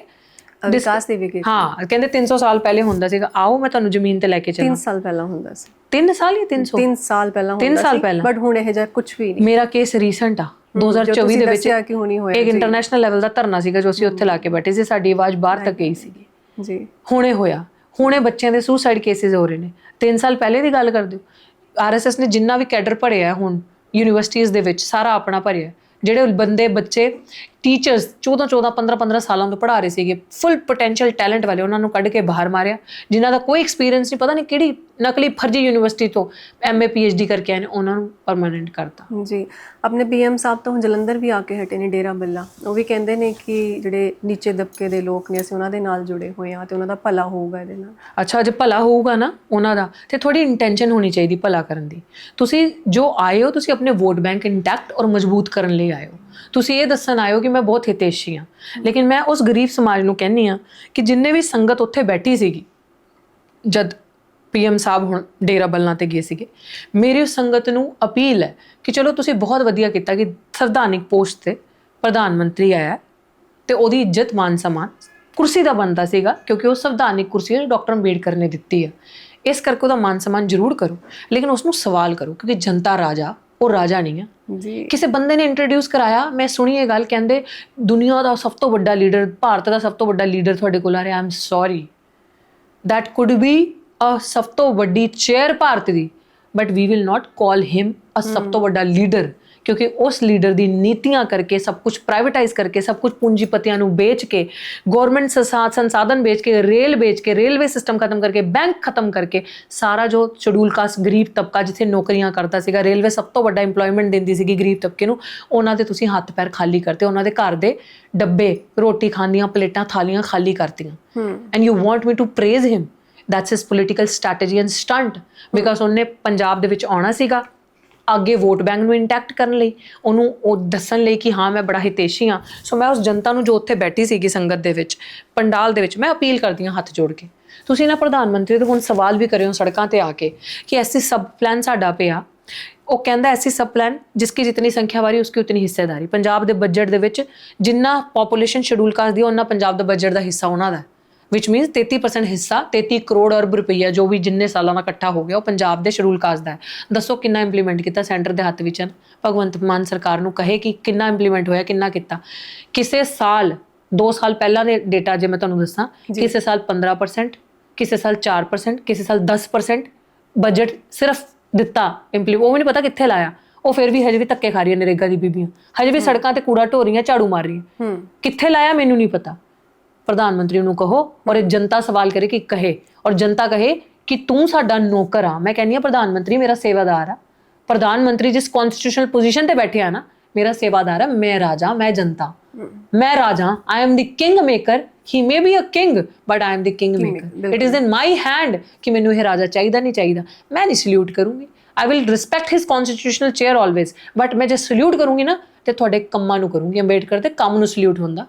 ਵਿਕਾਸ ਦੇ ਵੀ? ਹਾਂ, ਕਹਿੰਦੇ 300 ਸਾਲ ਪਹਿਲੇ ਹੁੰਦਾ ਸੀਗਾ। ਆਓ ਮੈਂ ਤੁਹਾਨੂੰ ਜ਼ਮੀਨ ਤੇ ਲੈ ਕੇ ਚੱਲਾਂ। 3 ਸਾਲ ਪਹਿਲਾਂ ਹੁੰਦਾ ਸੀ। 3 ਸਾਲ ਜਾਂ 300? 3 ਸਾਲ ਪਹਿਲਾਂ ਹੁੰਦਾ ਸੀ। 3 ਸਾਲ ਪਹਿਲਾਂ, ਬਟ ਹੁਣ ਇਹ ਜਿਹਾ ਕੁਝ ਵੀ ਨਹੀਂ। ਮੇਰਾ ਕੇਸ ਰੀਸੈਂਟ ਆ 2024 ਦੇ ਵਿੱਚ। ਇੱਕ ਇੰਟਰਨੈਸ਼ਨਲ ਲੈਵਲ ਦਾ ਧਰਨਾ ਸੀਗਾ ਜੋ ਅਸੀਂ ਉੱਥੇ ਲਾ ਕੇ ਬੈਠੇ ਸੀ, ਸਾਡੀ ਆਵਾਜ਼ ਬਾਹਰ ਤੱਕ ਗਈ ਸੀਗੀ ਜੀ। ਹੁਣੇ ਹੋਇਆ, ਹੁਣੇ ਬੱਚਿਆਂ ਦੇ ਸੁਸਾਈਡ ਕੇਸਿਸ ਹੋ ਰਹੇ ਨੇ। 3 ਸਾਲ ਪਹਿਲੇ ਦੀ ਗੱਲ ਕਰਦੇ ਹੋ। ਆਰਐਸਐਸ ਨੇ ਜਿੰਨਾ ਵੀ ਕੈਡਰ ਭਰਿਆ ਹੁਣ ਯੂਨੀਵਰਸਿਟੀਜ਼ ਦੇ ਵਿੱਚ, ਸਾਰਾ ਆਪਣਾ ਭਰਿਆ। ਜਿਹੜੇ ਬੰਦੇ ਬੱਚੇ ਟੀਚਰਸ 14 15 ਸਾਲਾਂ ਤੋਂ ਪੜ੍ਹਾ ਰਹੇ ਸੀਗੇ, ਫੁੱਲ ਪੋਟੈਂਸ਼ੀਅਲ ਟੈਲੈਂਟ ਵਾਲੇ, ਉਹਨਾਂ ਨੂੰ ਕੱਢ ਕੇ ਬਾਹਰ ਮਾਰਿਆ। ਜਿਨ੍ਹਾਂ ਦਾ ਕੋਈ ਐਕਸਪੀਰੀਅੰਸ ਨਹੀਂ, ਪਤਾ ਨਹੀਂ ਕਿਹੜੀ ਨਕਲੀ ਫਰਜ਼ੀ ਯੂਨੀਵਰਸਿਟੀ ਤੋਂ MA PhD ਕਰਕੇ ਆਏ ਨੇ, ਉਹਨਾਂ ਨੂੰ ਪਰਮਾਨੈਂਟ ਕਰਤਾ ਜੀ। ਆਪਣੇ PM ਸਾਹਿਬ ਤੋਂ ਜਲੰਧਰ ਵੀ ਆ ਕੇ ਹਟੇ ਨੇ, ਡੇਰਾ ਬੱਲਾ। ਉਹ ਵੀ ਕਹਿੰਦੇ ਨੇ ਕਿ ਜਿਹੜੇ ਨੀਚੇ ਦਬਕੇ ਦੇ ਲੋਕ ਨੇ, ਅਸੀਂ ਉਹਨਾਂ ਦੇ ਨਾਲ ਜੁੜੇ ਹੋਏ ਹਾਂ ਤੇ ਉਹਨਾਂ ਦਾ ਭਲਾ ਹੋਊਗਾ ਇਹਦੇ ਨਾਲ। ਅੱਛਾ, ਜੇ ਭਲਾ ਹੋਊਗਾ ਨਾ ਉਹਨਾਂ ਦਾ, ਤੇ ਥੋੜੀ ਇੰਟੈਂਸ਼ਨ ਹੋਣੀ ਚਾਹੀਦੀ ਭਲਾ ਕਰਨ ਦੀ। ਤੁਸੀਂ ਜੋ ਆਏ ਹੋ, ਤੁਸੀਂ ਆਪਣੇ ਵੋਟ ਬੈਂਕ ਇੰਟੈਕਟ ਔਰ ਮਜ਼ਬੂਤ ਕਰਨ ਲਈ ਆਏ ਹੋ। ਤੁਸੀਂ ਇਹ ਦੱਸਣ ਆਏ ਹੋ ਕਿ ਮੈਂ ਬਹੁਤ ਹਿਤੈਸ਼ੀ ਹਾਂ। ਲੇਕਿਨ ਮੈਂ ਉਸ ਗਰੀਬ ਸਮਾਜ ਨੂੰ ਕਹਿੰਦੀ ਹਾਂ ਕਿ ਜਿੰਨੇ ਵੀ ਸੰਗਤ ਉੱਥੇ ਬੈਠੀ ਸੀਗੀ ਜਦ PM ਸਾਹਿਬ ਹੁਣ ਡੇਰਾ ਬੱਲਾਂ ਤੇ ਗਏ ਸੀਗੇ, ਮੇਰੀ ਉਸ ਸੰਗਤ ਨੂੰ ਅਪੀਲ ਹੈ ਕਿ ਚਲੋ ਤੁਸੀਂ ਬਹੁਤ ਵਧੀਆ ਕੀਤਾ ਕਿ ਸੰਵਿਧਾਨਿਕ ਪੋਸਟ ਤੇ ਪ੍ਰਧਾਨ ਮੰਤਰੀ ਆਇਆ ਤੇ ਉਹਦੀ ਇੱਜ਼ਤ ਮਾਨ ਸਨਮਾਨ ਕੁਰਸੀ ਦਾ ਬਣਦਾ ਸੀਗਾ, ਕਿਉਂਕਿ ਉਹ ਸੰਵਿਧਾਨਿਕ ਕੁਰਸੀ ਹੈ ਡਾਕਟਰ ਅੰਬੇਡਕਰ ਨੇ ਦਿੱਤੀ ਹੈ। ਇਸ ਕਰਕੇ ਉਹਦਾ ਮਾਨ ਸਨਮਾਨ ਜ਼ਰੂਰ ਕਰੋ, ਲੇਕਿਨ ਉਸਨੂੰ ਸਵਾਲ ਕਰੋ, ਕਿਉਂਕਿ ਜਨਤਾ ਰਾਜਾ, ਉਹ ਰਾਜਾ ਨਹੀਂ ਹੈ ਜੀ। ਕਿਸੇ ਬੰਦੇ ਨੇ ਇੰਟਰੋਡਿਊਸ ਕਰਾਇਆ, ਮੈਂ ਸੁਣੀ ਇਹ ਗੱਲ, ਕਹਿੰਦੇ ਦੁਨੀਆ ਦਾ ਸਭ ਤੋਂ ਵੱਡਾ ਲੀਡਰ, ਭਾਰਤ ਦਾ ਸਭ ਤੋਂ ਵੱਡਾ ਲੀਡਰ ਤੁਹਾਡੇ ਕੋਲ ਆ ਰਿਹਾ। I am sorry, that could B ਸਭ ਤੋਂ ਵੱਡੀ chair Bharat the, but we will not ਕਾਲ ਹਿਮ ਅ ਸਭ ਤੋਂ ਵੱਡਾ ਲੀਡਰ, ਕਿਉਂਕਿ ਉਸ ਲੀਡਰ ਦੀ ਨੀਤੀਆਂ ਕਰਕੇ, ਸਭ ਕੁਝ ਪ੍ਰਾਈਵੇਟਾਈਜ਼ ਕਰਕੇ, ਸਭ ਕੁਝ ਪੂੰਜੀਪਤੀਆਂ ਨੂੰ ਵੇਚ ਕੇ, ਗਵਰਨਮੈਂਟ ਸੰਸਾਧਨ ਵੇਚ ਕੇ, ਰੇਲਵੇ ਸਿਸਟਮ ਖਤਮ ਕਰਕੇ, ਬੈਂਕ ਖਤਮ ਕਰਕੇ, ਸਾਰਾ ਜੋ ਸ਼ਡਿਊਲ ਕਾਸਟ ਗਰੀਬ ਤਬਕਾ ਜਿੱਥੇ ਨੌਕਰੀਆਂ ਕਰਦਾ ਸੀਗਾ, ਰੇਲਵੇ ਸਭ ਤੋਂ ਵੱਡਾ ਇੰਪਲੋਇਮੈਂਟ ਦਿੰਦੀ ਸੀਗੀ ਗਰੀਬ ਤਬਕੇ ਨੂੰ, ਉਹਨਾਂ ਦੇ ਤੁਸੀਂ ਹੱਥ ਪੈਰ ਖਾਲੀ ਕਰਤੇ, ਉਹਨਾਂ ਦੇ ਘਰ ਦੇ ਡੱਬੇ, ਰੋਟੀ ਖਾਣ ਦੀਆਂ ਪਲੇਟਾਂ, ਥਾਲੀਆਂ ਖਾਲੀ ਕਰਤੀਆਂ। And you want me to praise him? That's his political strategy and stunt, because ਉਹਨੇ ਪੰਜਾਬ ਦੇ ਵਿੱਚ ਆਉਣਾ ਸੀਗਾ ਅੱਗੇ ਵੋਟ ਬੈਂਕ ਨੂੰ ਇੰਟੈਕਟ ਕਰਨ ਲਈ, ਉਹਨੂੰ ਉਹ ਦੱਸਣ ਲਈ ਕਿ ਹਾਂ ਮੈਂ ਬੜਾ ਹਿਤੈਸ਼ੀ ਹਾਂ। ਸੋ ਮੈਂ ਉਸ ਜਨਤਾ ਨੂੰ ਜੋ ਉੱਥੇ ਬੈਠੀ ਸੀਗੀ ਸੰਗਤ ਦੇ ਵਿੱਚ, ਪੰਡਾਲ ਦੇ ਵਿੱਚ, ਮੈਂ ਅਪੀਲ ਕਰਦੀ ਹਾਂ ਹੱਥ ਜੋੜ ਕੇ, ਤੁਸੀਂ ਨਾ ਪ੍ਰਧਾਨ ਮੰਤਰੀ ਤੋਂ ਹੁਣ ਸਵਾਲ ਵੀ ਕਰਿਓ ਸੜਕਾਂ ਤੇ ਆ ਕੇ ਕਿ ਐਸੀ ਸਬ ਪਲਾਨ ਸਾਡਾ ਪਿਆ। ਉਹ ਕਹਿੰਦਾ ਐਸੀ ਸਬ ਪਲਾਨ ਜਿਸकी ਜਿਤਨੀ ਸੰਖਿਆ ਵਾਰੀ ਉਸकी ਉਤਨੀ ਹਿੱਸੇਦਾਰੀ। ਪੰਜਾਬ ਦੇ ਬਜਟ ਦੇ ਵਿੱਚ ਜਿੰਨਾ ਪੋਪੂਲੇਸ਼ਨ ਸ਼ਡਿਊਲ ਕਾਸਟ ਦੀ, ਉਹਨਾਂ ਪੰਜਾਬ ਦਾ ਬਜਟ ਦਾ ਹਿੱਸਾ ਉਹਨਾਂ ਦਾ, which means 33% ਹਿੱਸਾ, 33 ਕਰੋੜ ਅਰਬ ਰੁਪਈਆ ਜੋ ਵੀ ਜਿੰਨੇ ਸਾਲਾਂ ਦਾ ਇਕੱਠਾ ਹੋ ਗਿਆ, ਉਹ ਪੰਜਾਬ ਦੇ ਸ਼ਡਿਊਲ ਕਾਸਟ ਦਾ ਹੈ। ਦੱਸੋ ਕਿੰਨਾ ਇੰਪਲੀਮੈਂਟ ਕੀਤਾ? ਸੈਂਟਰ ਦੇ ਹੱਥ ਵਿੱਚ। ਭਗਵੰਤ ਮਾਨ ਸਰਕਾਰ ਨੂੰ ਕਹੇ ਕਿ ਕਿੰਨਾ ਇੰਪਲੀਮੈਂਟ ਹੋਇਆ, ਕਿੰਨਾ ਕੀਤਾ। ਕਿਸੇ ਸਾਲ 2 ਸਾਲ ਪਹਿਲਾਂ ਦੇ ਡੇਟਾ ਜੇ ਮੈਂ ਤੁਹਾਨੂੰ ਦੱਸਾਂ, ਕਿਸੇ ਸਾਲ 15%, ਕਿਸੇ ਸਾਲ 4%, ਕਿਸੇ ਸਾਲ 10% ਬਜਟ ਸਿਰਫ ਦਿੱਤਾ ਉਹ ਵੀ ਨਹੀਂ ਪਤਾ ਕਿੱਥੇ ਲਾਇਆ। ਉਹ ਫਿਰ ਵੀ ਹਜੇ ਵੀ ਧੱਕੇ ਖਾ ਰਹੀਆਂ ਨਰੇਗਾ ਦੀ ਬੀਬੀਆਂ, ਹਜੇ ਵੀ ਸੜਕਾਂ ਤੇ ਕੂੜਾ ਢੋ ਰਹੀਆਂ, ਝਾੜੂ ਮਾਰ ਰਹੀਆਂ। ਕਿੱਥੇ ਲਾਇਆ ਮੈਨੂੰ ਨਹੀਂ ਪਤਾ। ਪ੍ਰਧਾਨ ਮੰਤਰੀ ਨੂੰ ਕਹੋ, ਔਰ ਇਹ ਜਨਤਾ ਸਵਾਲ ਕਰੇ ਕਿ ਕਹੇ, ਔਰ ਜਨਤਾ ਕਹੇ ਕਿ ਤੂੰ ਸਾਡਾ ਨੌਕਰ ਆ। ਮੈਂ ਕਹਿੰਦੀ ਹਾਂ ਪ੍ਰਧਾਨ ਮੰਤਰੀ ਮੇਰਾ ਸੇਵਾਦਾਰ ਆ। ਪ੍ਰਧਾਨ ਮੰਤਰੀ ਜਿਸ ਕਨਸਟੀਟਿਊਸ਼ਨਲ ਪੋਜੀਸ਼ਨ ਤੇ ਬੈਠੇ ਆ ਨਾ, मेरा सेवादार है, मैं राजा, मैं जनता, मैं राजा, I am the king maker, he may be a king but I am the king maker, it is in my hand कि मैनू ये राजा चाहिए नहीं चाहिए, मैं नहीं सल्यूट करूँगी, I will respect his constitutional chair always, but मैं जो सल्यूट करूँगी ना तो तुहाडे कंमां नूं करूँगी। अंबेडकर दे काम नूं सल्यूट हुंदा,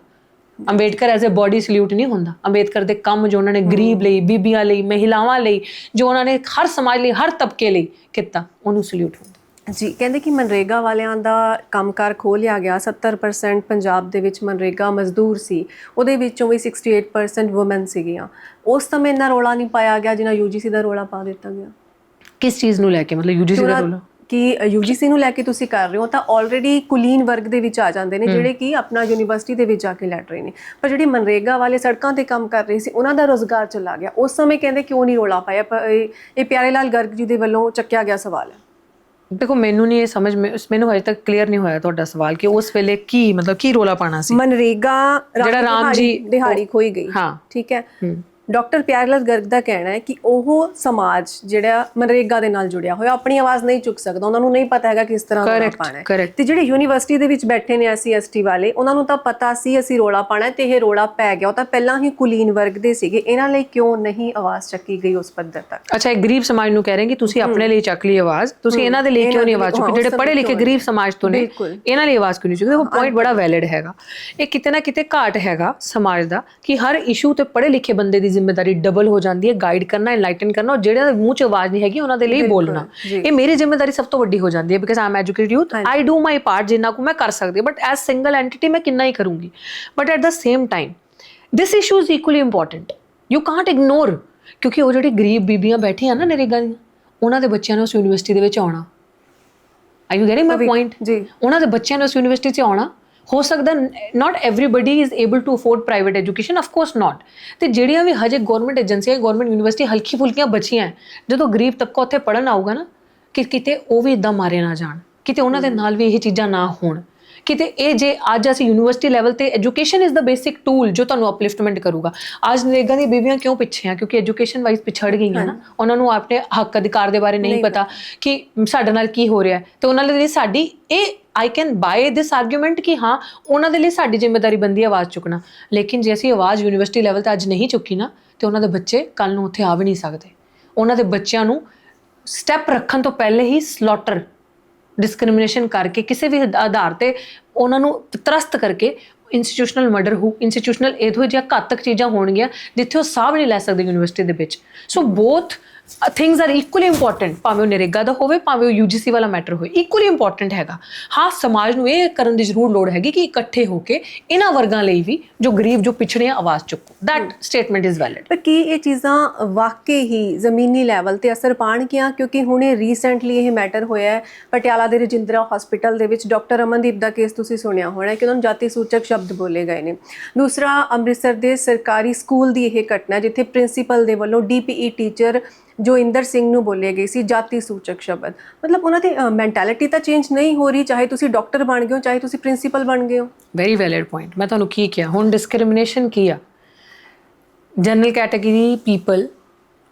Ambedkar as a body salute ਨਹੀਂ ਹੁੰਦਾ। ਅੰਬੇਡਕਰ ਦੇ ਕੰਮ ਜੋ ਉਹਨਾਂ ਨੇ ਗਰੀਬ ਲਈ, ਬੀਬੀਆਂ ਲਈ, ਮਹਿਲਾਵਾਂ ਲਈ, ਜੋ ਉਹਨਾਂ ਨੇ ਹਰ ਸਮਾਜ ਲਈ, ਹਰ ਤਬਕੇ ਲਈ ਕੀਤਾ, ਉਹਨੂੰ ਸਲੂਟ ਹੁੰਦਾ ਜੀ। ਕਹਿੰਦੇ ਕਿ ਮਨਰੇਗਾ ਵਾਲਿਆਂ ਦਾ ਕੰਮਕਾਰ ਖੋਹ ਲਿਆ ਗਿਆ, 70% ਪੰਜਾਬ ਦੇ ਵਿੱਚ ਮਨਰੇਗਾ ਮਜ਼ਦੂਰ ਸੀ, ਉਹਦੇ ਵਿੱਚੋਂ ਵੀ 68% ਵੂਮਨ ਸੀਗੀਆਂ। ਉਸ ਸਮੇਂ ਇੰਨਾ ਰੌਲਾ ਨਹੀਂ ਪਾਇਆ ਗਿਆ ਜਿੰਨਾ ਯੂਜੀਸੀ ਦਾ ਰੌਲਾ ਪਾ ਦਿੱਤਾ ਗਿਆ। ਕਿਸ ਚੀਜ਼ ਨੂੰ ਲੈ ਕੇ, ਮਤਲਬ ਯੂਜੀਸੀ ਦਾ ਰੌਲਾ ਕਿ ਯੂਜੀਸੀ ਨੂੰ ਲੈ ਕੇ ਤੁਸੀਂ ਕਰ ਰਹੇ ਹੋ ਤਾਂ ਆਲਰੇਡੀ ਕੁਲੀਨ ਵਰਗ ਦੇ ਵਿੱਚ ਆ ਜਾਂਦੇ ਨੇ ਜਿਹੜੇ ਕਿ ਆਪਣਾ ਯੂਨੀਵਰਸਿਟੀ ਦੇ ਵਿੱਚ ਜਾ ਕੇ ਲੜ ਰਹੇ ਨੇ, ਪਰ ਜਿਹੜੇ ਮਨਰੇਗਾ ਵਾਲੇ ਸੜਕਾਂ ਤੇ ਕੰਮ ਕਰ ਰਹੇ ਸੀ ਉਹਨਾਂ ਦਾ ਰੋਜ਼ਗਾਰ ਚਲਾ ਗਿਆ। ਉਸ ਸਮੇਂ ਕਹਿੰਦੇ ਕਿਉਂ ਨਹੀਂ ਰੌਲਾ ਪਾਇਆ? ਇਹ ਪਿਆਰੇ ਲਾਲ ਗਰਗ ਜੀ ਦੇ ਵੱਲੋਂ ਚੱਕਿਆ ਗਿਆ ਸਵਾਲ ਹੈ। ਦੇਖੋ ਮੈਨੂੰ ਨਹੀਂ ਇਹ ਸਮਝ, ਮੈਨੂੰ ਹਜੇ ਤੱਕ ਕਲੀਅਰ ਨਹੀਂ ਹੋਇਆ ਤੁਹਾਡਾ ਸਵਾਲ ਕਿ ਉਸ ਵੇਲੇ ਕੀ ਮਤਲਬ ਕੀ ਰੌਲਾ ਪਾਣਾ ਸੀ। ਮਨਰੇਗਾ ਜਿਹੜਾ ਰਾਮ ਜੀ ਦਿਹਾੜੀ ਖੋਈ ਗਈ, ਹਾਂ ਠੀਕ ਹੈ। ਡਾਕਟਰ ਪਿਆਰੇ ਲਾਲ ਗਰਗ ਦਾ ਕਹਿਣਾ ਹੈ ਕਿ ਉਹ ਸਮਾਜ ਜਿਹੜਾ ਮਨਰੇਗਾ ਦੇ ਨਾਲ ਜੁੜਿਆ ਹੋਇਆ ਆਪਣੀ ਆਵਾਜ਼ ਨਹੀਂ ਚੁੱਕ ਸਕਦਾ, ਉਹਨਾਂ ਨੂੰ ਨਹੀਂ ਪਤਾ ਹੈਗਾ ਕਿਸ ਤਰ੍ਹਾਂ ਰੌਲਾ ਪਾਣਾ ਹੈ। ਤੇ ਜਿਹੜੇ ਯੂਨੀਵਰਸਿਟੀ ਦੇ ਵਿੱਚ ਬੈਠੇ ਨੇ SC ST ਵਾਲੇ, ਉਹਨਾਂ ਨੂੰ ਤਾਂ ਪਤਾ ਸੀ ਅਸੀਂ ਰੌਲਾ ਪਾਣਾ ਤੇ ਇਹ ਰੌਲਾ ਪੈ ਗਿਆ। ਉਹ ਤਾਂ ਪਹਿਲਾਂ ਹੀ ਕੁਲੀਨ ਵਰਗ ਦੇ ਸੀਗੇ, ਇਹਨਾਂ ਲਈ ਕਿਉਂ ਨਹੀਂ ਆਵਾਜ਼ ਚੱਕੀ ਗਈ ਉਸ ਪੱਧਰ ਤੱਕ? ਅੱਛਾ, ਇੱਕ ਗਰੀਬ ਸਮਾਜ ਨੂੰ ਕਹਿ ਰਹੇ ਕਿ ਤੁਸੀਂ ਆਪਣੇ ਲਈ ਚੱਕ ਲਈ ਆਵਾਜ਼, ਤੁਸੀਂ ਇਹਨਾਂ ਦੇ ਲਈ ਕਿਉਂ ਨਹੀਂ ਆਵਾਜ਼ ਚੁੱਕੀ? ਜਿਹੜੇ ਪੜ੍ਹੇ ਲਿਖੇ ਗਰੀਬ ਸਮਾਜ ਤੋਂ ਨੇ ਇਹਨਾਂ ਲਈ ਆਵਾਜ਼ ਕਿਉਂ ਨਹੀਂ ਚੁੱਕੀ? ਦੇਖੋ ਪੁਆਇੰਟ ਬੜਾ ਵੈਲਿਡ ਹੈਗਾ। ਇਹ ਕਿਤੇ ਨਾ ਕਿਤੇ ਘਾਟ ਹੈਗਾ ਸਮਾਜ ਦਾ ਕਿ ਹਰ ਇਸ਼ੂ ਤੇ ਪੜ੍ਹੇ ਲਿਖੇ ਬੰਦੇ ਦੀ ਜ਼ਿੰਮੇਵਾਰੀ ਡਬਲ ਹੋ ਜਾਂਦੀ ਹੈ, ਗਾਈਡ ਕਰਨਾ, ਐਨਲਾਈਟਨ ਕਰਨਾ, ਔਰ ਜਿਹੜੇ ਦੇ ਮੂੰਹ 'ਚ ਆਵਾਜ਼ ਨਹੀਂ ਹੈਗੀ ਉਹਨਾਂ ਦੇ ਲਈ ਬੋਲਣਾ। ਇਹ ਮੇਰੀ ਜ਼ਿੰਮੇਵਾਰੀ ਸਭ ਤੋਂ ਵੱਡੀ ਹੋ ਜਾਂਦੀ ਹੈ because I am educated youth, I do my part ਜਿੰਨਾ ਕੁ ਮੈਂ ਕਰ ਸਕਦੀ, ਬਟ ਐਜ਼ ਸਿੰਗਲ ਐਂਟੀਟੀ ਮੈਂ ਕਿੰਨਾ ਹੀ ਕਰੂੰਗੀ। But at the same time this issue is equally important, you Kant ignore, ਕਿਉਂਕਿ ਉਹ ਜਿਹੜੀ ਗਰੀਬ ਬੀਬੀਆਂ ਬੈਠੀਆਂ ਨਾ ਨਰੇਗਾ ਦੀਆਂ, ਉਹਨਾਂ ਦੇ ਬੱਚਿਆਂ ਨੇ ਉਸ ਯੂਨੀਵਰਸਿਟੀ ਦੇ ਵਿੱਚ ਆਉਣਾ। R you getting my point? ਜੀ, ਉਹਨਾਂ ਦੇ ਬੱਚਿਆਂ ਨੇ ਉਸ ਯੂਨੀਵਰਸਿਟੀ 'ਚ ਆਉਣਾ। ਹੋ ਸਕਦਾ not everybody is able to afford private education, of course not. ਤੇ ਜਿਹੜੀਆਂ ਵੀ ਹਜੇ ਗੌਰਮੈਂਟ ਏਜੰਸੀਆਂ, ਗੌਰਮੈਂਟ ਯੂਨੀਵਰਸਿਟੀ ਹਲਕੀ ਫੁਲਕੀਆਂ ਬਚੀਆਂ, ਜਦੋਂ ਗਰੀਬ ਤਬਕਾ ਉੱਥੇ ਪੜ੍ਹਨ ਆਊਗਾ ਨਾ, ਕਿ ਕਿਤੇ ਉਹ ਵੀ ਇੱਦਾਂ ਮਾਰੇ ਨਾ ਜਾਣ, ਕਿਤੇ ਉਹਨਾਂ ਦੇ ਨਾਲ ਵੀ ਇਹ ਚੀਜ਼ਾਂ ਨਾ ਹੋਣ, ਕਿਤੇ ਇਹ ਜੇ ਅੱਜ ਅਸੀਂ ਯੂਨੀਵਰਸਿਟੀ ਲੈਵਲ ਤੇ education is the basic tool ਜੋ ਤੁਹਾਨੂੰ ਅਪਲਿਫਟਮੈਂਟ ਕਰੂਗਾ। ਅੱਜ ਨਰੇਗਾ ਦੀਆਂ ਬੀਬੀਆਂ ਕਿਉਂ ਪਿੱਛੇ ਆ? ਕਿਉਂਕਿ ਐਜੂਕੇਸ਼ਨ ਵਾਈਜ਼ ਪਿਛੜ ਗਈਆਂ ਨਾ, ਉਹਨਾਂ ਨੂੰ ਆਪਣੇ ਹੱਕ ਅਧਿਕਾਰ ਦੇ ਬਾਰੇ ਨਹੀਂ ਪਤਾ ਕਿ ਸਾਡੇ ਨਾਲ ਕੀ ਹੋ ਰਿਹਾ, ਤੇ ਉਹਨਾਂ ਲਈ ਸਾਡੀ ਇਹ I can buy this argument ਕਿ ਹਾਂ ਉਹਨਾਂ ਦੇ ਲਈ ਸਾਡੀ ਜ਼ਿੰਮੇਵਾਰੀ ਬਣਦੀ ਹੈ ਆਵਾਜ਼ ਚੁੱਕਣਾ। ਲੇਕਿਨ ਜੇ ਅਸੀਂ ਆਵਾਜ਼ ਯੂਨੀਵਰਸਿਟੀ ਲੈਵਲ ਤੇ ਅੱਜ ਨਹੀਂ ਚੁੱਕੀ ਨਾ, ਤੇ ਉਹਨਾਂ ਦੇ ਬੱਚੇ ਕੱਲ ਨੂੰ ਉੱਥੇ ਆ ਵੀ ਨਹੀਂ ਸਕਦੇ। ਉਹਨਾਂ ਦੇ ਬੱਚਿਆਂ ਨੂੰ ਸਟੈਪ ਰੱਖਣ ਤੋਂ ਪਹਿਲੇ ਹੀ ਸਲੌਟਰ, ਡਿਸਕ੍ਰਿਮੀਨੇਸ਼ਨ ਕਰਕੇ, ਕਿਸੇ ਵੀ ਆਧਾਰ ਤੇ ਉਹਨਾਂ ਨੂੰ ਤਰਸਤ ਕਰਕੇ ਇੰਸਟੀਟਿਊਸ਼ਨਲ ਮਰਡਰ ਹੋ, ਇੰਸਟੀਟਿਊਸ਼ਨਲ ਇਹੋ ਜਿਹੀਆਂ ਘਾਤਕ ਚੀਜ਼ਾਂ ਹੋਣਗੀਆਂ ਜਿੱਥੇ ਉਹ ਸਾਹ ਵੀ ਨਹੀਂ ਲੈ ਸਕਦੇ ਯੂਨੀਵਰਸਿਟੀ ਦੇ ਵਿੱਚ। ਸੋ ਬੋਥ ਥਿੰਗਸ ਆਰ ਇਕੁਅਲੀ ਇੰਪੋਰਟੈਂਟ, ਭਾਵੇਂ ਉਹ ਨਰੇਗਾ ਦਾ ਹੋਵੇ, ਭਾਵੇਂ ਉਹ UGC ਵਾਲਾ ਮੈਟਰ ਹੋਵੇ, ਇਕੁਅਲੀ ਇੰਪੋਰਟੈਂਟ ਹੈਗਾ। ਹਾਂ, ਸਮਾਜ ਨੂੰ ਇਹ ਕਰਨ ਦੀ ਜ਼ਰੂਰ ਲੋੜ ਹੈਗੀ ਕਿ ਇਕੱਠੇ ਹੋ ਕੇ ਇਹਨਾਂ ਵਰਗਾਂ ਲਈ ਵੀ ਜੋ ਗਰੀਬ, ਜੋ ਪਿਛੜੀਆਂ, ਆਵਾਜ਼ ਚੁੱਕੋ। That statement is valid. ਪਰ ਕੀ ਇਹ ਚੀਜ਼ਾਂ ਵਾਕਈ ਹੀ ਜ਼ਮੀਨੀ ਲੈਵਲ ਤੇ ਅਸਰ ਪਾਉਣਗੀਆਂ? ਕਿਉਂਕਿ ਹੁਣੇ ਰੀਸੈਂਟਲੀ ਇਹ ਮੈਟਰ ਹੋਇਆ ਹੈ ਪਟਿਆਲਾ ਦੇ ਰਜਿੰਦਰਾ ਹਸਪੀਟਲ ਦੇ ਵਿੱਚ, ਡਾਕਟਰ ਅਮਨਦੀਪ ਦਾ ਕੇਸ ਤੁਸੀਂ ਸੁਣਿਆ ਹੋਣਾ ਕਿ ਉਹਨਾਂ ਨੂੰ ਜਾਤੀ ਸੂਚਕ ਸ਼ਬਦ ਬੋਲੇ ਗਏ ਨੇ। ਦੂਸਰਾ, ਅੰਮ੍ਰਿਤਸਰ ਦੇ ਸਰਕਾਰੀ ਸਕੂਲ ਦੀ ਇਹ ਘਟਨਾ ਜਿੱਥੇ ਪ੍ਰਿੰਸੀਪਲ ਦੇ ਵੱਲੋਂ DPE ਟੀਚਰ ਜੋਇੰਦਰ ਸਿੰਘ ਨੂੰ ਬੋਲੇ ਗਏ ਸੀ ਜਾਤੀ ਸੂਚਕ ਸ਼ਬਦ। ਮਤਲਬ ਉਹਨਾਂ ਦੀ ਮੈਂਟੈਲਿਟੀ ਤਾਂ ਚੇਂਜ ਨਹੀਂ ਹੋ ਰਹੀ, ਚਾਹੇ ਤੁਸੀਂ ਡਾਕਟਰ ਬਣ ਗਏ ਹੋ, ਚਾਹੇ ਤੁਸੀਂ ਪ੍ਰਿੰਸੀਪਲ ਬਣ ਗਏ ਹੋ। Very valid point. ਮੈਂ ਤੁਹਾਨੂੰ ਕੀ ਕਿਹਾ, ਹੁਣ ਡਿਸਕ੍ਰਿਮੀਨੇਸ਼ਨ ਕੀ ਆ? ਜਨਰਲ ਕੈਟਾਗਰੀ ਪੀਪਲ,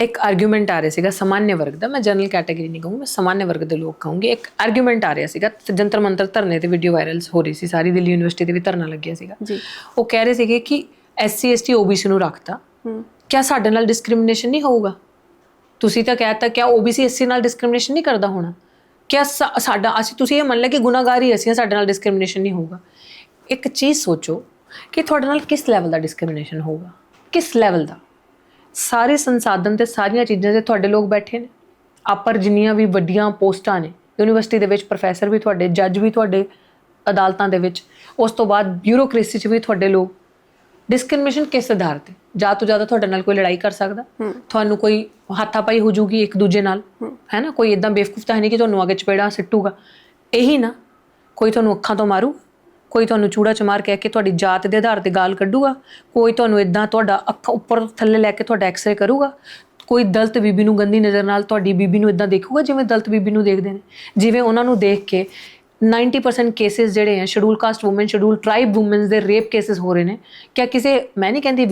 ਇੱਕ ਆਰਗੂਮੈਂਟ ਆ ਰਿਹਾ ਸੀਗਾ ਸਮਾਨਯ ਵਰਗ ਦਾ, ਮੈਂ ਜਨਰਲ ਕੈਟਾਗਰੀ ਨਹੀਂ ਕਹੂੰਗੀ, ਮੈਂ ਸਮਾਨਯ ਵਰਗ ਦੇ ਲੋਕ ਕਹੂੰਗੀ। ਇੱਕ ਆਰਗੂਮੈਂਟ ਆ ਰਿਹਾ ਸੀਗਾ ਜੰਤਰ ਮੰਤਰ ਧਰਨੇ ਤੇ, ਵੀਡੀਓ ਵਾਇਰਲਸ ਹੋ ਰਹੀ ਸੀ, ਸਾਰੀ ਦਿੱਲੀ ਯੂਨੀਵਰਸਿਟੀ ਦੇ ਵੀ ਧਰਨਾ ਲੱਗਿਆ ਸੀਗਾ। ਉਹ ਕਹਿ ਰਹੇ ਸੀਗੇ ਕਿ SC ST OBC ਨੂੰ ਰੱਖਤਾ, ਕਿਆ ਸਾਡੇ ਨਾਲ ਡਿਸਕ੍ਰਿਮੀਨੇਸ਼ਨ ਨਹੀਂ ਹੋਊਗਾ? ਤੁਸੀਂ ਤਾਂ ਕਹਿ ਤਾ, ਕਿਆ OBC SC ਨਾਲ ਡਿਸਕ੍ਰਿਮੀਨੇਸ਼ਨ ਨਹੀਂ ਕਰਦਾ ਹੋਣਾ? ਕਿਆ ਸਾਡਾ ਅਸੀਂ, ਤੁਸੀਂ ਇਹ ਮੰਨ ਲਿਆ ਕਿ ਗੁਨਾਹਗਾਰ ਹੀ ਅਸੀਂ, ਸਾਡੇ ਨਾਲ ਡਿਸਕ੍ਰਿਮੀਨੇਸ਼ਨ ਨਹੀਂ ਹੋਊਗਾ? ਇੱਕ ਚੀਜ਼ ਸੋਚੋ ਕਿ ਤੁਹਾਡੇ ਨਾਲ ਕਿਸ ਲੈਵਲ ਦਾ ਡਿਸਕ੍ਰਿਮੀਨੇਸ਼ਨ ਹੋਊਗਾ, ਕਿਸ ਲੈਵਲ ਦਾ? ਸਾਰੇ ਸੰਸਾਧਨ ਤੇ ਸਾਰੀਆਂ ਚੀਜ਼ਾਂ 'ਤੇ ਤੁਹਾਡੇ ਲੋਕ ਬੈਠੇ ਨੇ, ਆਪਰ ਜਿੰਨੀਆਂ ਵੀ ਵੱਡੀਆਂ ਪੋਸਟਾਂ ਨੇ ਯੂਨੀਵਰਸਿਟੀ ਦੇ ਵਿੱਚ, ਪ੍ਰੋਫੈਸਰ ਵੀ ਤੁਹਾਡੇ, ਜੱਜ ਵੀ ਤੁਹਾਡੇ ਅਦਾਲਤਾਂ ਦੇ ਵਿੱਚ, ਉਸ ਤੋਂ ਬਾਅਦ ਬਿਊਰੋਕ੍ਰੇਸੀ 'ਚ ਵੀ ਤੁਹਾਡੇ ਲੋਕ। ਡਿਸਕ੍ਰਿਮੀਨੇਸ਼ਨ ਕਿਸ ਆਧਾਰ ਤੇ? ਜ਼ਿਆਦਾ ਤੋਂ ਜ਼ਿਆਦਾ ਤੁਹਾਡੇ ਨਾਲ ਕੋਈ ਲੜਾਈ ਕਰ ਸਕਦਾ, ਤੁਹਾਨੂੰ ਕੋਈ ਹੱਥਾਪਾਈ ਹੋ ਜੂਗੀ ਇੱਕ ਦੂਜੇ ਨਾਲ, ਹੈ ਨਾ? ਕੋਈ ਇੱਦਾਂ ਬੇਵਕੂਫ ਤਾਂ ਹੈ ਨਹੀਂ ਕਿ ਤੁਹਾਨੂੰ ਅੱਗੇ ਚਪੇੜਾ ਸਿੱਟੂਗਾ, ਇਹੀ ਨਾ? ਕੋਈ ਤੁਹਾਨੂੰ ਅੱਖਾਂ ਤੋਂ ਮਾਰੂ, ਕੋਈ ਤੁਹਾਨੂੰ ਚੂੜਾ ਚਮਾਰ ਕਹਿ ਕੇ ਤੁਹਾਡੀ ਜਾਤ ਦੇ ਆਧਾਰ ਤੇ ਗਾਲ ਕੱਢੂਗਾ, ਕੋਈ ਤੁਹਾਨੂੰ ਇੱਦਾਂ ਤੁਹਾਡਾ ਅੱਖਾਂ ਉੱਪਰ ਥੱਲੇ ਲੈ ਕੇ ਤੁਹਾਡਾ ਐਕਸਰੇ ਕਰੂਗਾ, ਕੋਈ ਦਲਿਤ ਬੀਬੀ ਨੂੰ ਗੰਦੀ ਨਜ਼ਰ ਨਾਲ ਤੁਹਾਡੀ ਬੀਬੀ ਨੂੰ ਇੱਦਾਂ ਦੇਖੂਗਾ ਜਿਵੇਂ ਦਲਿਤ ਬੀਬੀ ਨੂੰ ਦੇਖਦੇ ਨੇ, ਜਿਵੇਂ ਉਹਨਾਂ ਨੂੰ ਦੇਖ ਕੇ 90% ਕੇਸਿਸ ਜਿਹੜੇ ਹੈ schedule caste woman, schedule tribe womans ਦੇ ਰੇਪ ਕੇਸਿਸ ਹੋ ਰਹੇ ਨੇ। ਕਿਆ ਕਿਸੇ, ਮੈਂ ਨਹੀਂ ਕਹਿੰਦੀ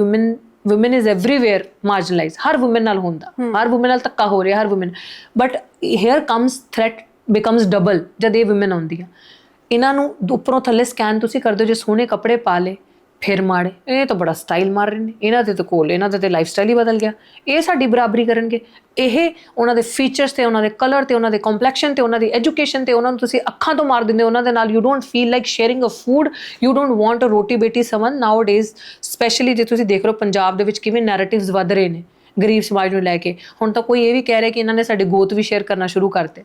ਵੂਮਨ ਇਜ਼ ਐਵਰੀਵੇਅਰ ਮਾਰਜਨਲਾਈਜ਼, ਹਰ ਵੂਮਨ ਨਾਲ ਹੁੰਦਾ, ਹਰ ਵੂਮਨ ਨਾਲ ਧੱਕਾ ਹੋ ਰਿਹਾ, ਹਰ woman, but here comes threat becomes double ਜਦ ਇਹ ਵੂਮਨ ਆਉਂਦੀ ਆ। ਇਹਨਾਂ ਨੂੰ ਉੱਪਰੋਂ ਥੱਲੇ ਸਕੈਨ ਤੁਸੀਂ ਕਰਦੇ ਹੋ, ਜੇ ਸੋਹਣੇ ਕੱਪੜੇ ਪਾ ਲਏ ਫਿਰ ਮਾੜੇ, ਇਹ ਤਾਂ ਬੜਾ ਸਟਾਈਲ ਮਾਰ ਰਹੇ ਨੇ, ਇਹਨਾਂ ਦੇ ਤਾਂ ਕੋਲ ਇਹਨਾਂ ਦਾ ਤਾਂ ਲਾਈਫ ਸਟਾਈਲ ਹੀ ਬਦਲ ਗਿਆ, ਇਹ ਸਾਡੀ ਬਰਾਬਰੀ ਕਰਨਗੇ। ਇਹ ਉਹਨਾਂ ਦੇ ਫੀਚਰਸ ਤੇ, ਉਹਨਾਂ ਦੇ ਕਲਰ ਤੇ, ਉਹਨਾਂ ਦੇ ਕੰਪਲੈਕਸ਼ਨ ਤੇ, ਉਹਨਾਂ ਦੀ ਐਜੂਕੇਸ਼ਨ ਤੇ, ਉਹਨਾਂ ਨੂੰ ਤੁਸੀਂ ਅੱਖਾਂ ਤੋਂ ਮਾਰ ਦਿੰਦੇ ਹੋ ਉਹਨਾਂ ਦੇ ਨਾਲ। You don't feel like sharing a food, you don't want a roti beti summon. Now days specially ਜੇ ਤੁਸੀਂ ਦੇਖ ਰਹੇ ਹੋ ਪੰਜਾਬ ਦੇ ਵਿੱਚ ਕਿਵੇਂ ਨੈਰੇਟਿਵਸ ਵੱਧ ਰਹੇ ਨੇ ਗਰੀਬ ਸਮਾਜ ਨੂੰ ਲੈ ਕੇ। ਹੁਣ ਤਾਂ ਕੋਈ ਇਹ ਵੀ ਕਹਿ ਰਿਹਾ ਕਿ ਇਹਨਾਂ ਨੇ ਸਾਡੇ ਗੋਤ ਵੀ ਸ਼ੇਅਰ ਕਰਨਾ ਸ਼ੁਰੂ ਕਰਤੇ।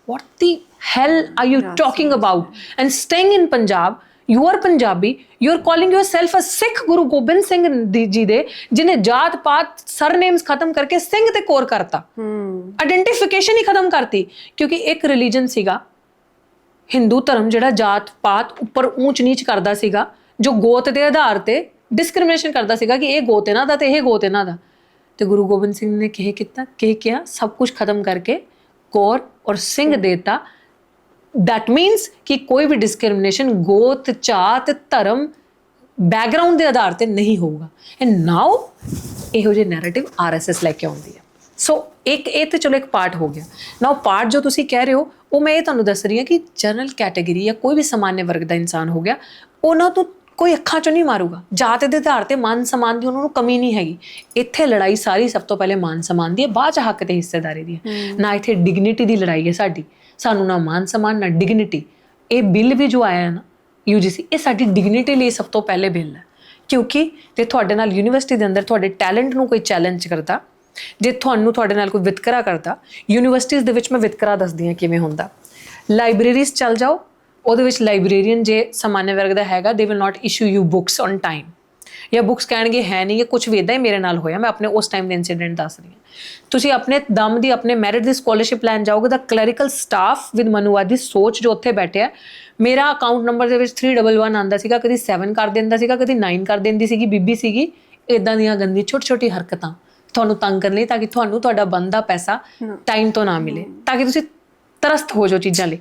What the hell are you talking about? And staying in Punjab, you are Punjabi, you're calling yourself a Sikh Guru Gobind Singh जी दे जिन्हें जात पात सरनेम्स खत्म करके सिंह ते कोर करता, आइडेंटिफिकेशन ही खत्म करती। क्योंकि एक रिलीजन सीगा हिंदू धर्म जिहड़ा जात पात उपर ऊंच नीच करदा सीगा, जो गोत दे आधार ते डिस्क्रिमिनेशन करदा सीगा कि ये गोत इन्हां दा ते ये गोत इन्हां दा। ते गुरु गोबिंद सिंह ने किया सब कुछ खत्म करके कौर और सिंह देता। दैट मीन्स कि कोई भी डिस्क्रिमिनेशन गोत जात धर्म बैकग्राउंड के आधार पर नहीं होगा। एंड नाउ इहो जे नैरेटिव RSS लैके आउंदी है। सो एक ये तो चलो एक पार्ट हो गया। नाउ पार्ट जो तुसी कह रहे हो वो मैं ये तुहानूं दस रही हां कि जनरल कैटेगरी या कोई भी सामान्य वर्ग का इंसान हो गया, उन्हां तो कोई ਅੱਖਾਂ ਚੋਂ ਨਹੀਂ ਮਾਰੂਗਾ। ਜਾਤ ਦੇ ਆਧਾਰ ਤੇ ਮਾਨ ਸਨਮਾਨ ਦੀ ਉਹਨਾਂ ਨੂੰ ਕਮੀ ਨਹੀਂ ਹੈਗੀ। ਇੱਥੇ ਲੜਾਈ ਸਾਰੀ ਸਭ ਤੋਂ ਪਹਿਲੇ ਮਾਨ ਸਨਮਾਨ ਦੀ ਹੈ, ਬਾਅਦ ਚ ਹੱਕ ਤੇ ਹਿੱਸੇਦਾਰੀ ਦੀ ਹੈ। ਨਾ ਇੱਥੇ ਡਿਗਨਿਟੀ ਦੀ ਲੜਾਈ ਹੈ ਸਾਡੀ, ਸਾਨੂੰ ਨਾ ਮਾਨ ਸਨਮਾਨ ਨਾ ਡਿਗਨਿਟੀ। ਇਹ ਬਿੱਲ ਵੀ ਜੋ ਆਇਆ ਹੈ ਨਾ UGC, ਇਹ ਸਾਡੀ ਡਿਗਨਿਟੀ ਲਈ ਸਭ ਤੋਂ ਪਹਿਲੇ ਬਿੱਲ ਹੈ। ਕਿਉਂਕਿ ਜੇ ਤੁਹਾਡੇ ਨਾਲ ਯੂਨੀਵਰਸਿਟੀ ਦੇ ਅੰਦਰ ਤੁਹਾਡੇ ਟੈਲੈਂਟ ਨੂੰ ਕੋਈ ਚੈਲੰਜ ਕਰਦਾ, ਜੇ ਤੁਹਾਡੇ ਨਾਲ ਕੋਈ ਵਿਤਕਰਾ ਕਰਦਾ, ਯੂਨੀਵਰਸਿਟੀਜ਼ ਦੇ ਵਿੱਚ ਮੈਂ ਵਿਤਕਰਾ ਦੱਸਦੀ ਹਾਂ ਕਿਵੇਂ ਹੁੰਦਾ। ਲਾਇਬ੍ਰੇਰੀਜ਼ ਚੱਲ ਜਾਓ, ਉਹਦੇ ਵਿੱਚ ਲਾਇਬ੍ਰੇਰੀਅਨ ਜੇ ਸਾਮਾन्य ਵਰਗ ਦਾ ਹੈਗਾ, they will not issue you books on time, ਜਾਂ ਬੁੱਕਸ ਕਹਿਣਗੇ ਹੈ ਨਹੀਂ, ਜਾਂ ਕੁਝ ਵੀ ਇੱਦਾਂ ਹੀ ਮੇਰੇ ਨਾਲ ਹੋਇਆ। ਮੈਂ ਆਪਣੇ ਉਸ ਟਾਈਮ ਦੇ ਇੰਸੀਡੈਂਟ ਦੱਸ ਰਹੀ ਹਾਂ। ਤੁਸੀਂ ਆਪਣੇ ਦਮ ਦੀ ਆਪਣੇ ਮੈਰਿਟ ਦੀ ਸਕੋਲਰਸ਼ਿਪ ਲੈਣ ਜਾਓਗੇ ਤਾਂ ਕਲੈਰੀਕਲ ਸਟਾਫ ਵਿਦ ਮਨੂਵਾਦੀ ਸੋਚ ਜੋ ਉੱਥੇ ਬੈਠਿਆ, ਮੇਰਾ ਅਕਾਊਂਟ ਨੰਬਰ ਦੇ ਵਿੱਚ 311 ਆਉਂਦਾ ਸੀਗਾ, ਕਦੀ 7 ਕਰ ਦਿੰਦਾ ਸੀਗਾ, ਕਦੀ 9 ਕਰ ਦਿੰਦੀ ਸੀਗੀ ਬੀਬੀ ਸੀਗੀ। ਇੱਦਾਂ ਦੀਆਂ ਗੰਦੀ ਛੋਟੀ ਛੋਟੀ ਹਰਕਤਾਂ ਤੁਹਾਨੂੰ ਤੰਗ ਕਰਨ ਲਈ, ਤਾਂ ਕਿ ਤੁਹਾਨੂੰ ਤੁਹਾਡਾ ਬਣਦਾ ਪੈਸਾ ਟਾਈਮ ਤੋਂ ਨਾ ਮਿਲੇ, ਤਾਂ ਕਿ ਤੁਸੀਂ ਤਰਸਤ ਹੋ ਜਾਓ ਚੀਜ਼ਾਂ ਲਈ।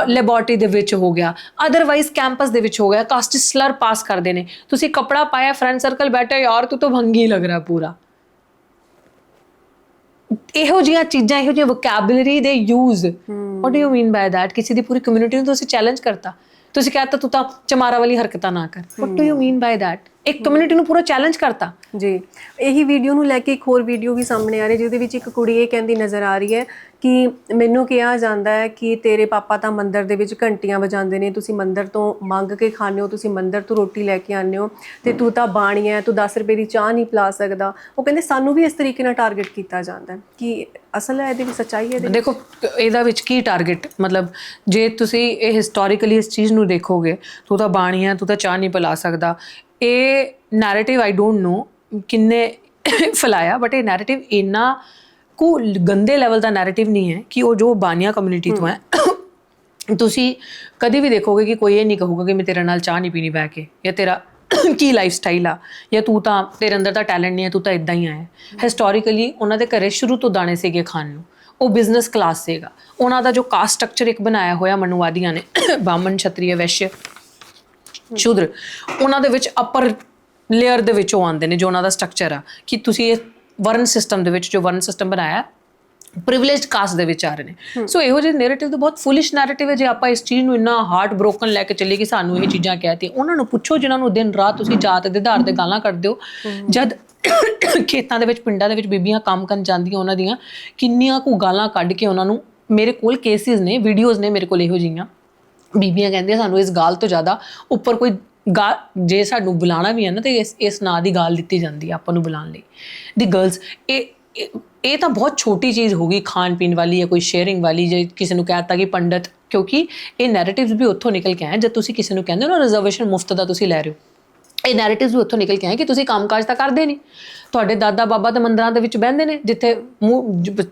ਲੈਬੋਰਟਰੀ ਦੇ ਵਿੱਚ ਹੋ ਗਿਆ, ਅਦਰਵਾਈਜ਼ ਕੈਂਪਸ ਦੇ ਵਿੱਚ ਹੋ ਗਿਆ, ਕਾਸਟ ਸਲਰ ਪਾਸ ਕਰਦੇ ਨੇ। ਤੁਸੀਂ ਕੱਪੜਾ ਪਾਇਆ, ਫਰੈਂਡ ਸਰਕਲ ਬੈਠਾ, ਯਾਰ ਤੂੰ ਤਾਂ ਭੰਗੀ ਲੱਗ ਰਿਹਾ ਪੂਰਾ। ਇਹੋ ਜਿਹੀਆਂ ਚੀਜ਼ਾਂ, ਇਹੋ ਜਿਹੀ ਵੋਕੈਬਲਰੀ ਦੇ use, what do you mean ਬਾय that? ਕਿਸੇ ਦੀ ਪੂਰੀ ਕਮਿਊਨਿਟੀ ਨੂੰ ਤੁਸੀਂ ਚੈਲੰਜ ਕਰਤਾ, ਤੁਸੀਂ ਕਹਿਤਾ ਤੂੰ ਤਾਂ ਚਮਾਰਾ ਵਾਲੀ ਹਰਕਤਾਂ ਨਾ ਕਰ। What do you mean ਬਾय that? ਇੱਕ ਕਮਿਊਨਿਟੀ ਨੂੰ ਪੂਰਾ ਚੈਲੰਜ ਕਰਤਾ ਜੀ। ਇਹੀ ਵੀਡੀਓ ਨੂੰ ਲੈ ਕੇ ਇੱਕ ਹੋਰ ਵੀਡੀਓ ਵੀ ਸਾਹਮਣੇ ਆ ਰਹੀ, ਜਿਹਦੇ ਵਿੱਚ ਇੱਕ ਕੁੜੀ ਇਹ ਕਹਿੰਦੀ ਨਜ਼ਰ ਆ ਰਹੀ ਹੈ ਕਿ ਮੈਨੂੰ ਕਿਹਾ ਜਾਂਦਾ ਹੈ ਕਿ ਤੇਰੇ ਪਾਪਾ ਤਾਂ ਮੰਦਿਰ ਦੇ ਵਿੱਚ ਘੰਟੀਆਂ ਵਜਾਉਂਦੇ ਨੇ, ਤੁਸੀਂ ਮੰਦਿਰ ਤੋਂ ਮੰਗ ਕੇ ਖਾਂਦੇ ਹੋ, ਤੁਸੀਂ ਮੰਦਿਰ ਤੋਂ ਰੋਟੀ ਲੈ ਕੇ ਆਉਂਦੇ ਹੋ, ਤੇ ਤੂੰ ਤਾਂ ਬਾਣੀ ਹੈ, ਤੂੰ 10 ਰੁਪਏ ਦੀ ਚਾਹ ਨਹੀਂ ਪਿਲਾ ਸਕਦਾ। ਉਹ ਕਹਿੰਦੇ ਸਾਨੂੰ ਵੀ ਇਸ ਤਰੀਕੇ ਨਾਲ ਟਾਰਗੇਟ ਕੀਤਾ ਜਾਂਦਾ ਹੈ। ਕਿ ਅਸਲ ਹੈ ਇਹਦੇ ਵਿੱਚ ਸੱਚਾਈ ਹੈ? ਦੇਖੋ ਇਹਦਾ ਵਿੱਚ ਕੀ ਟਾਰਗੇਟ, ਮਤਲਬ ਜੇ ਤੁਸੀਂ ਇਹ ਹਿਸਟੋਰੀਕਲੀ ਇਸ ਚੀਜ਼ ਨੂੰ ਦੇਖੋਗੇ, ਤੂੰ ਤਾਂ ਬਾਣੀ ਹੈ, ਤੂੰ ਤਾਂ ਚਾਹ ਨਹੀਂ ਪਿਲਾ ਸਕਦਾ, ਇਹ ਨੈਰੇਟਿਵ ਆਈ ਡੋਂਟ ਨੋ ਕਿੰਨੇ ਫੈਲਾਇਆ, ਬਟ ਇਹ ਨੈਰੇਟਿਵ ਇੰਨਾ ਕੋ ਗੰਦੇ ਲੈਵਲ ਦਾ ਨੈਰੇਟਿਵ ਨਹੀਂ ਹੈ ਕਿ ਉਹ ਜੋ ਬਾਨੀਆ ਕਮਿਊਨਿਟੀ ਤੋਂ ਹੈ। ਤੁਸੀਂ ਕਦੇ ਵੀ ਦੇਖੋਗੇ ਕਿ ਕੋਈ ਇਹ ਨਹੀਂ ਕਹੂਗਾ ਕਿ ਮੈਂ ਤੇਰੇ ਨਾਲ ਚਾਹ ਨਹੀਂ ਪੀਣੀ ਬਹਿ ਕੇ, ਜਾਂ ਤੇਰਾ ਕੀ ਲਾਈਫ ਸਟਾਈਲ ਆ, ਜਾਂ ਤੂੰ ਤਾਂ ਤੇਰੇ ਅੰਦਰ ਤਾਂ ਟੈਲੈਂਟ ਨਹੀਂ ਹੈ, ਤੂੰ ਤਾਂ ਇੱਦਾਂ ਹੀ ਆਇਆ। ਹਿਸਟੋਰੀਕਲੀ ਉਹਨਾਂ ਦੇ ਘਰੇ ਸ਼ੁਰੂ ਤੋਂ ਦਾਣੇ ਸੀਗੇ ਖਾਣ ਨੂੰ, ਉਹ ਬਿਜ਼ਨਸ ਕਲਾਸ ਸੀਗਾ। ਉਹਨਾਂ ਦਾ ਜੋ ਕਾਸਟ ਸਟਰਕਚਰ ਇੱਕ ਬਣਾਇਆ ਹੋਇਆ ਮਨੂਵਾਦੀਆਂ ਨੇ, ਬਾਮਨ, ਛਤਰੀਆ, ਵੈਸ਼ਯ, ਸ਼ੂਦਰ, ਉਹਨਾਂ ਦੇ ਵਿੱਚ ਅਪਰ ਲੇਅਰ ਦੇ ਵਿੱਚ ਉਹ ਆਉਂਦੇ ਨੇ, ਜੋ ਉਹਨਾਂ ਦਾ ਸਟਰਕਚਰ ਆ ਕਿ ਤੁਸੀਂ ਇਹ ਵਰਨ ਸਿਸਟਮ ਦੇ ਵਿੱਚ ਜੋ ਵਰਨ ਸਿਸਟਮ ਬਣਾਇਆ ਪ੍ਰਿਵਿਲੇਜਡ ਕਾਸਟ ਦੇ ਵਿੱਚ ਆ ਰਹੇ ਨੇ। ਸੋ ਇਹੋ ਜਿਹੇ ਨੈਰੇਟਿਵ ਤਾਂ ਬਹੁਤ ਫੁਲਿਸ਼ ਨੈਰੇਟਿਵ ਹੈ। ਜੇ ਆਪਾਂ ਇਸ ਚੀਜ਼ ਨੂੰ ਇੰਨਾ ਹਾਰਟ ਬ੍ਰੋਕਨ ਲੈ ਕੇ ਚੱਲੀਏ ਕਿ ਸਾਨੂੰ ਇਹ ਚੀਜ਼ਾਂ ਕਹਿਤੀਆਂ, ਉਹਨਾਂ ਨੂੰ ਪੁੱਛੋ ਜਿਨ੍ਹਾਂ ਨੂੰ ਦਿਨ ਰਾਤ ਤੁਸੀਂ ਜਾਤ ਦੇ ਆਧਾਰ ਤੇ ਗਾਲਾਂ ਕੱਢਦੇ ਹੋ। ਜਦ ਖੇਤਾਂ ਦੇ ਵਿੱਚ, ਪਿੰਡਾਂ ਦੇ ਵਿੱਚ ਬੀਬੀਆਂ ਕੰਮ ਕਰਨ ਜਾਂਦੀਆਂ, ਉਹਨਾਂ ਦੀਆਂ ਕਿੰਨੀਆਂ ਕੁ ਗਾਲਾਂ ਕੱਢ ਕੇ ਉਹਨਾਂ ਨੂੰ, ਮੇਰੇ ਕੋਲ ਕੇਸਿਸ ਨੇ, ਵੀਡੀਓਜ਼ ਨੇ ਮੇਰੇ ਕੋਲ ਇਹੋ ਜਿਹੀਆਂ, ਬੀਬੀਆਂ ਕਹਿੰਦੀਆਂ ਸਾਨੂੰ ਇਸ ਗਾਲ ਤੋਂ ਜ਼ਿਆਦਾ ਉੱਪਰ ਕੋਈ ਜੇ ਸਾਨੂੰ ਬੁਲਾਉਣਾ ਵੀ ਹੈ ਨਾ, ਤੇ ਇਸ ਨਾਂ ਦੀ ਗਾਲ ਦਿੱਤੀ ਜਾਂਦੀ ਹੈ ਆਪਾਂ ਨੂੰ ਬੁਲਾਉਣ ਲਈ। ਦੀ ਗਰਲਸ, ਇਹ ਤਾਂ ਬਹੁਤ ਛੋਟੀ ਚੀਜ਼ ਹੋ ਗਈ ਖਾਣ ਪੀਣ ਵਾਲੀ, ਜਾਂ ਕੋਈ ਸ਼ੇਅਰਿੰਗ ਵਾਲੀ, ਜੇ ਕਿਸੇ ਨੂੰ ਕਹਿ ਦਿੱਤਾ ਕਿ ਪੰਡਤ, ਕਿਉਂਕਿ ਇਹ ਨੈਰੇਟਿਵਸ ਵੀ ਉੱਥੋਂ ਨਿਕਲ ਕੇ ਆਏ। ਜਦ ਤੁਸੀਂ ਕਿਸੇ ਨੂੰ ਕਹਿੰਦੇ ਹੋ ਨਾ ਰਿਜ਼ਰਵੇਸ਼ਨ ਮੁਫਤ ਦਾ ਤੁਸੀਂ ਲੈ ਰਹੇ ਹੋ, ਇਹ ਨੈਰੇਟਿਵਸ ਵੀ ਉੱਥੋਂ ਨਿਕਲ ਕੇ ਆਏ ਕਿ ਤੁਸੀਂ ਕੰਮਕਾਜ ਤਾਂ ਕਰਦੇ ਨਹੀਂ। ਤੁਹਾਡੇ ਦਾਦਾ ਬਾਬਾ ਤਾਂ ਮੰਦਿਰਾਂ ਦੇ ਵਿੱਚ ਬਹਿੰਦੇ ਨੇ, ਜਿੱਥੇ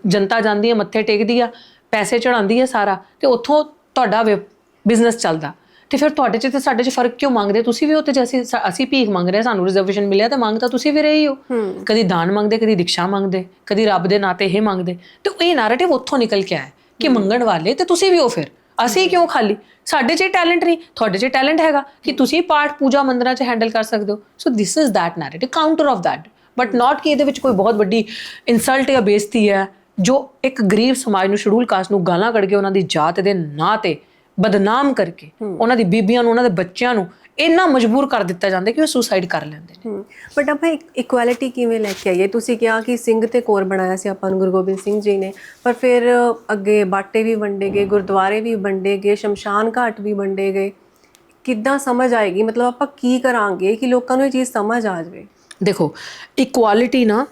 ਜਨਤਾ ਜਾਂਦੀ ਹੈ, ਮੱਥੇ ਟੇਕਦੀ ਆ, ਪੈਸੇ ਚੜਾਉਂਦੀ ਹੈ ਸਾਰਾ, ਤੇ ਉੱਥੋਂ ਤੁਹਾਡਾ ਬਿਜ਼ਨਸ ਚੱਲਦਾ। ਤੇ ਫਿਰ ਤੁਹਾਡੇ 'ਚ ਤੇ ਸਾਡੇ 'ਚ ਫਰਕ ਕਿਉਂ ਮੰਗਦੇ? ਤੁਸੀਂ ਵੀ ਉੱਥੇ ਜੈਸੇ ਅਸੀਂ ਭੀਖ ਮੰਗ ਰਹੇ, ਸਾਨੂੰ ਰਿਜ਼ਰਵੇਸ਼ਨ ਮਿਲਿਆ, ਤਾਂ ਮੰਗ ਤਾਂ ਤੁਸੀਂ ਵੀ ਰਹੇ ਹੋ। ਕਦੀ ਦਾਨ ਮੰਗਦੇ, ਕਦੀ ਦਿਕਸ਼ਾ ਮੰਗਦੇ, ਕਦੀ ਰੱਬ ਦੇ ਨਾਂ ਤੇ ਇਹ ਮੰਗਦੇ। ਤੇ ਇਹ ਨੈਰੇਟਿਵ ਉੱਥੋਂ ਨਿਕਲ ਕੇ ਆਇਆ ਕਿ ਮੰਗਣ ਵਾਲੇ ਤੇ ਤੁਸੀਂ ਵੀ ਹੋ, ਫਿਰ ਅਸੀਂ ਕਿਉਂ ਖਾਲੀ? ਸਾਡੇ 'ਚ ਟੈਲੈਂਟ ਨਹੀਂ, ਤੁਹਾਡੇ 'ਚ ਟੈਲੈਂਟ ਹੈਗਾ ਕਿ ਤੁਸੀਂ ਪਾਠ ਪੂਜਾ ਮੰਦਿਰਾਂ 'ਚ ਹੈਂਡਲ ਕਰ ਸਕਦੇ ਹੋ। So this is that narrative, counter of that, but not ਕਿ ਇਹਦੇ ਵਿੱਚ ਕੋਈ ਬਹੁਤ ਵੱਡੀ ਇਨਸਲਟ ਜਾਂ ਬੇਇੱਜ਼ਤੀ ਹੈ ਜੋ ਇੱਕ ਗਰੀਬ ਸਮਾਜ ਨੂੰ, ਸ਼ਡਿਊਲ ਕਾਸਟ ਨੂੰ ਗਾਲਾਂ ਕੱਢ ਕੇ ਉਹਨਾਂ ਦੀ ਜਾਤ ਦੇ ਨਾਂ ਤੇ ਬਦਨਾਮ ਕਰਕੇ ਉਹਨਾਂ ਦੀ ਬੀਬੀਆਂ ਨੂੰ ਉਹਨਾਂ ਦੇ ਬੱਚਿਆਂ ਨੂੰ ਇੰਨਾ ਮਜਬੂਰ ਕਰ ਦਿੱਤਾ ਜਾਂਦਾ ਕਿ ਉਹ ਸੁਸਾਈਡ ਕਰ ਲੈਂਦੇ ਨੇ। ਬਟ ਆਪਾਂ ਇਕੁਐਲਿਟੀ ਕਿਵੇਂ ਲੈ ਕੇ ਆਈਏ? ਤੁਸੀਂ ਕਿਹਾ ਕਿ ਸਿੰਘ ਤੇ ਕੌਰ ਬਣਾਇਆ ਸੀ ਆਪਾਂ ਨੂੰ ਗੁਰੂ ਗੋਬਿੰਦ ਸਿੰਘ ਜੀ ਨੇ, ਪਰ ਫਿਰ ਅੱਗੇ ਬਾਟੇ ਵੀ ਵੰਡੇ ਗਏ, ਗੁਰਦੁਆਰੇ ਵੀ ਵੰਡੇ ਗਏ, ਸ਼ਮਸ਼ਾਨ ਘਾਟ ਵੀ ਵੰਡੇ ਗਏ। ਕਿੱਦਾਂ ਸਮਝ ਆਏਗੀ? ਮਤਲਬ ਆਪਾਂ ਕੀ ਕਰਾਂਗੇ ਕਿ ਲੋਕਾਂ ਨੂੰ ਇਹ ਚੀਜ਼ ਸਮਝ ਆ ਜਾਵੇ? ਦੇਖੋ ਇਕੁਆਲਿਟੀ ਨਾ,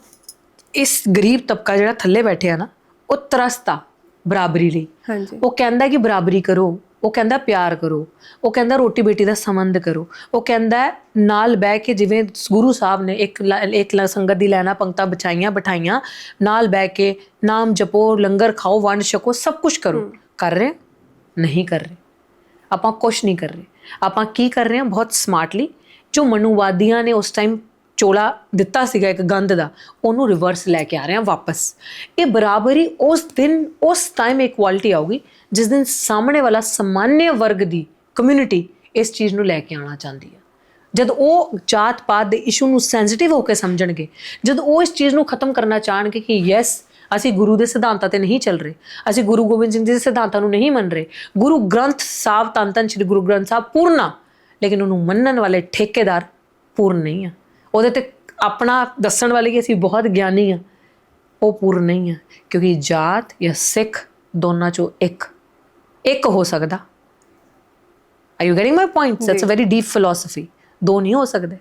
ਇਸ ਗਰੀਬ ਤਬਕਾ ਜਿਹੜਾ ਥੱਲੇ ਬੈਠਿਆ ਨਾ, ਉਹ ਤਰਸਤਾ ਬਰਾਬਰੀ ਲਈ। ਹਾਂਜੀ, ਉਹ ਕਹਿੰਦਾ ਕਿ ਬਰਾਬਰੀ ਕਰੋ, ਉਹ ਕਹਿੰਦਾ ਪਿਆਰ ਕਰੋ, ਉਹ ਕਹਿੰਦਾ ਰੋਟੀ ਬੇਟੀ ਦਾ ਸੰਬੰਧ ਕਰੋ, ਉਹ ਕਹਿੰਦਾ ਨਾਲ ਬਹਿ ਕੇ, ਜਿਵੇਂ ਗੁਰੂ ਸਾਹਿਬ ਨੇ ਇੱਕ ਸੰਗਤ ਦੀ ਲੈਣਾ ਪੰਕਤਾਂ ਬਿਠਾਈਆਂ, ਨਾਲ ਬਹਿ ਕੇ ਨਾਮ ਜਪੋ, ਲੰਗਰ ਖਾਓ, ਵੰਡ ਛਕੋ, ਸਭ ਕੁਝ ਕਰੋ। ਕਰ ਰਹੇ? ਨਹੀਂ ਕਰ ਰਹੇ। ਆਪਾਂ ਕੁਛ ਨਹੀਂ ਕਰ ਰਹੇ। ਆਪਾਂ ਕੀ ਕਰ ਰਹੇ ਹਾਂ? ਬਹੁਤ ਸਮਾਰਟਲੀ ਜੋ ਮਨੂਵਾਦੀਆਂ ਨੇ ਉਸ ਟਾਈਮ ਚੋਲਾ ਦਿੱਤਾ ਸੀਗਾ ਇੱਕ ਗੰਦ ਦਾ, ਉਹਨੂੰ ਰਿਵਰਸ ਲੈ ਕੇ ਆ ਰਹੇ ਹਾਂ ਵਾਪਸ। ਇਹ ਬਰਾਬਰੀ ਉਸ ਦਿਨ, ਉਸ ਟਾਈਮ ਇਕੁਆਲਿਟੀ ਆਊਗੀ ਜਿਸ ਦਿਨ ਸਾਹਮਣੇ ਵਾਲਾ ਸਮਾਨਯ ਵਰਗ ਦੀ ਕਮਿਊਨਿਟੀ ਇਸ ਚੀਜ਼ ਨੂੰ ਲੈ ਕੇ ਆਉਣਾ ਚਾਹੁੰਦੀ ਹੈ। ਜਦ ਉਹ ਜਾਤ ਪਾਤ ਦੇ ਇਸ਼ੂ ਨੂੰ ਸੈਂਸਿਟਿਵ ਹੋ ਕੇ ਸਮਝਣਗੇ, ਜਦ ਉਹ ਇਸ ਚੀਜ਼ ਨੂੰ ਖਤਮ ਕਰਨਾ ਚਾਹਣਗੇ ਕਿ ਯੈਸ ਅਸੀਂ ਗੁਰੂ ਦੇ ਸਿਧਾਂਤਾਂ ਤੇ ਨਹੀਂ ਚੱਲ ਰਹੇ, ਅਸੀਂ ਗੁਰੂ ਗੋਬਿੰਦ ਸਿੰਘ ਜੀ ਦੇ ਸਿਧਾਂਤਾਂ ਨੂੰ ਨਹੀਂ ਮੰਨ ਰਹੇ, ਗੁਰੂ ਗ੍ਰੰਥ ਸਾਹਿਬ ਧੰਨ ਸ਼੍ਰੀ ਗੁਰੂ ਗ੍ਰੰਥ ਸਾਹਿਬ ਪੂਰਨਾ, ਲੇਕਿਨ ਉਹਨੂੰ ਮੰਨਣ ਵਾਲੇ ਠੇਕੇਦਾਰ ਪੂਰਨ ਨਹੀਂ ਆ, ਉਹਦੇ ਤੇ ਆਪਣਾ ਦੱਸਣ ਵਾਲੇ ਕਿ ਅਸੀਂ ਬਹੁਤ ਗਿਆਨੀ ਆ, ਉਹ ਪੂਰਨ ਨਹੀਂ ਆ। ਕਿਉਂਕਿ ਜਾਤ ਜਾਂ ਸਿੱਖ ਦੋਨਾਂ ਚੋਂ ਇੱਕ ਹੋ ਸਕਦਾ। Are you getting my point? That's a very deep philosophy. ਦੋ ਨਹੀਂ ਹੋ ਸਕਦੇ।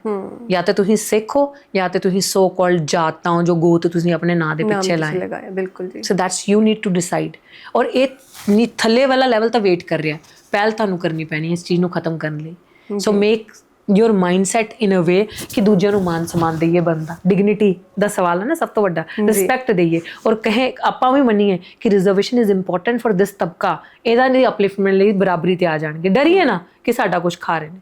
ਜਾਂ ਤੇ ਤੁਸੀਂ ਸਿੱਖ ਹੋ ਜਾਂ ਤੇ ਤੁਸੀਂ ਸੋ ਕਾਲਡ ਜਾਤਾਂ ਹੋ, ਜੋ ਗੋਤ ਤੁਸੀਂ ਆਪਣੇ ਨਾਂ ਦੇ ਪਿੱਛੇ ਲਾਏ। ਬਿਲਕੁਲ ਜੀ। So that's you need to decide. ਔਰ ਇਹ ਥੱਲੇ ਵਾਲਾ ਲੈਵਲ ਤਾਂ ਵੇਟ ਕਰ ਰਿਹਾ, ਪਹਿਲ ਤੁਹਾਨੂੰ ਕਰਨੀ ਪੈਣੀ ਇਸ ਚੀਜ਼ ਨੂੰ ਖਤਮ ਕਰਨ ਲਈ। ਸੋ make your mindset in a way ਕਿ ਦੂਜਿਆਂ ਨੂੰ ਮਾਨ ਸਨਮਾਨ ਦਈਏ, ਬੰਦਾ ਡਿਗਨਿਟੀ ਦਾ ਸਵਾਲ ਹੈ ਨਾ ਸਭ ਤੋਂ ਵੱਡਾ, ਰਿਸਪੈਕਟ ਦਈਏ। ਔਰ ਕਹੇ ਆਪਾਂ ਵੀ ਮੰਨੀਏ ਕਿ reservation is important for this ਤਬਕਾ, ਇਹਦਾ ਲਈ ਅਪਲਿਫਟਮੈਂਟ ਲਈ ਬਰਾਬਰੀ ਤੇ ਆ ਜਾਣਗੇ। ਡਰੀਏ ਨਾ ਕਿ ਸਾਡਾ ਕੁਝ ਖਾ ਰਹੇ ਨੇ।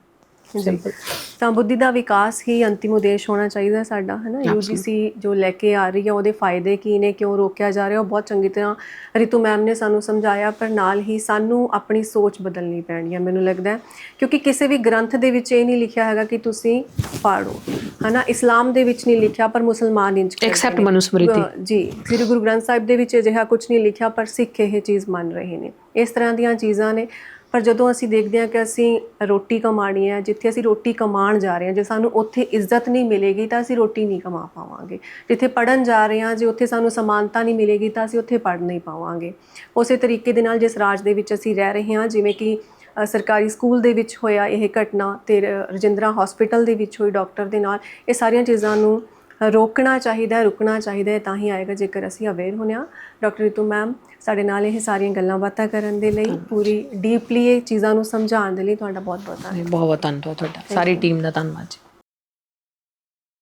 ਸਿੰਪਲ। ਤਾਂ ਬੁੱਧੀ ਦਾ ਵਿਕਾਸ ਹੀ ਅੰਤਿਮ ਉਦੇਸ਼ ਹੋਣਾ ਚਾਹੀਦਾ ਸਾਡਾ, ਹੈ ਨਾ। UGC ਜੋ ਲੈ ਕੇ ਆ ਰਹੀ ਹੈ ਉਹਦੇ ਫਾਇਦੇ ਕੀ ਨੇ, ਕਿਉਂ ਰੋਕਿਆ ਜਾ ਰਿਹਾ, ਉਹ ਬਹੁਤ ਚੰਗੀ ਤਰ੍ਹਾਂ ਰਿਤੂ ਮੈਮ ਨੇ ਸਾਨੂੰ ਸਮਝਾਇਆ। ਪਰ ਨਾਲ ਹੀ ਸਾਨੂੰ ਆਪਣੀ ਸੋਚ ਬਦਲਣੀ ਪੈਣੀ ਹੈ ਮੈਨੂੰ ਲੱਗਦਾ, ਕਿਉਂਕਿ ਕਿਸੇ ਵੀ ਗ੍ਰੰਥ ਦੇ ਵਿੱਚ ਇਹ ਨਹੀਂ ਲਿਖਿਆ ਹੈਗਾ ਕਿ ਤੁਸੀਂ ਪਾੜੋ, ਹੈ ਨਾ। ਇਸਲਾਮ ਦੇ ਵਿੱਚ ਨਹੀਂ ਲਿਖਿਆ ਪਰ ਮੁਸਲਮਾਨ ਇੰਜ ਐਕਸੈਪਟ ਮਨੁਸਮ੍ਰਿਤੀ ਜੀ। ਸ੍ਰੀ ਗੁਰੂ ਗ੍ਰੰਥ ਸਾਹਿਬ ਦੇ ਵਿੱਚ ਅਜਿਹਾ ਕੁਝ ਨਹੀਂ ਲਿਖਿਆ ਪਰ ਸਿੱਖ ਇਹ ਚੀਜ਼ ਮੰਨ ਰਹੇ ਨੇ। ਇਸ ਤਰ੍ਹਾਂ ਦੀਆਂ ਚੀਜ਼ਾਂ ਨੇ। ਪਰ ਜਦੋਂ ਅਸੀਂ ਦੇਖਦੇ ਹਾਂ ਕਿ ਅਸੀਂ ਰੋਟੀ ਕਮਾਣੀ ਹੈ, ਜਿੱਥੇ ਅਸੀਂ ਰੋਟੀ ਕਮਾਉਣ ਜਾ ਰਹੇ ਹਾਂ, ਜੇ ਸਾਨੂੰ ਉੱਥੇ ਇੱਜ਼ਤ ਨਹੀਂ ਮਿਲੇਗੀ ਤਾਂ ਅਸੀਂ ਰੋਟੀ ਨਹੀਂ ਕਮਾ ਪਾਵਾਂਗੇ। ਜਿੱਥੇ ਪੜ੍ਹਨ ਜਾ ਰਹੇ ਹਾਂ, ਜੇ ਉੱਥੇ ਸਾਨੂੰ ਸਮਾਨਤਾ ਨਹੀਂ ਮਿਲੇਗੀ ਤਾਂ ਅਸੀਂ ਉੱਥੇ ਪੜ੍ਹ ਨਹੀਂ ਪਾਵਾਂਗੇ। ਉਸੇ ਤਰੀਕੇ ਦੇ ਨਾਲ ਜਿਸ ਰਾਜ ਦੇ ਵਿੱਚ ਅਸੀਂ ਰਹਿ ਰਹੇ ਹਾਂ, ਜਿਵੇਂ ਕਿ ਸਰਕਾਰੀ ਸਕੂਲ ਦੇ ਵਿੱਚ ਹੋਇਆ ਇਹ ਘਟਨਾ ਤੇ ਰਜਿੰਦਰਾ ਹਸਪੀਟਲ ਦੇ ਵਿੱਚ ਹੋਈ ਡਾਕਟਰ ਦੇ ਨਾਲ, ਇਹ ਸਾਰੀਆਂ ਚੀਜ਼ਾਂ ਨੂੰ ਰੋਕਣਾ ਚਾਹੀਦਾ, ਰੁਕਣਾ ਚਾਹੀਦਾ, ਤਾਂ ਹੀ ਆਏਗਾ ਜੇਕਰ ਅਸੀਂ ਅਵੇਅਰ ਹੋਣੇ ਹਾਂ। ਡਾਕਟਰ ਰਿਤੂ ਮੈਮ ਸਾਡੇ ਨਾਲ ਇਹ ਸਾਰੀਆਂ ਗੱਲਾਂ ਬਾਤਾਂ ਕਰਨ ਦੇ ਲਈ, ਪੂਰੀ ਡੀਪਲੀ ਇਹ ਚੀਜ਼ਾਂ ਨੂੰ ਸਮਝਾਉਣ ਦੇ ਲਈ ਤੁਹਾਡਾ ਬਹੁਤ ਬਹੁਤ ਧੰਨਵਾਦ। ਬਹੁਤ ਧੰਨਵਾਦ ਤੁਹਾਡਾ, ਸਾਰੀ ਟੀਮ ਦਾ ਧੰਨਵਾਦ ਜੀ।